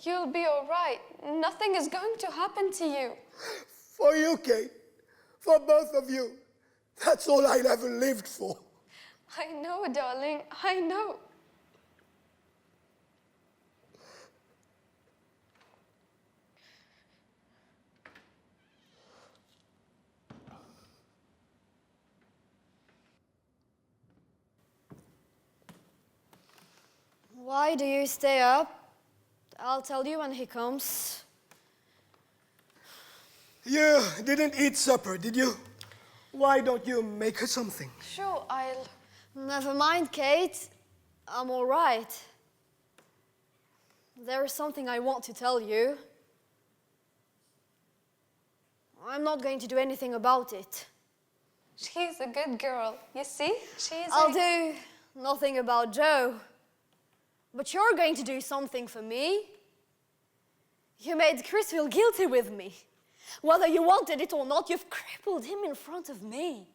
J: you'll be all right. Nothing is going to happen to you.
B: For you, Kate. For both of you. That's all I ever lived for.
J: I know, darling. I know.
H: Why do you stay up? I'll tell you when he comes.
B: You didn't eat supper, did you? Why don't you make her something?
J: Sure, I'll...
H: Never mind, Kate. I'm all right. There is something I want to tell you. I'm not going to do anything about it.
J: She's a good girl. You see?
H: I'll do nothing about Joe. But you're going to do something for me. You made Chris feel guilty with me. Whether you wanted it or not, you've crippled him in front of me.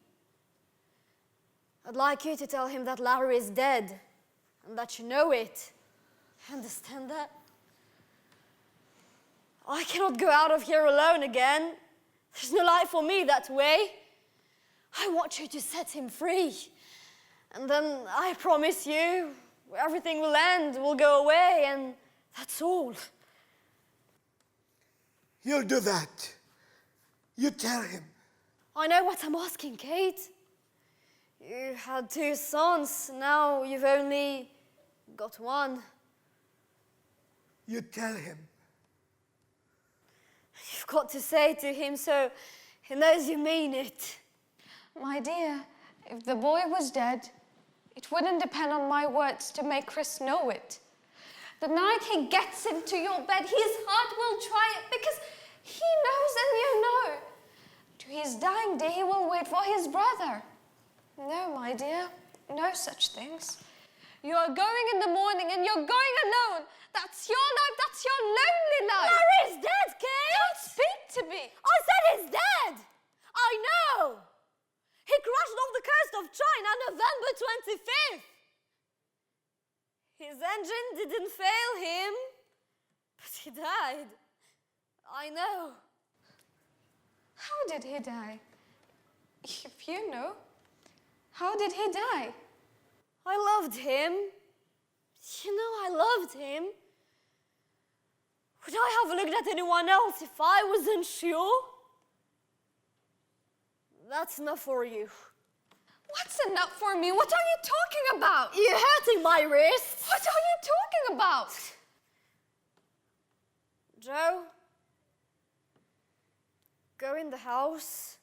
H: I'd like you to tell him that Larry is dead and that you know it. Understand that? I cannot go out of here alone again. There's no life for me that way. I want you to set him free. And then I promise you, everything will end, will go away, and that's all.
B: You'll do that. You tell him.
H: I know what I'm asking, Kate. You had 2 sons, now you've only got 1.
B: You tell him.
H: You've got to say it to him so he knows you mean it.
J: My dear, if the boy was dead, it wouldn't depend on my words to make Chris know it. The night he gets into your bed, his heart will try it because he knows and you know. To his dying day, he will wait for his brother. No, my dear, no such things. You are going in the morning and you're going alone. That's your life, that's your lonely life.
H: Larry's dead, Kate!
J: Don't speak to me.
H: I said he's dead! I know! He crashed off the coast of China November 25th. His engine didn't fail him, but he died. I know.
J: How did he die? If you know, how did he die?
H: I loved him. You know, I loved him. Would I have looked at anyone else if I wasn't sure? That's enough for you.
J: What's enough for me? What are you talking about?
H: You're hurting my wrist.
J: What are you talking about?
H: Joe, go in the house.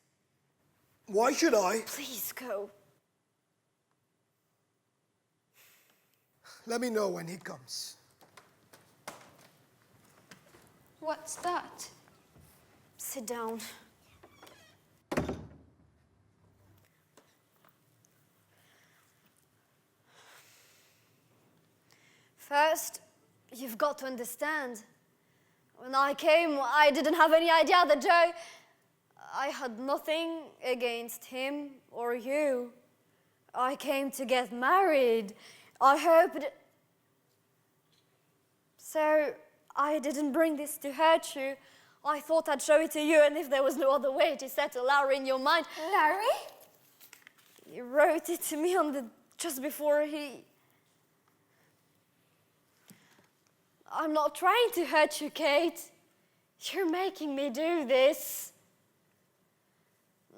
B: Why should I?
H: Please go.
B: Let me know when he comes.
J: What's that?
H: Sit down. First, you've got to understand. When I came, I didn't have any idea that Joe... I had nothing against him or you. I came to get married. I hoped... So, I didn't bring this to hurt you. I thought I'd show it to you, and if there was no other way to settle Larry in your mind...
J: Larry?
H: You wrote it to me just before he... I'm not trying to hurt you, Kate. You're making me do this.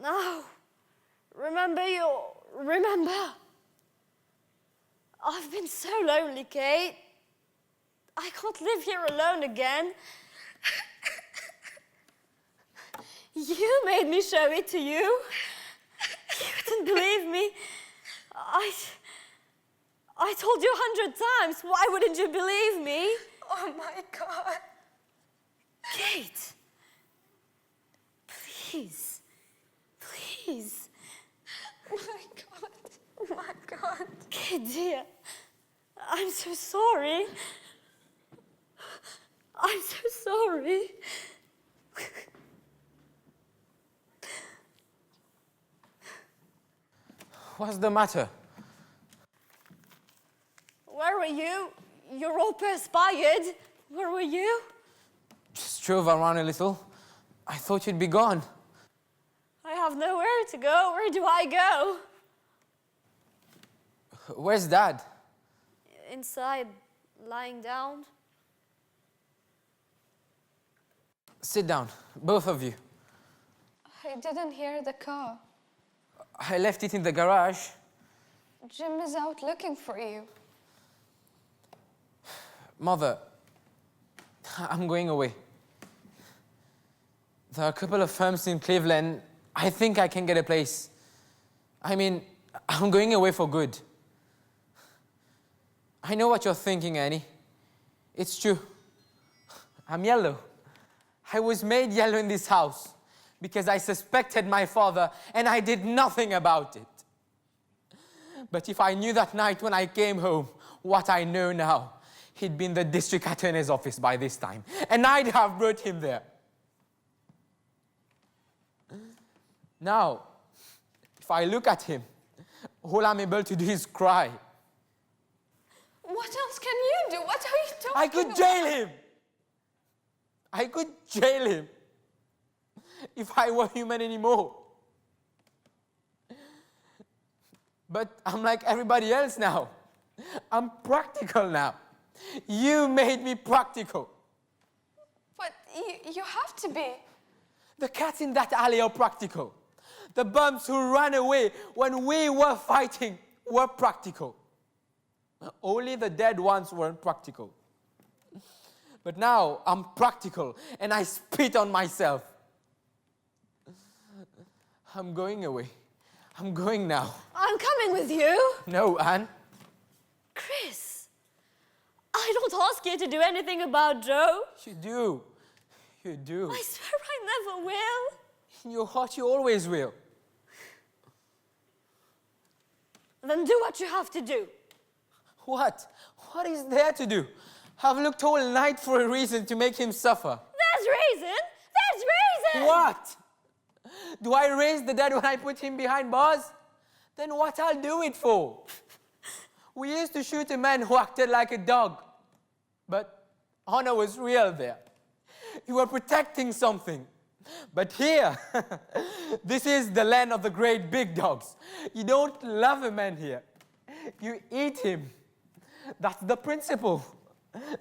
H: No. Remember. I've been so lonely, Kate. I can't live here alone again. You made me show it to you. You didn't believe me. I told you 100 times. Why wouldn't you believe me?
J: Oh, my God.
H: Kate. Please. Please.
J: Oh, my God. Oh, my God.
H: Kate, dear. I'm so sorry. I'm so sorry.
F: What's the matter?
H: Where were you? You're all perspired. Where were you?
F: Just drove around a little. I thought you'd be gone.
H: I have nowhere to go. Where do I go?
F: Where's Dad?
H: Inside, lying down.
F: Sit down, both of you.
J: I didn't hear the car.
F: I left it in the garage.
J: Jim is out looking for you.
F: Mother, I'm going away. There are a couple of firms in Cleveland. I think I can get a place. I mean, I'm going away for good. I know what you're thinking, Annie. It's true. I'm yellow. I was made yellow in this house because I suspected my father and I did nothing about it. But if I knew that night when I came home what I know now, he'd be in the district attorney's office by this time, and I'd have brought him there. Now, if I look at him, all I'm able to do is cry.
J: What else can you do? What are you talking about?
F: I could jail him. I could jail him if I were human anymore. But I'm like everybody else now. I'm practical now. You made me practical.
J: But you have to be.
F: The cats in that alley are practical. The bums who ran away when we were fighting were practical. Only the dead ones weren't practical. But now I'm practical and I spit on myself. I'm going away. I'm going now.
H: I'm coming with you.
F: No, Anne.
H: Chris, I don't ask you to do anything about Joe.
F: You do. You do.
H: I swear I never will.
F: In your heart, you always will.
H: Then do what you have to do.
F: What? What is there to do? I've looked all night for a reason to make him suffer.
H: There's reason. There's reason.
F: What? Do I raise the dead when I put him behind bars? Then what I'll do it for? We used to shoot a man who acted like a dog. But honor was real there. You were protecting something. But here, this is the land of the great big dogs. You don't love a man here. You eat him. That's the principle.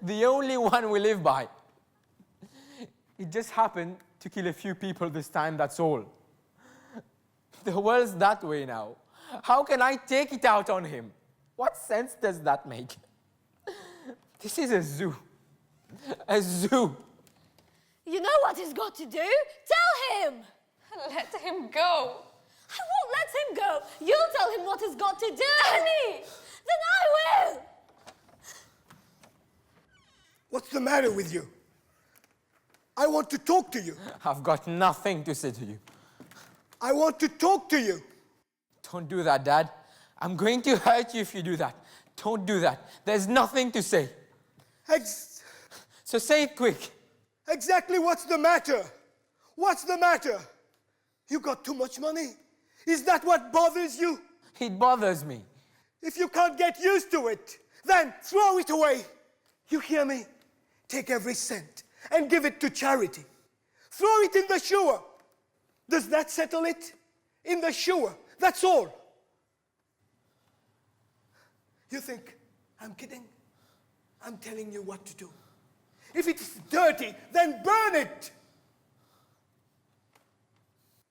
F: The only one we live by. It just happened to kill a few people this time, that's all. The world's that way now. How can I take it out on him? What sense does that make? This is a zoo. A zoo.
H: You know what he's got to do? Tell him.
J: Let him go.
H: I won't let him go. You'll tell him what he's got to do. Annie! Then I will.
B: What's the matter with you? I want to talk to you.
F: I've got nothing to say to you.
B: I want to talk to you.
F: Don't do that, Dad. I'm going to hurt you if you do that. Don't do that. There's nothing to say. So say it quick.
B: Exactly what's the matter? What's the matter? You got too much money? Is that what bothers you?
F: It bothers me.
B: If you can't get used to it, then throw it away. You hear me? Take every cent and give it to charity. Throw it in the sewer. Does that settle it? In the sewer. That's all. You think I'm kidding? I'm telling you what to do. If it's dirty, then burn it.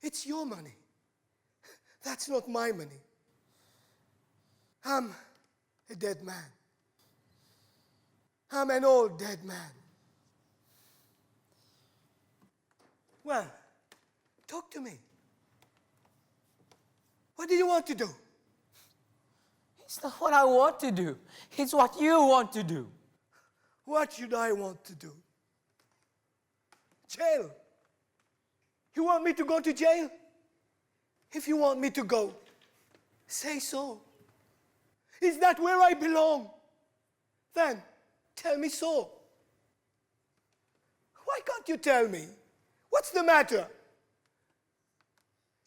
B: It's your money. That's not my money. I'm a dead man. I'm an old dead man. Well, talk to me. What do you want to do?
F: It's not what I want to do. It's what you want to do.
B: What should I want to do? Jail. You want me to go to jail? If you want me to go, say so. Is that where I belong? Then tell me so. Why can't you tell me? What's the matter?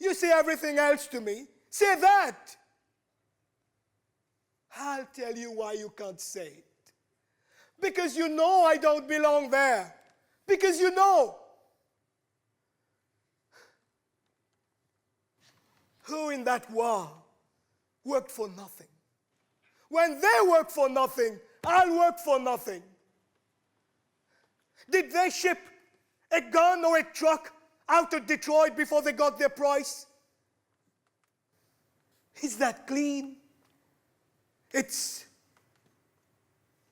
B: You say everything else to me. Say that. I'll tell you why you can't say it. Because you know I don't belong there. Because you know. Who in that war worked for nothing? When they work for nothing, I'll work for nothing. Did they ship a gun or a truck out of Detroit before they got their price? Is that clean? It's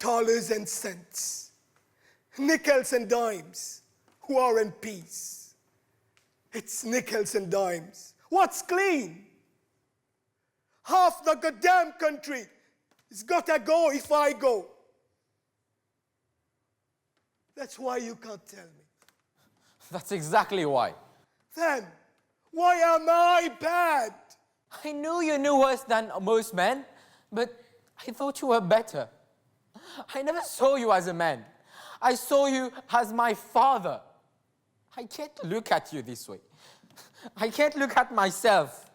B: dollars and cents, nickels and dimes, War and Peace. It's nickels and dimes. What's clean? Half the goddamn country has gotta go if I go. That's why you can't tell me.
F: That's exactly why.
B: Then, why am I bad?
F: I knew you knew worse than most men, but I thought you were better. I never saw you as a man. I saw you as my father. I can't look at you this way. I can't look at myself.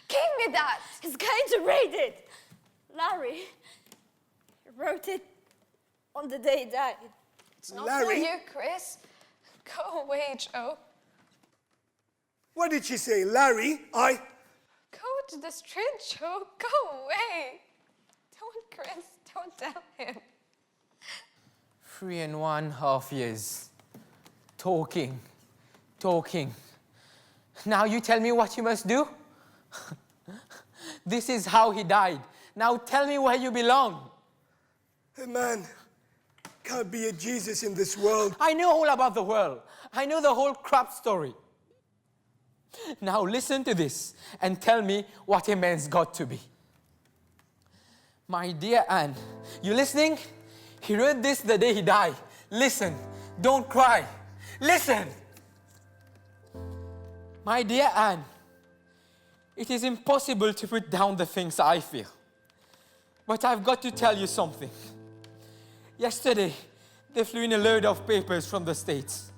H: Give me that. He's going to read it. Larry wrote it on the day he died.
J: It's not
B: Larry?
J: for you, Chris. Go away, Joe.
B: What did she say, Larry?
J: Go to the street, Joe. Go away. Don't, Chris. Don't tell him.
F: 3.5 years. Talking. Now you tell me what you must do? This is how he died. Now tell me where you belong.
B: Hey man, can't be a Jesus in this world.
F: I know all about the world. I know the whole crap story. Now listen to this and tell me what a man's got to be. My dear Anne, you listening? He wrote this the day he died. Listen, don't cry. Listen. My dear Anne, it is impossible to put down the things I feel. But I've got to tell you something. Yesterday, they flew in a load of papers from the States.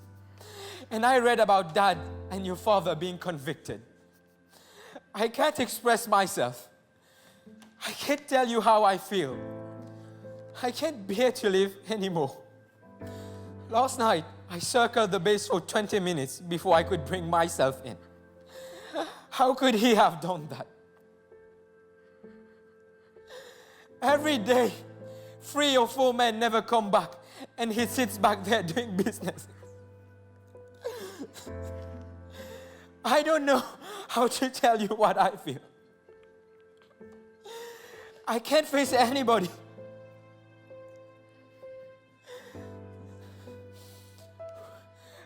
F: And I read about Dad and your father being convicted. I can't express myself. I can't tell you how I feel. I can't bear to live anymore. Last night, I circled the base for 20 minutes before I could bring myself in. How could he have done that? Every day, 3 or 4 men never come back, and he sits back there doing business. I don't know how to tell you what I feel. I can't face anybody.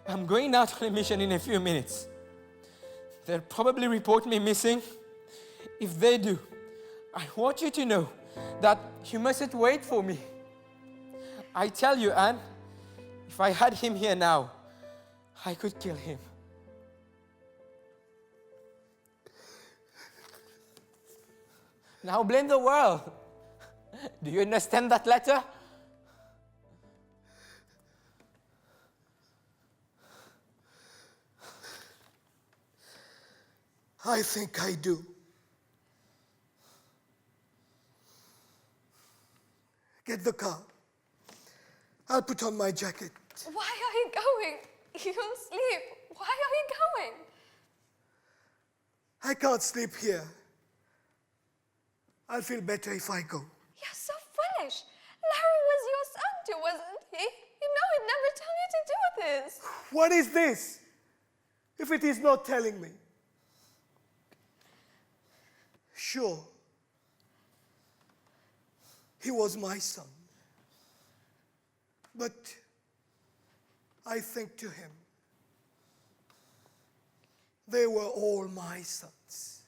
F: I'm going out on a mission in a few minutes. They'll probably report me missing. If they do, I want you to know that you mustn't wait for me. I tell you, Anne, if I had him here now, I could kill him. Now blame the world. Do you understand that letter?
B: I think I do. Get the car. I'll put on my jacket.
J: Why are you going? You'll sleep. Why are you going?
B: I can't sleep here. I'll feel better if I go.
J: You're so foolish. Larry was your son too, wasn't he? You know he'd never tell you to do this.
B: What is this? If it is not telling me. Sure, he was my son. But I think to him, they were all my sons.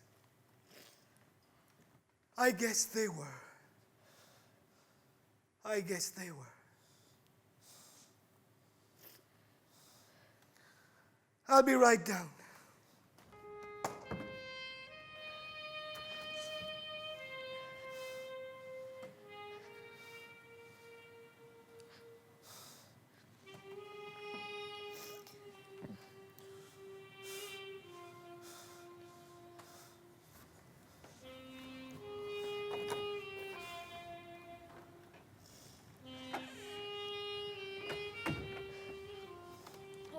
B: I guess they were. I guess they were. I'll be right down.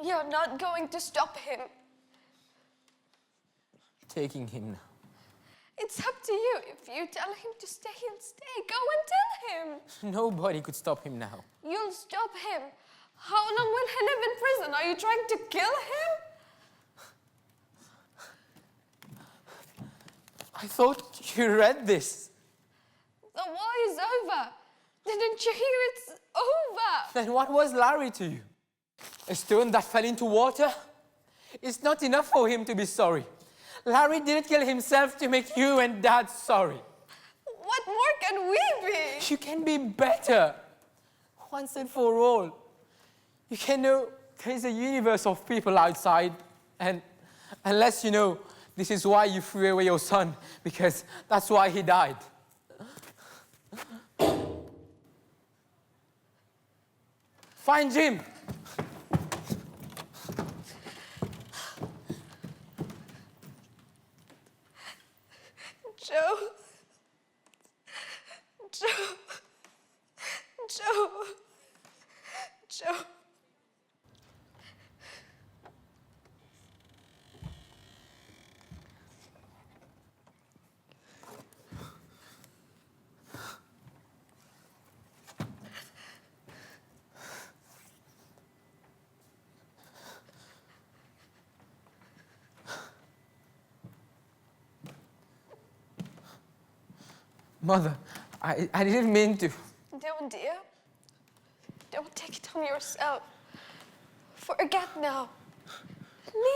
J: You're not going to stop him.
F: Taking him now.
J: It's up to you. If you tell him to stay, he'll stay. Go and tell him.
F: Nobody could stop him now.
J: You'll stop him. How long will he live in prison? Are you trying to kill him?
F: I thought you read this.
J: The war is over. Didn't you hear? It's over.
F: Then what was Larry to you? A stone that fell into water? It's not enough for him to be sorry. Larry didn't kill himself to make you and Dad sorry.
J: What more can we be?
F: You can be better. Once and for all. You can know there's a universe of people outside, and unless you know this is why you threw away your son, because that's why he died. Find Jim.
J: Joe.
F: Mother, I didn't mean to.
J: Don't, dear. Don't take it on yourself. Forget now.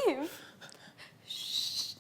J: Leave. Shh.